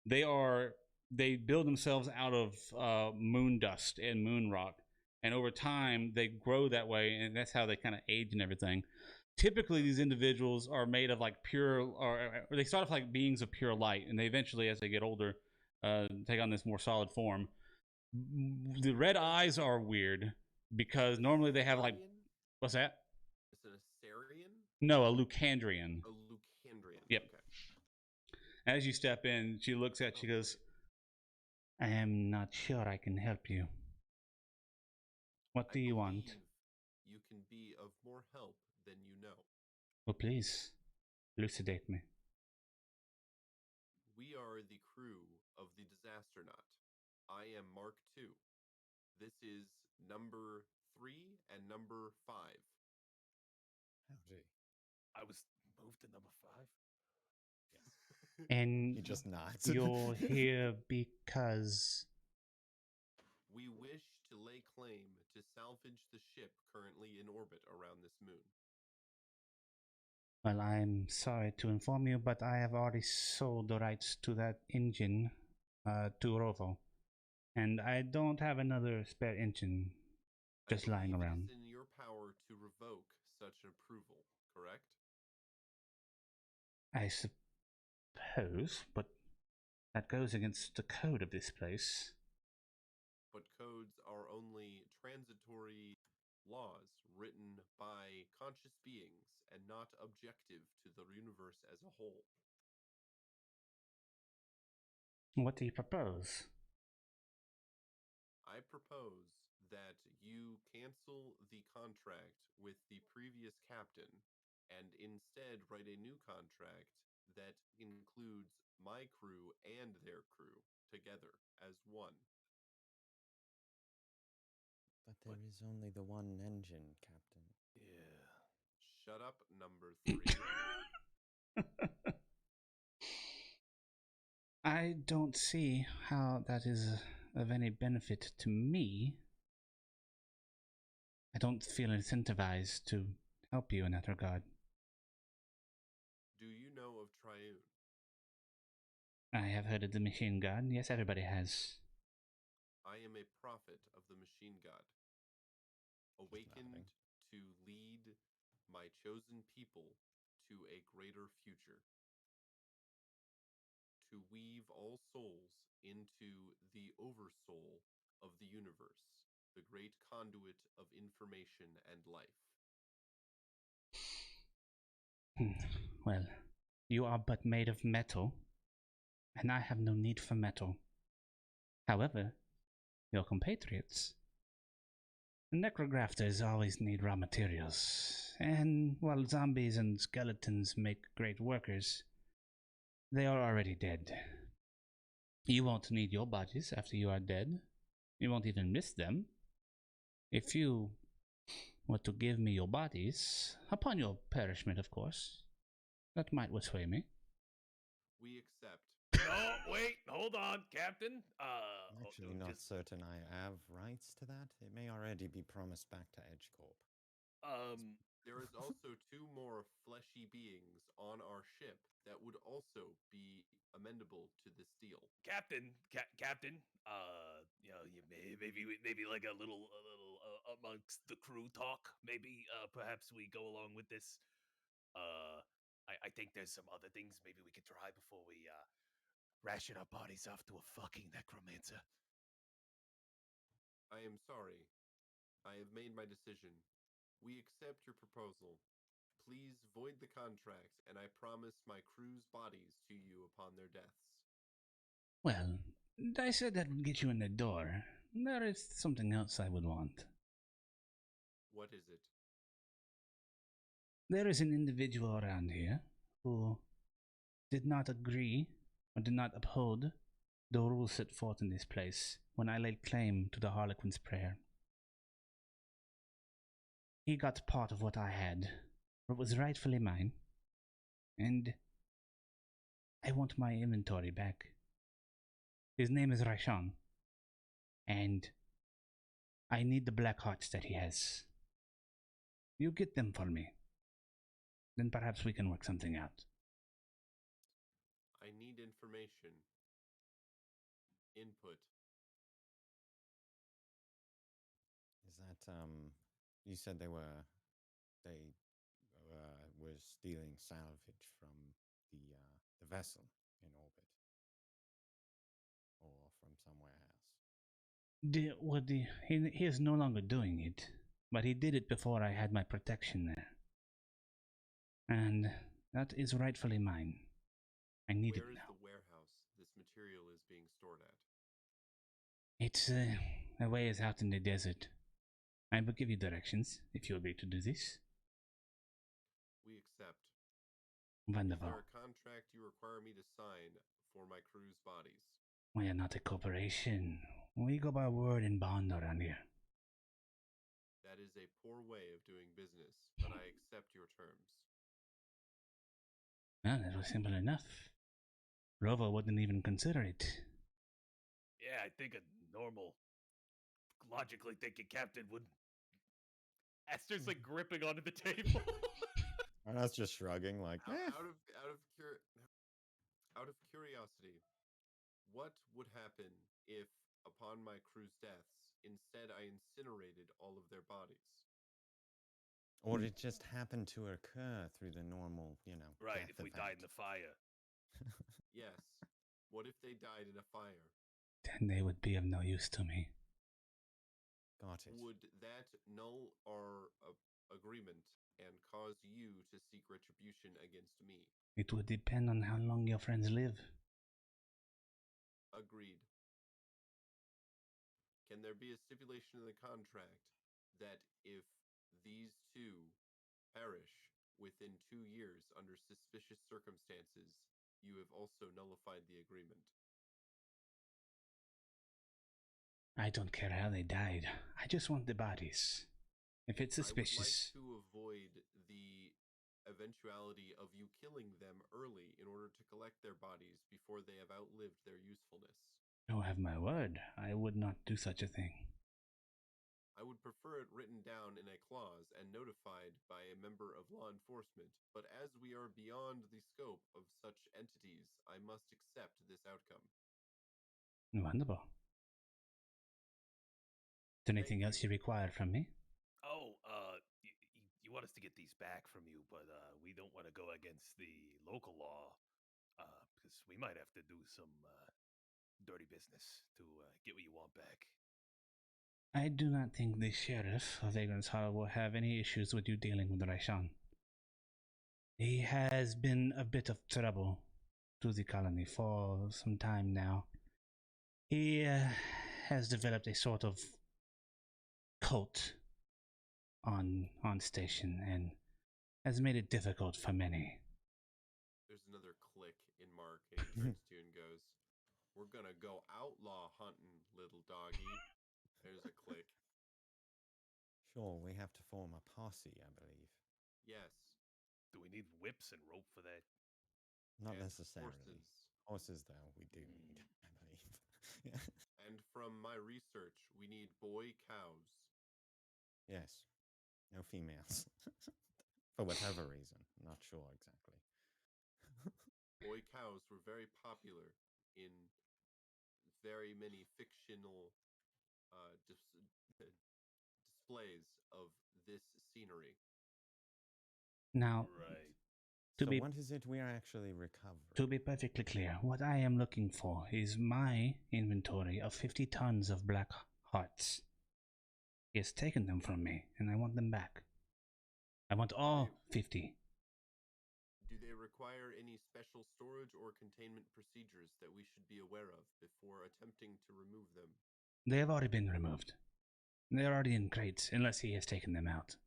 They build themselves out of moon dust and moon rock, and over time they grow that way, and that's how they kind of age and everything. Typically these individuals are made of like pure, or they start off like beings of pure light, and they eventually, as they get older, take on this more solid form. The red eyes are weird because normally they have like, what's that? Is it a Sarian? No, a Lucandrian. A Lucandrian. Yep. Okay. As you step in, she looks at you, she goes, I am not sure I can help you. What do you want? You can be of more help than you know. Oh, please, elucidate me. We are the crew of the Disastronaut. I am Mark II. This is number 3 and number 5. Howdy. I was moved to number 5. Yes. And He just nods. you're here because... We wish to lay claim to salvage the ship currently in orbit around this moon. Well, I'm sorry to inform you, but I have already sold the rights to that engine to Rovo. And I don't have another spare engine just lying around. It is in your power to revoke such approval, correct? I suppose, but that goes against the code of this place. But codes are only transitory laws written by conscious beings and not objective to the universe as a whole. What do you propose? I propose that you cancel the contract with the previous captain and instead write a new contract that includes my crew and their crew together as one. But there is only the one engine, Captain. Yeah. Shut up, number 3. I don't see how that is of any benefit to me. I don't feel incentivized to help you in that regard. Do you know of Triune? I have heard of the machine god. Yes, everybody has. I am a prophet of the machine god, awakened to lead my chosen people to a greater future, to weave all souls into the oversoul of the universe, the great conduit of information and life. Well, you are but made of metal, and I have no need for metal. However, your compatriots, the necrografters, always need raw materials, and while zombies and skeletons make great workers, they are already dead. You won't need your bodies after you are dead. You won't even miss them. If you were to give me your bodies, upon your perishment, of course, that might sway me. We accept. No, wait, hold on, Captain. I'm actually not certain I have rights to that. It may already be promised back to EdgeCorp. There is also 2 more fleshy beings on our ship that would also be amendable to this deal. Captain, Captain. Maybe like a little amongst the crew talk. Maybe perhaps we go along with this. I think there's some other things maybe we could try before we ration our bodies off to a fucking necromancer. I am sorry. I have made my decision. We accept your proposal. Please void the contract, and I promise my crew's bodies to you upon their deaths. Well, I said that would get you in the door. There is something else I would want. What is it? There is an individual around here who did not agree or did not uphold the rules set forth in this place when I laid claim to the Harlequin's prayer. He got part of what I had, what was rightfully mine, and I want my inventory back. His name is Irrational, and I need the black hearts that he has. You get them for me. Then perhaps we can work something out. I need information. Input. Is that you said they were stealing salvage from the vessel in orbit, or from somewhere else? He is no longer doing it, but he did it before I had my protection there. And that is rightfully mine. I need it now. Where is the warehouse this material is being stored at? It's a ways out in the desert. I will give you directions if you agree to do this. We accept. Wonderful. Is there a contract you require me to sign for my crew's bodies? We are not a corporation. We go by word and bond around here. That is a poor way of doing business, but I accept your terms. Well, that was simple enough. Rover wouldn't even consider it. Yeah, I think a normal, logically thinking captain would. Aster's like gripping onto the table. And that's just shrugging, like, Out of curiosity, what would happen if, upon my crew's deaths, instead I incinerated all of their bodies? Or it just happened to occur through the normal, Right, death if we event. died in the fire. Yes. What if they died in a fire? Then they would be of no use to me. Got it. Would that null our agreement and cause you to seek retribution against me? It would depend on how long your friends live. Agreed. Can there be a stipulation in the contract that if these 2 perish within 2 years under suspicious circumstances, you have also nullified the agreement? I don't care how they died. I just want the bodies. If it's suspicious. I would like to avoid the eventuality of you killing them early in order to collect their bodies before they have outlived their usefulness. You have my word. I would not do such a thing. I would prefer it written down in a clause and notified by a member of law enforcement, but as we are beyond the scope of such entities, I must accept this outcome. Wonderful. Is there anything else you require from me? Oh, you want us to get these back from you, but we don't want to go against the local law, because we might have to do some dirty business to get what you want back. I do not think the sheriff of Vagrant's Hollow will have any issues with you dealing with Irrational. He has been a bit of trouble to the colony for some time now. He has developed a sort of cult on station and has made it difficult for many. There's another click in Mark, and he turns to you and goes, "We're gonna go outlaw hunting, little doggy." There's a click. Sure, we have to form a posse, I believe. Yes. Do we need whips and rope for that? Not And necessarily. horses. Horses, though, we do need, I believe. Yeah. And from my research, we need boy cows. Yes. No females. For whatever reason. Not sure exactly. Boy cows were very popular in very many fictional displays of this scenery. Now, Right. To So be- what is it we are actually recovering? to be perfectly clear, what I am looking for is my inventory of 50 tons of black hearts. He has taken them from me, and I want them back. I want all 50. Do they require any special storage or containment procedures that we should be aware of before attempting to remove them? They have already been removed. They're already in crates, unless he has taken them out.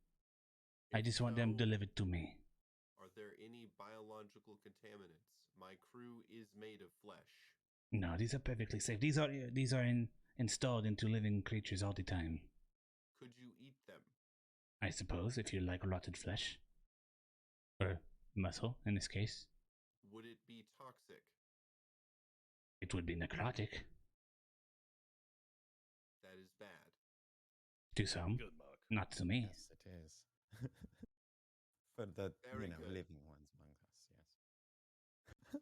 I If just want them so, delivered to me. Are there any biological contaminants? My crew is made of flesh. No, these are perfectly safe. These are installed into living creatures all the time. Could you eat them? I suppose, if you like rotted flesh. Or muscle, in this case. Would it be toxic? It would be necrotic. That is bad. To some, Good, Mark. not to me. Yes, it is. For the Very good. living ones among us, yes.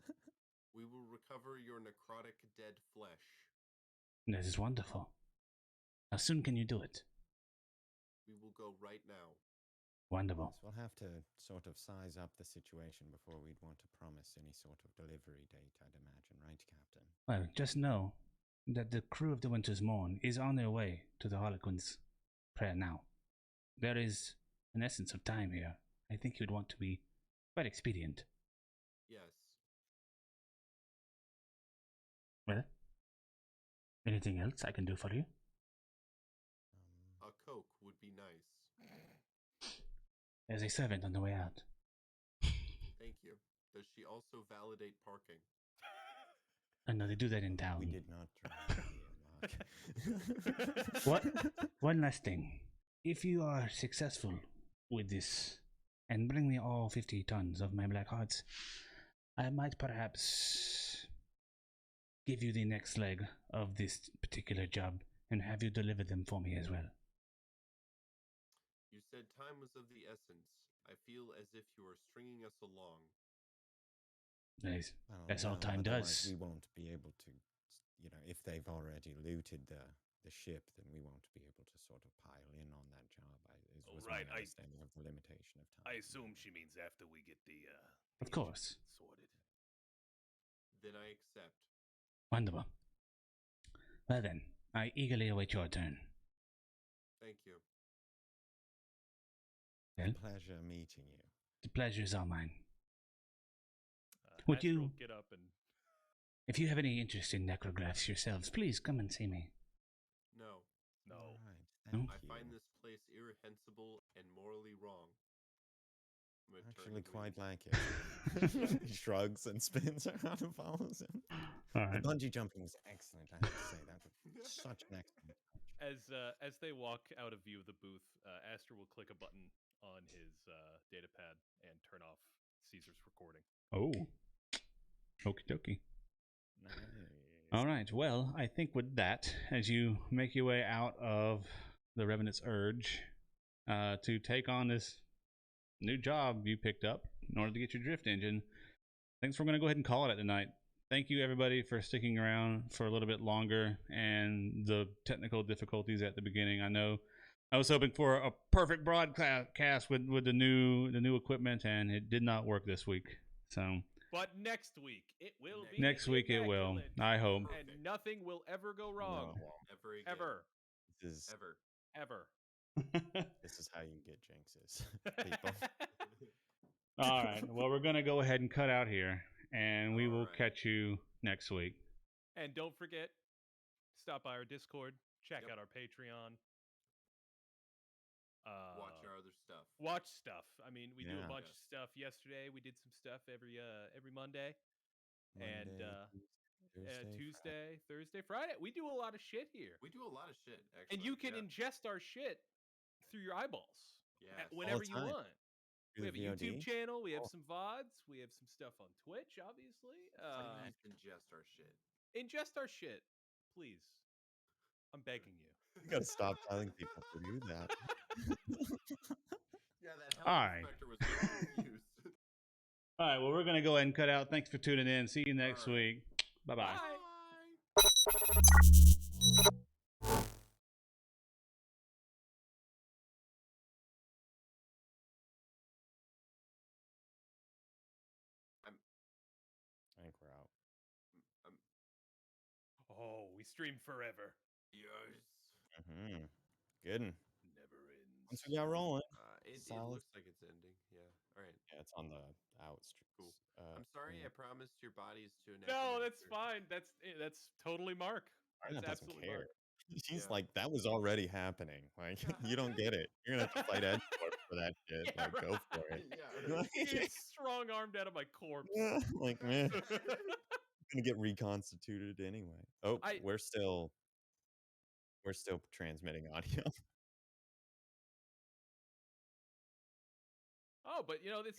We will recover your necrotic dead flesh. This is wonderful. How soon can you do it? We will go right now. Wonderful. Yes, we'll have to sort of size up the situation before we'd want to promise any sort of delivery date, I'd imagine, right, Captain? Well, just know that the crew of the Winter's Morn is on their way to the Harlequin's prayer now. There is an essence of time here. I think you'd want to be quite expedient. Yes. Well, anything else I can do for you? A Coke would be nice. There's a servant on the way out. Thank you. Does she also validate parking? I know they do that in town. We did not try here, Mark. What? One last thing. If you are successful with this and bring me all 50 tons of my black hearts, I might perhaps give you the next leg of this particular job and have you deliver them for me as well. You said time was of the essence. I feel as if you are stringing us along. Nice. Well, That's all no, time otherwise does. We won't be able to, if they've already looted the ship, then we won't be able to sort of pile in on that job. Was right, my understanding of the limitation of time. I assume she means after we get the Of course. sorted. Then I accept. Wonderful. Well then, I eagerly await your turn. Thank you. Well, Pleasure meeting you. the pleasure is all mine. Would Astral you- will get up and If you have any interest in necrographs yourselves, please come and see me. No. no. All right, No? thank I you. find this place irrehensible and morally wrong. I'm gonna turn Actually to quite leave. like it. He shrugs and spins around and follows him. All The right. bungee jumping was excellent, I have to say. That was such an excellent touch. As they walk out of view of the booth, Aster will click a button on his data pad and turn off Caesar's recording. Oh. Okie dokie. Nice. All right. Well, I think with that, as you make your way out of the Revenant's Urge to take on this new job you picked up in order to get your drift engine, I think we're going to go ahead and call it at tonight. Thank you, everybody, for sticking around for a little bit longer and the technical difficulties at the beginning. I know I was hoping for a perfect broadcast with the new equipment, and it did not work this week. So But next week it will be. next week it will. immaculate, I hope. and nothing will ever go wrong. No, Ever again. Ever, this is Ever. ever. this is how you get jinxes, people. All right. Well, we're going to go ahead and cut out here, and we will Alright. catch you next week. And don't forget, stop by our Discord, check Yep. out our Patreon. Watch our other stuff. Watch stuff. I mean, we do Yeah. a bunch of Yes. stuff. Yesterday, we did some stuff every Monday, and Monday, Tuesday, Thursday, Friday. We do a lot of shit here, We do a lot of shit, actually. and you can yeah. ingest our shit through your eyeballs Yes. whenever you time. want. We Through have a the YouTube VOD? channel. We have Oh. some VODs. We have some stuff on Twitch, obviously. Please ingest our shit. Ingest our shit, please. I'm begging you. You gotta stop telling people to do that. Yeah, that health All right. inspector was very confused. All right, well, we're going to go ahead and cut out. Thanks for tuning in. See you next All right. week. Bye-bye. Bye. I think we're out. Oh, we stream forever. Yes. Mm-hmm. Good. Never ends. Once we got rolling. It Solid. looks like it's ending. Yeah. All right. Yeah, it's on the outstreets. Cool. I'm sorry. I promised your bodies to an. No, that's fine. That's totally Mark. Arna That's doesn't absolutely care. Mark. He's Yeah. like, that was already happening. Like, you don't get it. You're gonna have to fight Ed for that shit. Yeah, Like, go for it. Yeah. You get strong armed out of my corpse. Like, man, gonna get reconstituted anyway. Oh, we're still transmitting audio. Oh, but you know, this